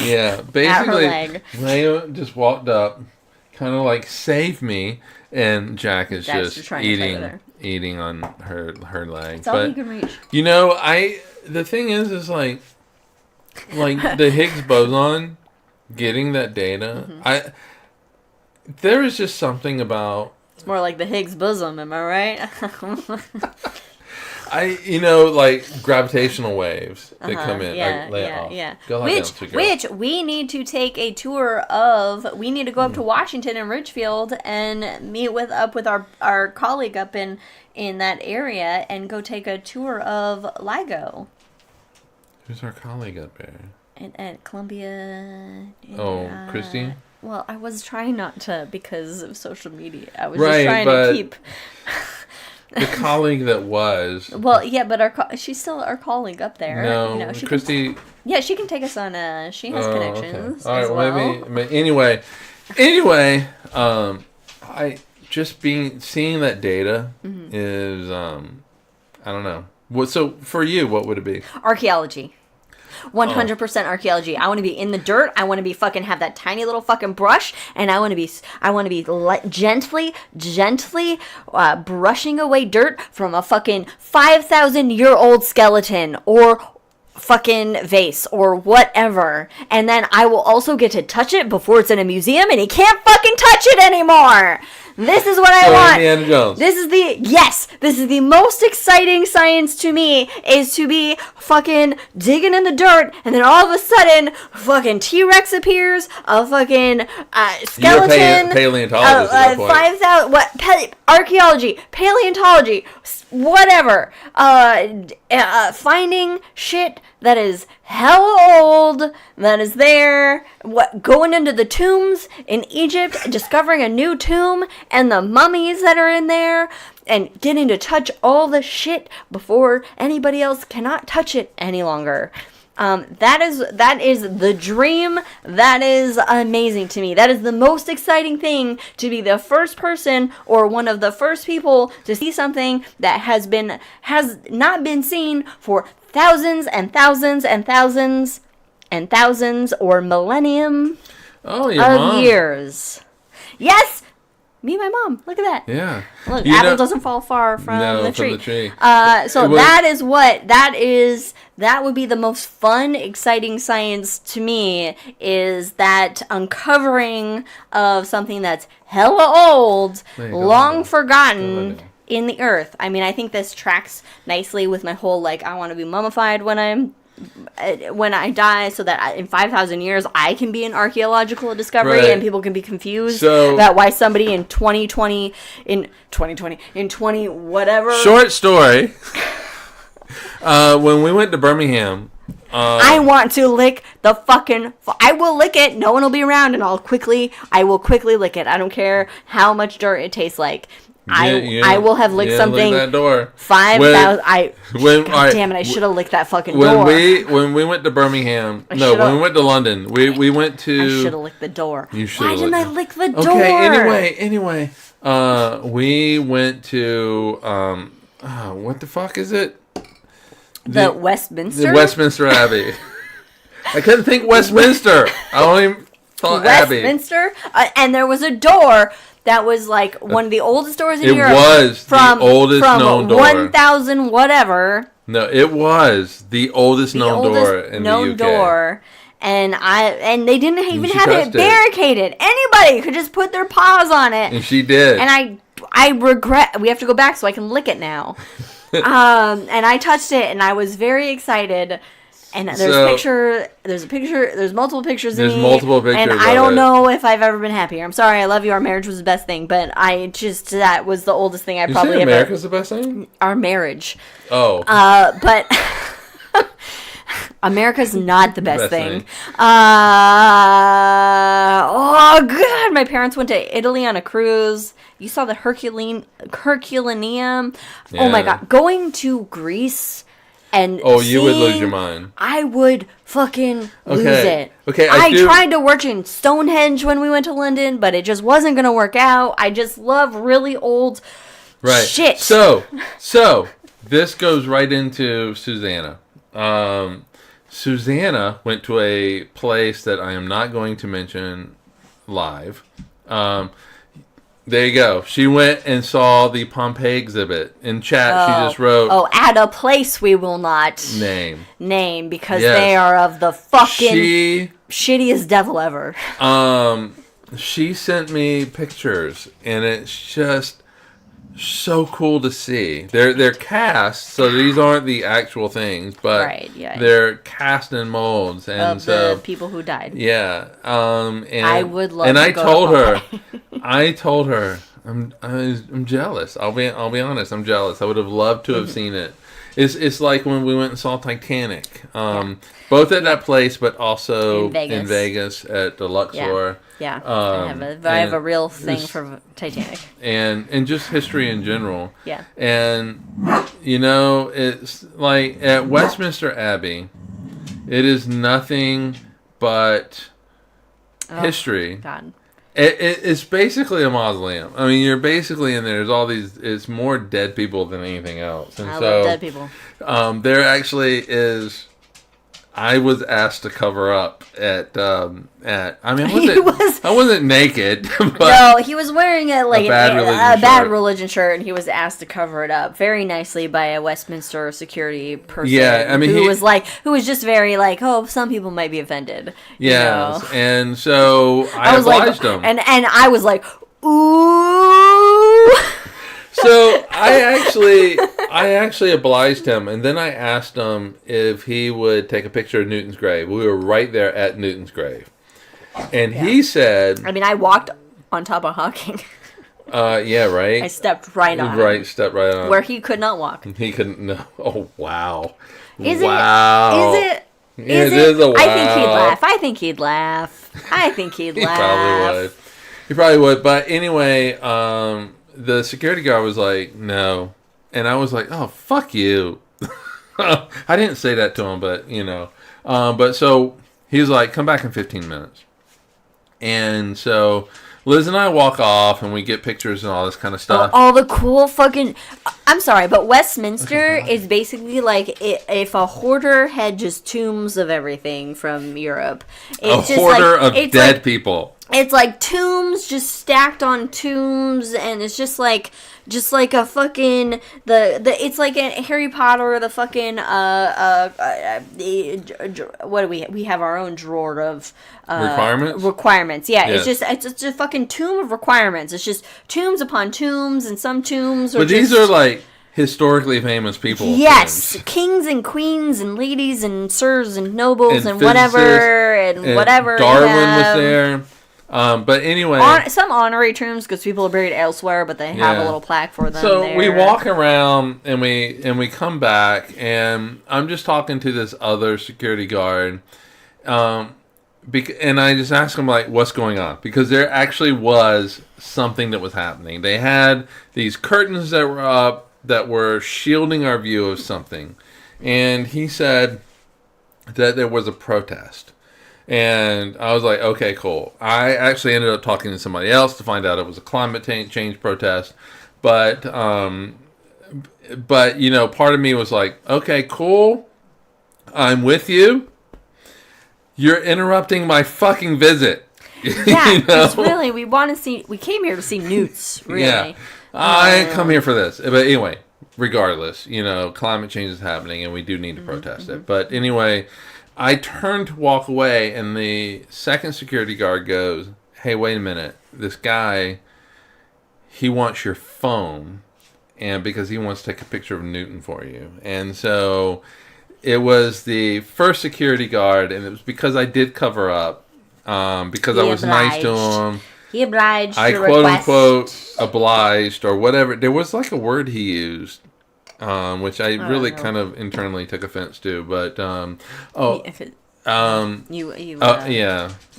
Speaker 2: yeah, basically,
Speaker 1: at her leg.
Speaker 2: Leia just walked up, kind of like, save me, and Jack is just eating on her leg.
Speaker 1: That's all he can reach.
Speaker 2: The thing is like the Higgs boson, getting that data, there is just something about.
Speaker 1: It's more like the Higgs bosom, am I right?
Speaker 2: Like gravitational waves that come in.
Speaker 1: Yeah.
Speaker 2: Go
Speaker 1: which we need to take a tour of. We need to go up to Washington and Ridgefield and meet up with our colleague up in that area and go take a tour of LIGO.
Speaker 2: Who's our colleague up there?
Speaker 1: At Columbia.
Speaker 2: Christy?
Speaker 1: Well, I was trying not to because of social media. I was just trying to keep...
Speaker 2: the colleague that was...
Speaker 1: Well, yeah, but she's still our colleague up there.
Speaker 2: No, Christy...
Speaker 1: she can take us on she has connections
Speaker 2: okay.
Speaker 1: as well.
Speaker 2: Anyway, I just seeing that data is, I don't know. So for you, what would it be?
Speaker 1: Archaeology. 100% archaeology. I want to be in the dirt. I want to be fucking have that tiny little fucking brush, and I want to be gently brushing away dirt from a fucking 5,000-year-old skeleton or fucking vase or whatever, and then I will also get to touch it before it's in a museum, and he can't fucking touch it anymore. This is what I want.
Speaker 2: Indiana Jones.
Speaker 1: This is the most exciting science to me, is to be fucking digging in the dirt, and then all of a sudden, fucking T-Rex appears, a fucking skeleton.
Speaker 2: You're a paleontologist at that point.
Speaker 1: 5,000, archaeology, paleontology, whatever. Finding shit that is hella old, that is there, going into the tombs in Egypt, discovering a new tomb, and the mummies that are in there, and getting to touch all the shit before anybody else cannot touch it any longer. That is the dream. That is amazing to me. That is the most exciting thing, to be the first person or one of the first people to see something that has not been seen for thousands and thousands and thousands and thousands or millennium of years. Yes! Me and my mom. Look at that.
Speaker 2: Yeah.
Speaker 1: Look, apple doesn't fall far from the tree.
Speaker 2: From the tree.
Speaker 1: That would be the most fun, exciting science to me, is that uncovering of something that's hella old, long forgotten in the earth. I mean, I think this tracks nicely with my whole, I want to be mummified when I die, so that in 5,000 years I can be an archaeological discovery, and people can be confused about why somebody in 2020 whatever.
Speaker 2: Short story. When we went to Birmingham,
Speaker 1: I want to lick the fucking... I will lick it. No one will be around, and I will quickly lick it. I don't care how much dirt it tastes like. I will have licked something.
Speaker 2: Lick that door.
Speaker 1: 5,000. God damn it! I should have licked that fucking door.
Speaker 2: When we went to Birmingham, when we went to London, we went to.
Speaker 1: I should have licked the door.
Speaker 2: Why
Speaker 1: didn't I lick the door?
Speaker 2: Okay. Anyway, we went to what the fuck is it?
Speaker 1: The Westminster.
Speaker 2: The Westminster Abbey. I couldn't think Westminster. I only thought Abbey.
Speaker 1: Westminster, and there was a door that was like one of the oldest doors in
Speaker 2: It
Speaker 1: Europe.
Speaker 2: was the oldest known door.
Speaker 1: 1,000 whatever.
Speaker 2: No, it was the oldest known door in the UK.
Speaker 1: Door. And they didn't even
Speaker 2: she
Speaker 1: have it
Speaker 2: touched it.
Speaker 1: barricaded. Anybody could just put their paws on it.
Speaker 2: And she did.
Speaker 1: And I regret. We have to go back so I can lick it now. And I touched it, and I was very excited. And there's a picture. There's multiple pictures.
Speaker 2: There's multiple pictures.
Speaker 1: And I don't know if I've ever been happier. I'm sorry. I love you. Our marriage was the best thing, but that was the oldest thing I probably ever.
Speaker 2: America's the best thing.
Speaker 1: Our marriage.
Speaker 2: Oh.
Speaker 1: But. America's not the best thing. Oh god, my parents went to Italy on a cruise. You saw the Herculaneum. Yeah. Oh my god, going to Greece and
Speaker 2: you would lose your mind.
Speaker 1: I would fucking lose it.
Speaker 2: Okay,
Speaker 1: I tried to work in Stonehenge when we went to London, but it just wasn't gonna work out. I just love really old shit.
Speaker 2: So this goes right into Susanna. Susanna went to a place that I am not going to mention live. There you go. She went and saw the Pompeii exhibit. In chat, she just wrote...
Speaker 1: Oh, at a place we will not... Name, because they are of the fucking shittiest devil ever.
Speaker 2: She sent me pictures, and it's just... so cool to see. They're cast, so these aren't the actual things, but they're cast in molds, and
Speaker 1: of the people who died.
Speaker 2: Yeah, and
Speaker 1: I would love.
Speaker 2: And
Speaker 1: to
Speaker 2: I told her, I'm jealous. I'll be honest. I'm jealous. I would have loved to have seen it. It's like when we went and saw Titanic. Both at that place, but also in Vegas at the Luxor.
Speaker 1: Yeah. I have a real thing for Titanic.
Speaker 2: And just history in general.
Speaker 1: Yeah.
Speaker 2: And, it's like at Westminster Abbey, it is nothing but history.
Speaker 1: God.
Speaker 2: It's basically a mausoleum. I mean, you're basically in there. There's all these. It's more dead people than anything else. And
Speaker 1: I love dead people.
Speaker 2: There actually is. I was asked to cover up at. I wasn't naked. But
Speaker 1: no, he was wearing a
Speaker 2: bad
Speaker 1: religion shirt, and he was asked to cover it up very nicely by a Westminster security person.
Speaker 2: Yeah, I mean,
Speaker 1: who was just very like, oh, some people might be offended.
Speaker 2: Yeah, and so I obliged him,
Speaker 1: and I was like, ooh.
Speaker 2: So I actually obliged him, and then I asked him if he would take a picture of Newton's grave. We were right there at Newton's grave, and he said,
Speaker 1: I mean, I walked on top of Hawking.
Speaker 2: Yeah, right.
Speaker 1: I stepped right on.
Speaker 2: Right, stepped right on.
Speaker 1: Where he could not walk.
Speaker 2: He couldn't. No. Oh wow.
Speaker 1: Is
Speaker 2: wow.
Speaker 1: it?
Speaker 2: It is a wow.
Speaker 1: I think he'd laugh.
Speaker 2: He probably would. But anyway, the security guard was like, no. And I was like, oh, fuck you. I didn't say that to him, but, But so he was like, come back in 15 minutes. And so Liz and I walk off, and we get pictures and all this kind of stuff.
Speaker 1: All the cool fucking... I'm sorry, but Westminster is basically like if a hoarder had just tombs of everything from Europe. It's
Speaker 2: a hoarder of dead people.
Speaker 1: It's like tombs just stacked on tombs, and it's just like a fucking it's like a Harry Potter, the fucking what do we have our own drawer of requirements. Yeah, yes. It's a fucking tomb of requirements. It's just tombs upon tombs, and some tombs are
Speaker 2: but these are like historically famous people.
Speaker 1: Yes, kings and queens and ladies and sirs and nobles and whatever and whatever.
Speaker 2: Darwin was there. But anyway,
Speaker 1: some honorary tombs because people are buried elsewhere, but they have a little plaque for them.
Speaker 2: So
Speaker 1: there.
Speaker 2: We walk around and we come back, and I'm just talking to this other security guard, and I just asked him like, "What's going on?" Because there actually was something that was happening. They had these curtains that were up that were shielding our view of something, and he said that there was a protest. And I was like, okay, cool. I actually ended up talking to somebody else to find out it was a climate change protest. But part of me was like, okay, cool. I'm with you. You're interrupting my fucking visit.
Speaker 1: Yeah,
Speaker 2: You know?
Speaker 1: it's really, we came here to see newts, really.
Speaker 2: Yeah. I come here for this. But anyway, regardless, climate change is happening and we do need to protest it. But anyway, I turned to walk away and the second security guard goes, hey, wait a minute. This guy, he wants your phone and because he wants to take a picture of Newton for you. And so it was the first security guard and it was because I did cover up. Because I was nice to him.
Speaker 1: He obliged
Speaker 2: I
Speaker 1: your
Speaker 2: quote
Speaker 1: request.
Speaker 2: unquote obliged or whatever. There was like a word he used, which I really kind of internally took offense to. But yeah,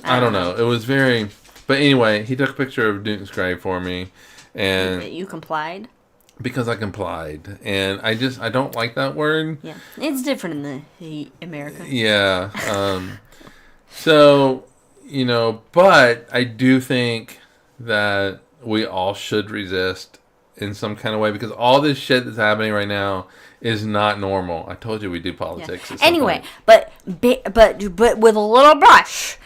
Speaker 2: I don't know. It was very. But anyway, he took a picture of Newton's grave for me, and
Speaker 1: you complied.
Speaker 2: Because I complied, and I don't like that word.
Speaker 1: Yeah, it's different in the America.
Speaker 2: Yeah. So. But I do think that we all should resist in some kind of way because all this shit that's happening right now is not normal. I told you we do politics.
Speaker 1: Yeah. Anyway, but with a little brush,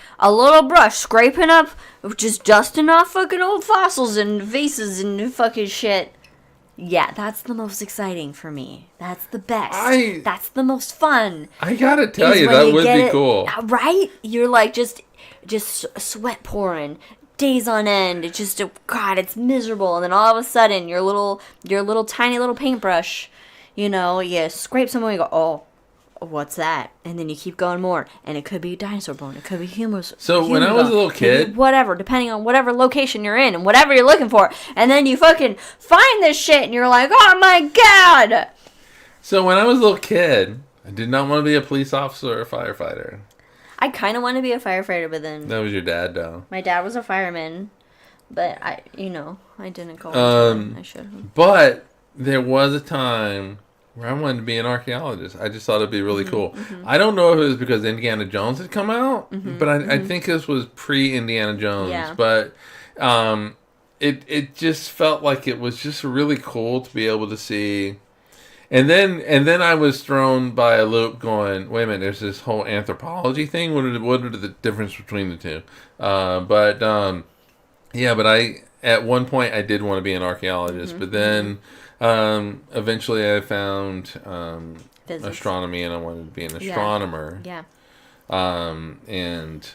Speaker 1: scraping up, just dusting off fucking old fossils and vases and fucking shit. Yeah, that's the most exciting for me. That's the best. That's the most fun.
Speaker 2: I gotta tell you, that would be cool.
Speaker 1: Right? You're like just sweat pouring, days on end. It's just, God, it's miserable. And then all of a sudden, your little tiny little paintbrush, you scrape somewhere and you go, oh, what's that? And then you keep going more. And it could be dinosaur bone. It could be human.
Speaker 2: So when I was a little kid,
Speaker 1: whatever, depending on whatever location you're in and whatever you're looking for. And then you fucking find this shit and you're like, oh my God.
Speaker 2: So when I was a little kid, I did not want to be a police officer or a firefighter.
Speaker 1: I kind of want to be a firefighter, but then...
Speaker 2: That was your dad, though.
Speaker 1: My dad was a fireman, but I didn't go into it. I should have.
Speaker 2: But there was a time where I wanted to be an archaeologist. I just thought it'd be really cool. Mm-hmm. I don't know if it was because Indiana Jones had come out, but I think this was pre-Indiana Jones. Yeah. But it just felt like it was just really cool to be able to see... And then I was thrown by a loop going, wait a minute, there's this whole anthropology thing. What are the difference between the two? But I at one point I did want to be an archaeologist, but then eventually I found astronomy and I wanted to be an astronomer.
Speaker 1: Yeah.
Speaker 2: And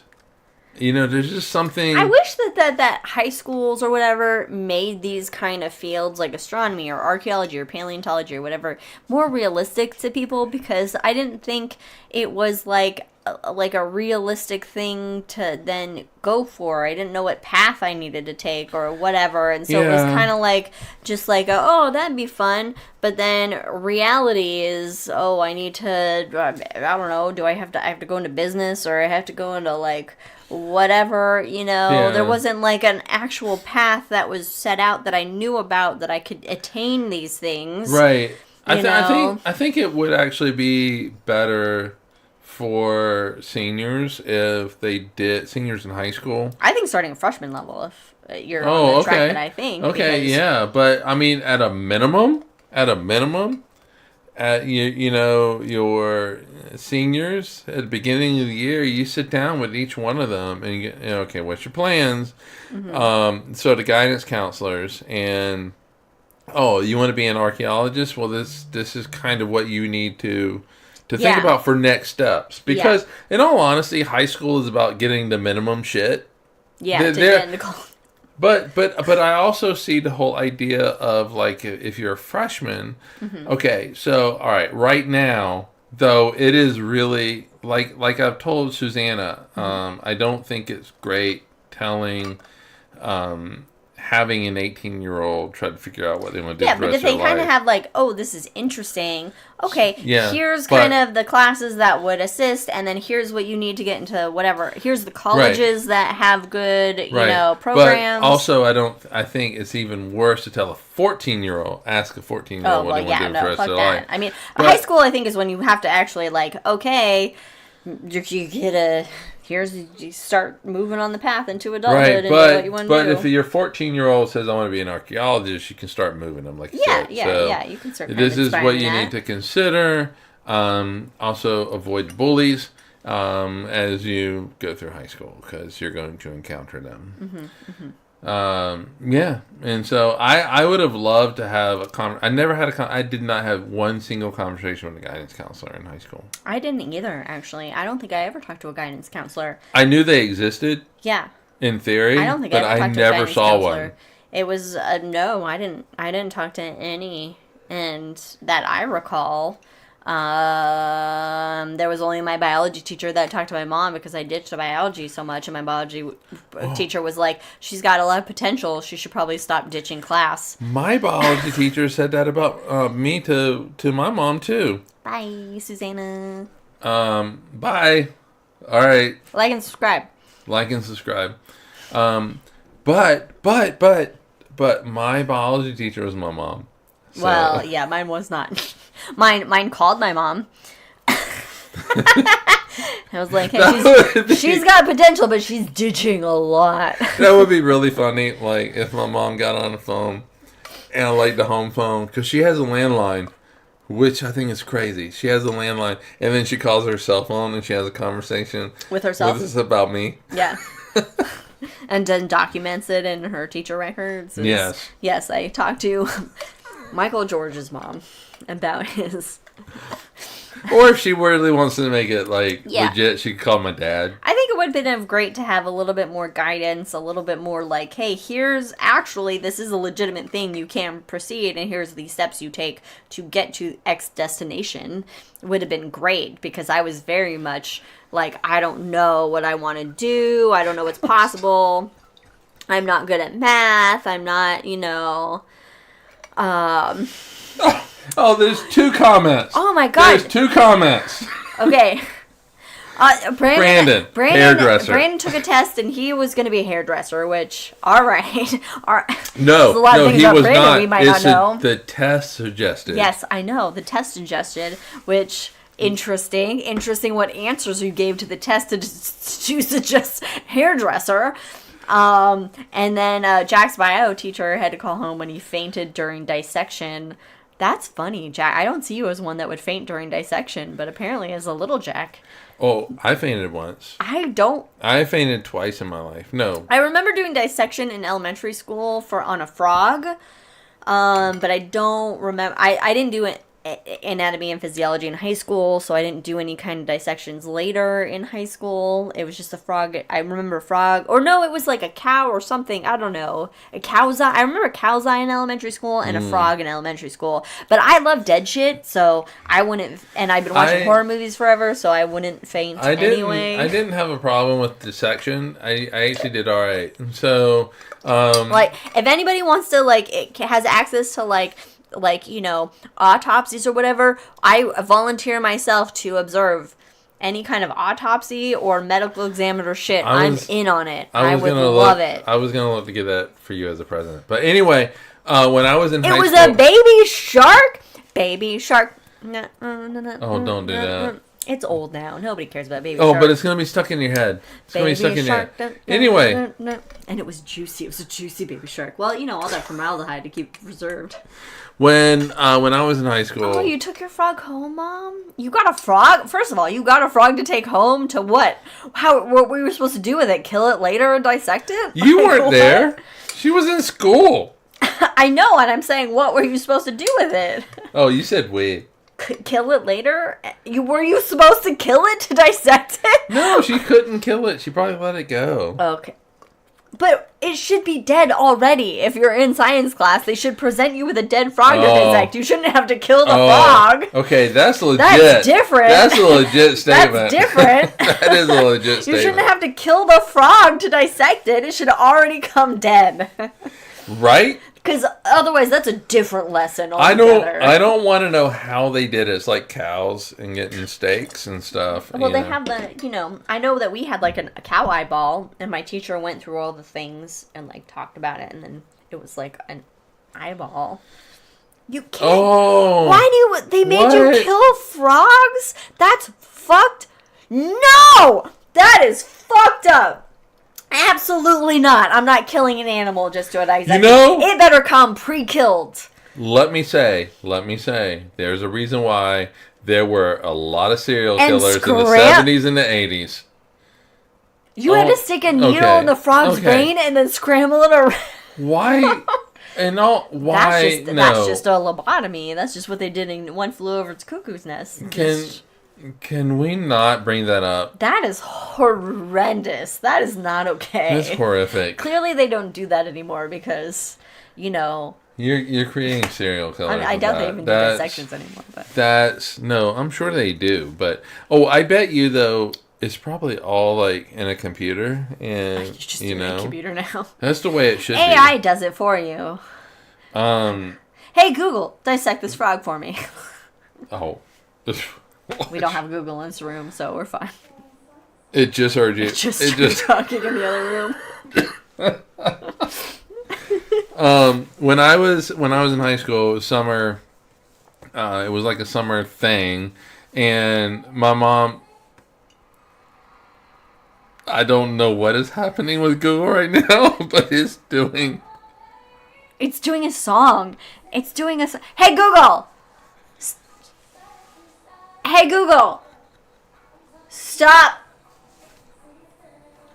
Speaker 2: there's just something...
Speaker 1: I wish that high schools or whatever made these kind of fields like astronomy or archaeology or paleontology or whatever more realistic to people because I didn't think it was like a realistic thing to then go for. I didn't know what path I needed to take or whatever. And so it was kind of like, just like, oh, that'd be fun. But then reality is, oh, I need to, I don't know, I have to go into business or I have to go into like... whatever, there wasn't like an actual path that was set out that I knew about that I could attain these things.
Speaker 2: Right. I think it would actually be better for seniors if they did seniors in high school.
Speaker 1: I think starting at freshman level if you're on the track that I think.
Speaker 2: Okay, yeah, but I mean at a minimum, your seniors at the beginning of the year, you sit down with each one of them and you get, okay, what's your plans? Mm-hmm. So the guidance counselors and, you want to be an archaeologist? Well, this is kind of what you need to think about for next steps. Because in all honesty, high school is about getting the minimum shit.
Speaker 1: Yeah, to get into college.
Speaker 2: But I also see the whole idea of like if you're a freshman, okay, so all right now though it is really like I've told Susanna, I don't think it's great telling having an 18-year-old try to figure out what they want to do for the rest of their life. Yeah, but if they kind
Speaker 1: of have like, oh, this is interesting. Okay, here's kind of the classes that would assist, and then here's what you need to get into whatever. Here's the colleges that have good, programs.
Speaker 2: But also, I think it's even worse to tell a 14-year-old, ask a 14-year-old what they want to do for the rest of their life.
Speaker 1: I mean, high school, I think, is when you have to actually like, okay, you get you start moving on the path into adulthood and know what you want to do.
Speaker 2: But if your 14-year-old says, I want to be an archaeologist, you can start moving them. Like
Speaker 1: you can start
Speaker 2: this is what you need to consider. Also, avoid bullies. as you go through high school, because you're going to encounter them. Yeah, and so I would have loved to have I never had I did not have one single conversation with a guidance counselor in high school.
Speaker 1: I didn't either, actually. I don't think I ever talked to a guidance counselor.
Speaker 2: I knew they existed.
Speaker 1: Yeah.
Speaker 2: In theory,
Speaker 1: I don't think
Speaker 2: but
Speaker 1: I ever talked to a guidance
Speaker 2: saw
Speaker 1: counselor.
Speaker 2: one.
Speaker 1: It was no, I didn't talk to any, and that I recall. There was only my biology teacher that talked to my mom because I ditched biology so much, and my biology teacher was like, "She's got a lot of potential. She should probably stop ditching class."
Speaker 2: My biology teacher said that about me to my mom too.
Speaker 1: Bye, Susanna.
Speaker 2: Bye. All right.
Speaker 1: Like and subscribe.
Speaker 2: Like and subscribe. But my biology teacher was my mom. So.
Speaker 1: Well, yeah, mine was not. Mine called my mom. I was like, hey, she's got potential, but she's ditching a lot.
Speaker 2: That would be really funny, like, if my mom got on the phone, and, like, the home phone, because she has a landline, which I think is crazy. She has a landline, and then she calls her cell phone, and she has a conversation
Speaker 1: with herself.
Speaker 2: With this about me.
Speaker 1: Yeah. And then documents it in her teacher records.
Speaker 2: Yes.
Speaker 1: Yes, I talked to Michael George's mom about his...
Speaker 2: Or if she really wants to make it, like, legit, she could call my dad.
Speaker 1: I think it would have been great to have a little bit more guidance, a little bit more like, hey, this is a legitimate thing, you can proceed, and here's the steps you take to get to X destination. It would have been great, because I was very much like, I don't know what I want to do, I don't know what's possible, I'm not good at math, I'm not,
Speaker 2: Oh, there's 2 comments.
Speaker 1: Oh my god.
Speaker 2: There's 2 comments.
Speaker 1: Okay.
Speaker 2: Brandon, hairdresser.
Speaker 1: Brandon took a test and he was going to be a hairdresser, which, alright.
Speaker 2: No, he was not.
Speaker 1: We might not know.
Speaker 2: The test suggested.
Speaker 1: Yes, I know. The test suggested, which, interesting what answers you gave to the test to suggest hairdresser. And then Jack's bio teacher had to call home when he fainted during dissection. That's funny, Jack. I don't see you as one that would faint during dissection, but apparently as a little Jack.
Speaker 2: Oh, I fainted once.
Speaker 1: I
Speaker 2: fainted twice in my life. No.
Speaker 1: I remember doing dissection in elementary school on a frog, but I don't remember. I didn't do it. Anatomy and physiology in high school, so I didn't do any kind of dissections later in high school. It was just a frog. I remember a frog, or no, it was like a cow or something. I don't know. A cow's eye. I remember a cow's eye in elementary school and a frog in elementary school. But I love dead shit, so I wouldn't. And I've been watching horror movies forever, so I wouldn't faint anyway.
Speaker 2: I didn't have a problem with dissection. I actually did all right. So,
Speaker 1: like, if anybody wants to, like, it has access to like autopsies or whatever, I volunteer myself to observe any kind of autopsy or medical examiner shit. I'm in on it. I would love it.
Speaker 2: I was going to love to get that for you as a present. But anyway, when I was in high school...
Speaker 1: It was a baby shark? Baby shark. No.
Speaker 2: Oh, don't do that.
Speaker 1: It's old now. Nobody cares about baby shark.
Speaker 2: Oh, but it's going to be stuck in your head. It's going to be stuck in your head. Anyway.
Speaker 1: And it was juicy. It was a juicy baby shark. Well, all that formaldehyde to keep preserved.
Speaker 2: When I was in high school...
Speaker 1: Oh, you took your frog home, Mom? You got a frog? First of all, you got a frog to take home to what? What were you supposed to do with it? Kill it later and dissect it?
Speaker 2: You weren't there. She was in school.
Speaker 1: I know, and I'm saying, what were you supposed to do with it?
Speaker 2: Oh, you said we.
Speaker 1: Kill it later? Were you supposed to kill it to dissect it?
Speaker 2: No, she couldn't kill it. She probably let it go.
Speaker 1: Okay. But it should be dead already. If you're in science class, they should present you with a dead frog to dissect. You shouldn't have to kill the frog.
Speaker 2: Okay, that's legit.
Speaker 1: That's different.
Speaker 2: That's a legit statement.
Speaker 1: That's different.
Speaker 2: That is a legit statement.
Speaker 1: You shouldn't have to kill the frog to dissect it. It should already come dead.
Speaker 2: Right?
Speaker 1: Because otherwise, that's a different lesson altogether.
Speaker 2: I don't want to know how they did it. It's like cows and getting steaks and stuff.
Speaker 1: Well, they have the, I know that we had like a cow eyeball, and my teacher went through all the things and like talked about it, and then it was like an eyeball. You can't. Oh. Why they made you kill frogs? That's fucked. No! That is fucked up. Absolutely not. I'm not killing an animal just to dissect. It better come pre-killed.
Speaker 2: Let me say, there's a reason why there were a lot of serial
Speaker 1: And
Speaker 2: killers in the 70s and the 80s.
Speaker 1: You had to stick a needle in the frog's brain and then scramble it around.
Speaker 2: Why? And all why?
Speaker 1: That's just a lobotomy. That's just what they did in One Flew Over its Cuckoo's Nest.
Speaker 2: Can we not bring that up?
Speaker 1: That is horrendous. That is not okay.
Speaker 2: That's horrific.
Speaker 1: Clearly, they don't do that anymore because,
Speaker 2: You're creating serial killers.
Speaker 1: I doubt they even do dissections anymore. But
Speaker 2: I'm sure they do. But I bet you though. It's probably all like in a computer, and
Speaker 1: just in a computer now.
Speaker 2: That's the way it should be.
Speaker 1: AI does it for you. Hey Google, dissect this frog for me.
Speaker 2: Oh.
Speaker 1: We don't have Google in this room, so we're fine.
Speaker 2: It just heard you.
Speaker 1: It just talking in the other
Speaker 2: room. When I was in high school, it was summer. It was like a summer thing, and my mom. I don't know what is happening with Google right now, but it's doing
Speaker 1: a song. Hey Google! Hey Google! Stop!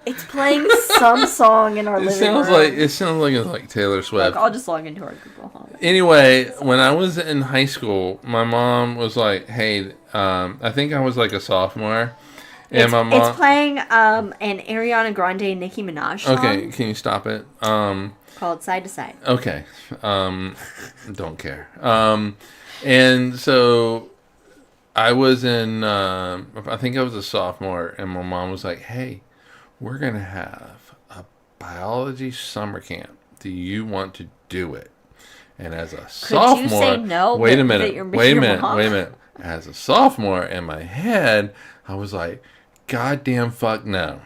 Speaker 1: It's playing some song in our living room.
Speaker 2: It sounds like it's like Taylor Swift.
Speaker 1: Look, I'll just log into our Google Home.
Speaker 2: Anyway, when I was in high school, my mom was like, hey, I think I was like a sophomore. And my mom,
Speaker 1: it's playing an Ariana Grande Nicki Minaj song.
Speaker 2: Okay, can you stop it?
Speaker 1: Called Side to Side.
Speaker 2: Okay. Don't care. And so I was I think I was a sophomore, and my mom was like, hey, we're going to have a biology summer camp. Do you want to do it? And as a sophomore...
Speaker 1: Could you say no?
Speaker 2: Wait a minute. As a sophomore, in my head, I was like, goddamn fuck no.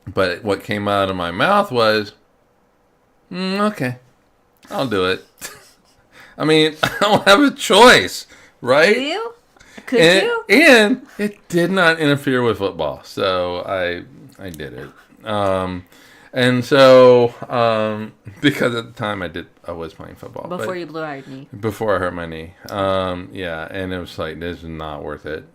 Speaker 2: But what came out of my mouth was, okay, I'll do it. I mean, I don't have a choice, right?
Speaker 1: Do you? Could you?
Speaker 2: And it did not interfere with football, so I did it. And so, because at the time I was playing football.
Speaker 1: Before you blew out your knee.
Speaker 2: Before I hurt my knee. Yeah, and it was like, this is not worth it.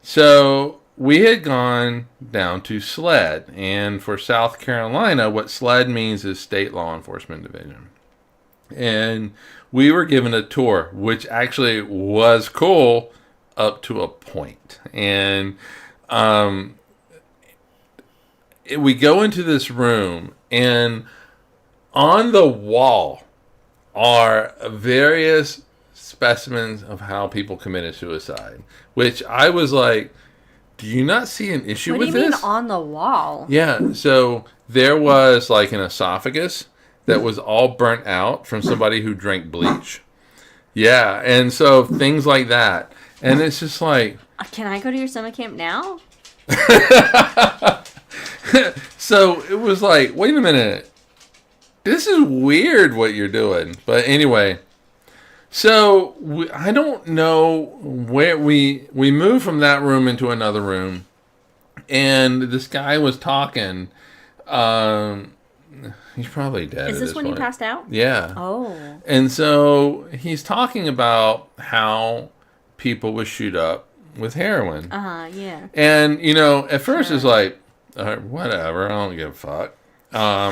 Speaker 2: So we had gone down to SLED, and for South Carolina, what SLED means is State Law Enforcement Division. And we were given a tour, which actually was cool up to a point. And we go into this room, and on the wall are various specimens of how people committed suicide, which I was like, do you not see an issue with this?
Speaker 1: What do you mean on the wall?
Speaker 2: Yeah, so there was like an esophagus that was all burnt out from somebody who drank bleach. Yeah, and so things like that. And it's just like...
Speaker 1: Can I go to your summer camp now?
Speaker 2: So it was like, wait a minute. This is weird what you're doing. But anyway... So, I don't know where we moved from that room into another room, and this guy was talking. He's probably dead.
Speaker 1: Is this when he passed out?
Speaker 2: Yeah.
Speaker 1: Oh.
Speaker 2: And so, he's talking about how people would shoot up with heroin.
Speaker 1: Yeah.
Speaker 2: And, at first it's like, whatever, I don't give a fuck.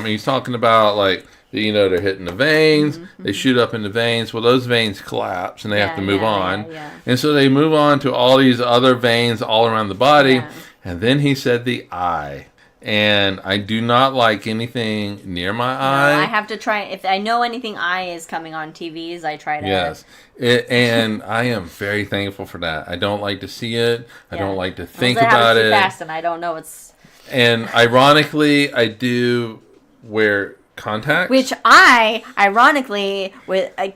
Speaker 2: He's talking about, like, they're hitting the veins. Mm-hmm. They shoot up in the veins. Well, those veins collapse, and they have to move on. Yeah. And so they move on to all these other veins all around the body. Yeah. And then he said the eye. And I do not like anything near my eye.
Speaker 1: I have to try. If I know anything eye is coming on TVs, I try to...
Speaker 2: Yes. And I am very thankful for that. I don't like to see it. I don't like to think about it.
Speaker 1: Fast, and I don't know what's...
Speaker 2: And ironically, I do wear... contacts,
Speaker 1: which I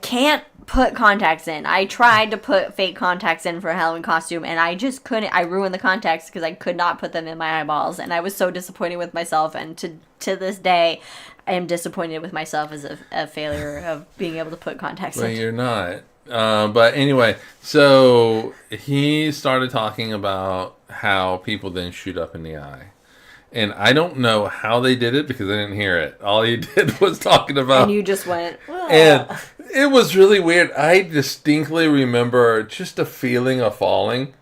Speaker 1: can't put contacts in. I tried to put fake contacts in for a Halloween costume, and I just couldn't. I ruined the contacts because I could not put them in my eyeballs, and I was so disappointed with myself. And to this day, I am disappointed with myself as a failure of being able to put contacts in.
Speaker 2: Well, you're not. But anyway, so he started talking about how people then shoot up in the eye. And I don't know how they did it because I didn't hear it. All he did was talking about...
Speaker 1: And you just went...
Speaker 2: And It was really weird. I distinctly remember just a feeling of falling.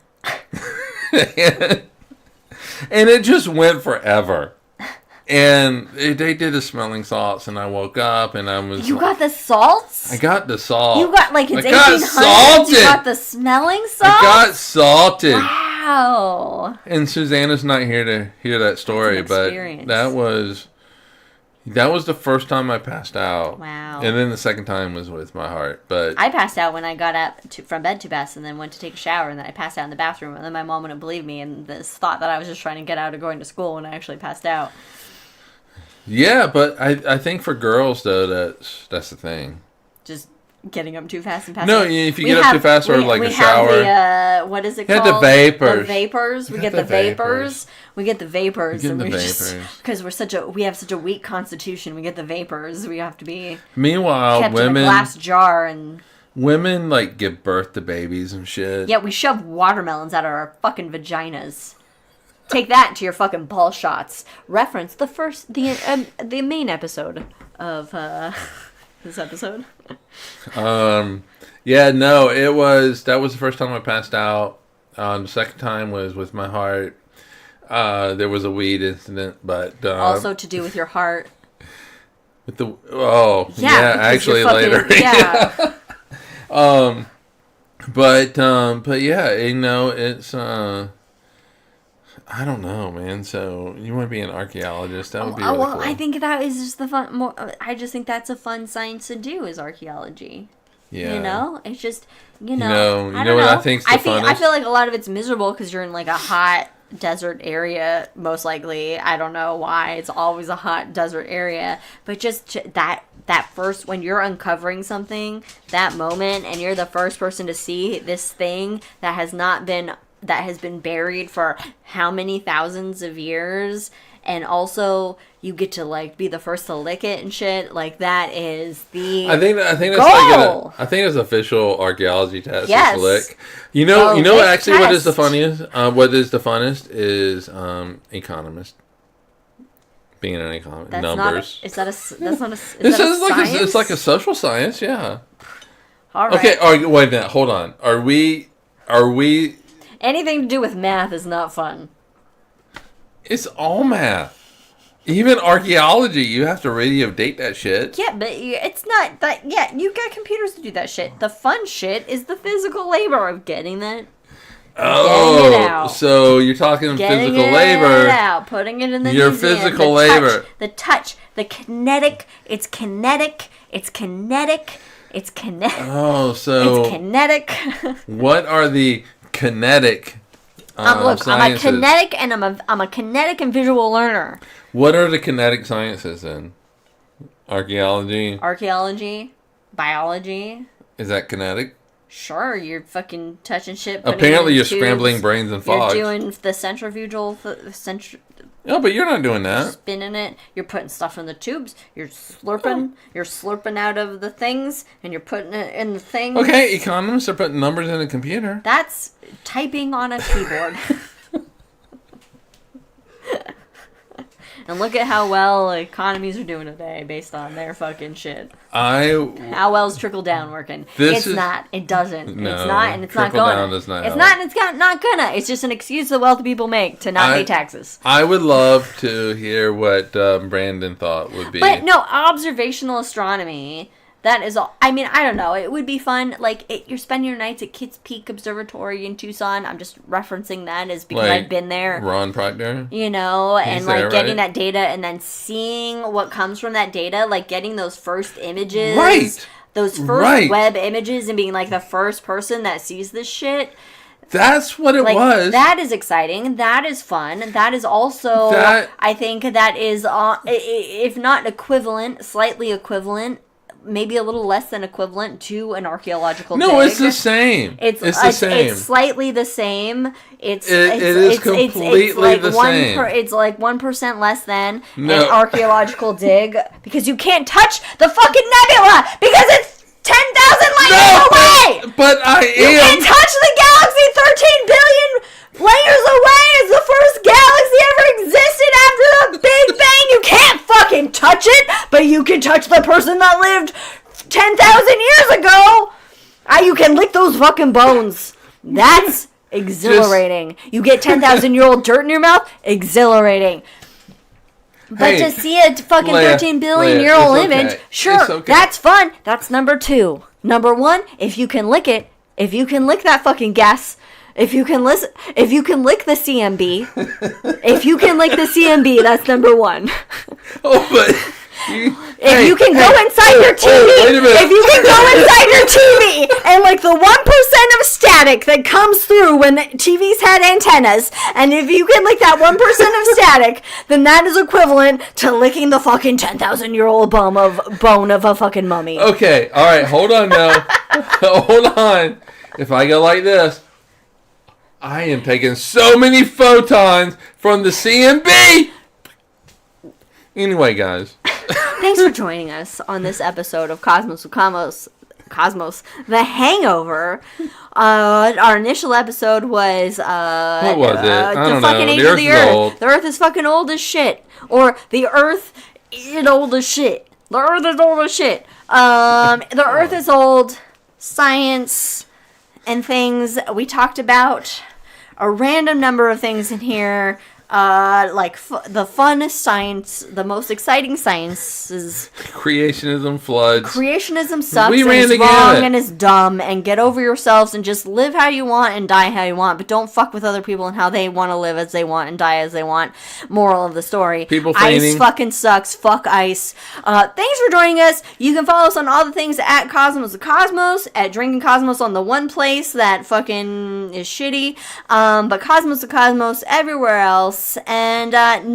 Speaker 2: and it just went forever. And they did the smelling salts, and I woke up, and I was...
Speaker 1: You got the salts?
Speaker 2: I got the salt.
Speaker 1: You got, like, it's
Speaker 2: I got
Speaker 1: 1800s,
Speaker 2: salted.
Speaker 1: you got the smelling salts?
Speaker 2: I got salted.
Speaker 1: Wow.
Speaker 2: And Susanna's not here to hear that story, but that was the first time I passed out.
Speaker 1: Wow.
Speaker 2: And then the second time was with my heart. But
Speaker 1: I passed out when I got up from bed too fast and then went to take a shower, and then I passed out in the bathroom, and then my mom wouldn't believe me and this thought that I was just trying to get out of going to school when I actually passed out.
Speaker 2: Yeah, but I think for girls, though, that's the thing.
Speaker 1: Just getting up too fast and passing
Speaker 2: No,
Speaker 1: out.
Speaker 2: if you get up too fast or like a shower.
Speaker 1: We have the, what is it called?
Speaker 2: The vapors.
Speaker 1: The vapors. We get the vapors. We get the vapors.
Speaker 2: We get the vapors.
Speaker 1: Because we have such a weak constitution, we get the vapors. We have to be
Speaker 2: Meanwhile,
Speaker 1: kept
Speaker 2: women...
Speaker 1: in a glass jar and...
Speaker 2: Women, like, give birth to babies and shit.
Speaker 1: Yeah, we shove watermelons out of our fucking vaginas. Take that to your fucking ball shots. Reference the main episode of this episode.
Speaker 2: Yeah, no, that was the first time I passed out. The second time was with my heart. There was a weed incident, but
Speaker 1: also to do with your heart.
Speaker 2: With yeah, actually later.
Speaker 1: Yeah.
Speaker 2: But yeah, it's I don't know, man. So you want to be an archaeologist? That would be really cool.
Speaker 1: I think that is just the fun. I just think that's a fun science to do is archaeology.
Speaker 2: Yeah.
Speaker 1: It's just
Speaker 2: you know what I think's the funnest?
Speaker 1: I feel like a lot of it's miserable because you're in like a hot desert area. Most likely, I don't know why it's always a hot desert area, but just that first when you're uncovering something, that moment, and you're the first person to see this thing that has been buried for how many thousands of years, and also you get to like be the first to lick it and shit. Like that is the
Speaker 2: I think that's
Speaker 1: goal.
Speaker 2: I think it's official archaeology test.
Speaker 1: Yes.
Speaker 2: To lick. What is the funniest? What is the funnest is economist. Being an economist, numbers.
Speaker 1: That's not a
Speaker 2: science? It's like a social science. Yeah.
Speaker 1: All right.
Speaker 2: Okay. Wait a minute. Hold on. Are we?
Speaker 1: Anything to do with math is not fun.
Speaker 2: It's all math. Even archaeology, you have to radio date that shit.
Speaker 1: Yeah, but it's not that... Yeah, you got computers to do that shit. The fun shit is the physical labor of getting that...
Speaker 2: Oh,
Speaker 1: getting it out.
Speaker 2: So you're talking
Speaker 1: getting
Speaker 2: physical labor.
Speaker 1: Getting it out, putting it in the
Speaker 2: your
Speaker 1: museum.
Speaker 2: Physical labor.
Speaker 1: The touch, the kinetic, it's kinetic.
Speaker 2: Oh, so...
Speaker 1: It's kinetic.
Speaker 2: What are the kinetic
Speaker 1: Look,
Speaker 2: sciences?
Speaker 1: I'm a kinetic and I'm a kinetic and visual learner.
Speaker 2: What are the kinetic sciences then? Archaeology?
Speaker 1: Biology.
Speaker 2: Is that kinetic?
Speaker 1: Sure, you're fucking touching shit.
Speaker 2: Apparently you're scrambling brains and fogs.
Speaker 1: You're doing the centrifugal...
Speaker 2: No, but you're not doing that.
Speaker 1: Spinning it. You're putting stuff in the tubes. You're slurping. You're slurping out of the things, and you're putting it in the things.
Speaker 2: Okay, economists are putting numbers in a computer.
Speaker 1: That's typing on a keyboard. And look at how well economies are doing today based on their fucking shit. How well's trickle down working? It's not. It doesn't.
Speaker 2: No,
Speaker 1: it's not, and it's not gonna. It's not, and it's not gonna. It's just an excuse the wealthy people make to not pay taxes.
Speaker 2: I would love to hear what Brandon thought would be.
Speaker 1: But no, observational astronomy. That is all. I mean, I don't know. It would be fun. Like, you're spending your nights at Kitt's Peak Observatory in Tucson. I'm just referencing that as because I've been there.
Speaker 2: Ron Proctor?
Speaker 1: And like getting that data and then seeing what comes from that data. Like getting those first images.
Speaker 2: Right.
Speaker 1: Those first web images and being like the first person that sees this shit.
Speaker 2: That's what it was.
Speaker 1: That is exciting. That is fun. That is also, I think that is, if not equivalent, slightly equivalent, maybe a little less than equivalent to an archaeological dig.
Speaker 2: No, it's the same. It's the same.
Speaker 1: It's slightly the same. It
Speaker 2: is completely the same.
Speaker 1: It's like 1% less than an archaeological dig because you can't touch the fucking nebula because it's 10,000 light years away.
Speaker 2: But you
Speaker 1: can't touch the galaxy 13 billion layers away. It's the first galaxy ever existed after the Big Bang. You can't fucking touch it, but you can touch the person that lived 10,000 years Now you can lick those fucking bones. That's exhilarating. You get 10,000-year-old dirt in your mouth. Exhilarating. But
Speaker 2: Hey,
Speaker 1: to see a fucking
Speaker 2: Leia,
Speaker 1: 13 billion-year-old
Speaker 2: Leia, it's
Speaker 1: image,
Speaker 2: okay.
Speaker 1: sure,
Speaker 2: It's okay.
Speaker 1: that's fun. That's number 2. Number 1, if you can lick it, if you can lick that fucking gas, if you can lick the CMB, if you can lick the CMB, that's number 1.
Speaker 2: Oh, but...
Speaker 1: If you can go inside your TV,
Speaker 2: wait a minute.
Speaker 1: if you can go inside your TV and like the 1% of static that comes through when the TVs had antennas, and if you can lick that 1% of static, then that is equivalent to licking the fucking 10,000-year-old bone of a fucking mummy.
Speaker 2: Okay, all right, hold on now. Hold on. If I go like this, I am taking so many photons from the CMB. Anyway, guys.
Speaker 1: Thanks for joining us on this episode of Cosmos, The Hangover. Our initial episode was
Speaker 2: What was it? I don't
Speaker 1: fucking
Speaker 2: know.
Speaker 1: age
Speaker 2: The
Speaker 1: of the
Speaker 2: Earth is
Speaker 1: Earth.
Speaker 2: old.
Speaker 1: The Earth is fucking old as shit, or the Earth is old as shit. The Earth is old as shit. The Earth is old. Science and things. We talked about a random number of things in here. Like the funnest science, the most exciting sciences.
Speaker 2: Creationism, floods.
Speaker 1: Creationism sucks
Speaker 2: We
Speaker 1: and
Speaker 2: ran
Speaker 1: is
Speaker 2: the
Speaker 1: wrong
Speaker 2: gamut.
Speaker 1: and is dumb, and get over yourselves and just live how you want and die how you want, but don't fuck with other people and how they want to live as they want and die as they want. Moral of the story.
Speaker 2: People
Speaker 1: Ice
Speaker 2: fainting.
Speaker 1: fucking sucks. Fuck ice. Thanks for joining us. You can follow us on all the things at Cosmos the Cosmos, at Drinking Cosmos on the one place that fucking is shitty. But Cosmos the Cosmos everywhere else. And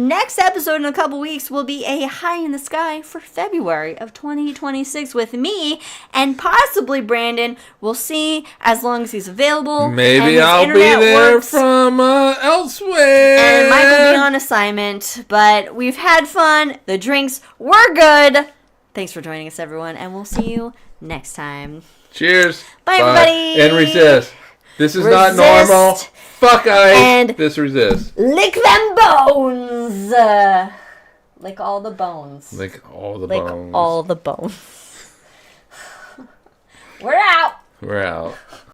Speaker 1: next episode in a couple weeks will be a high in the sky for February of 2026 with me and possibly Brandon. We'll see as long as he's available.
Speaker 2: Maybe
Speaker 1: and his
Speaker 2: I'll be
Speaker 1: internet
Speaker 2: there
Speaker 1: works.
Speaker 2: from elsewhere.
Speaker 1: And Mike will be on assignment. But we've had fun. The drinks were good. Thanks for joining us, everyone. And we'll see you next time.
Speaker 2: Cheers.
Speaker 1: Bye, everybody.
Speaker 2: And resist. This is
Speaker 1: Resist.
Speaker 2: not normal. Fuck ice.
Speaker 1: And
Speaker 2: this resists.
Speaker 1: Lick them bones. Lick all the bones.
Speaker 2: Lick all the
Speaker 1: Lick
Speaker 2: bones.
Speaker 1: all the bones. We're out.
Speaker 2: We're out.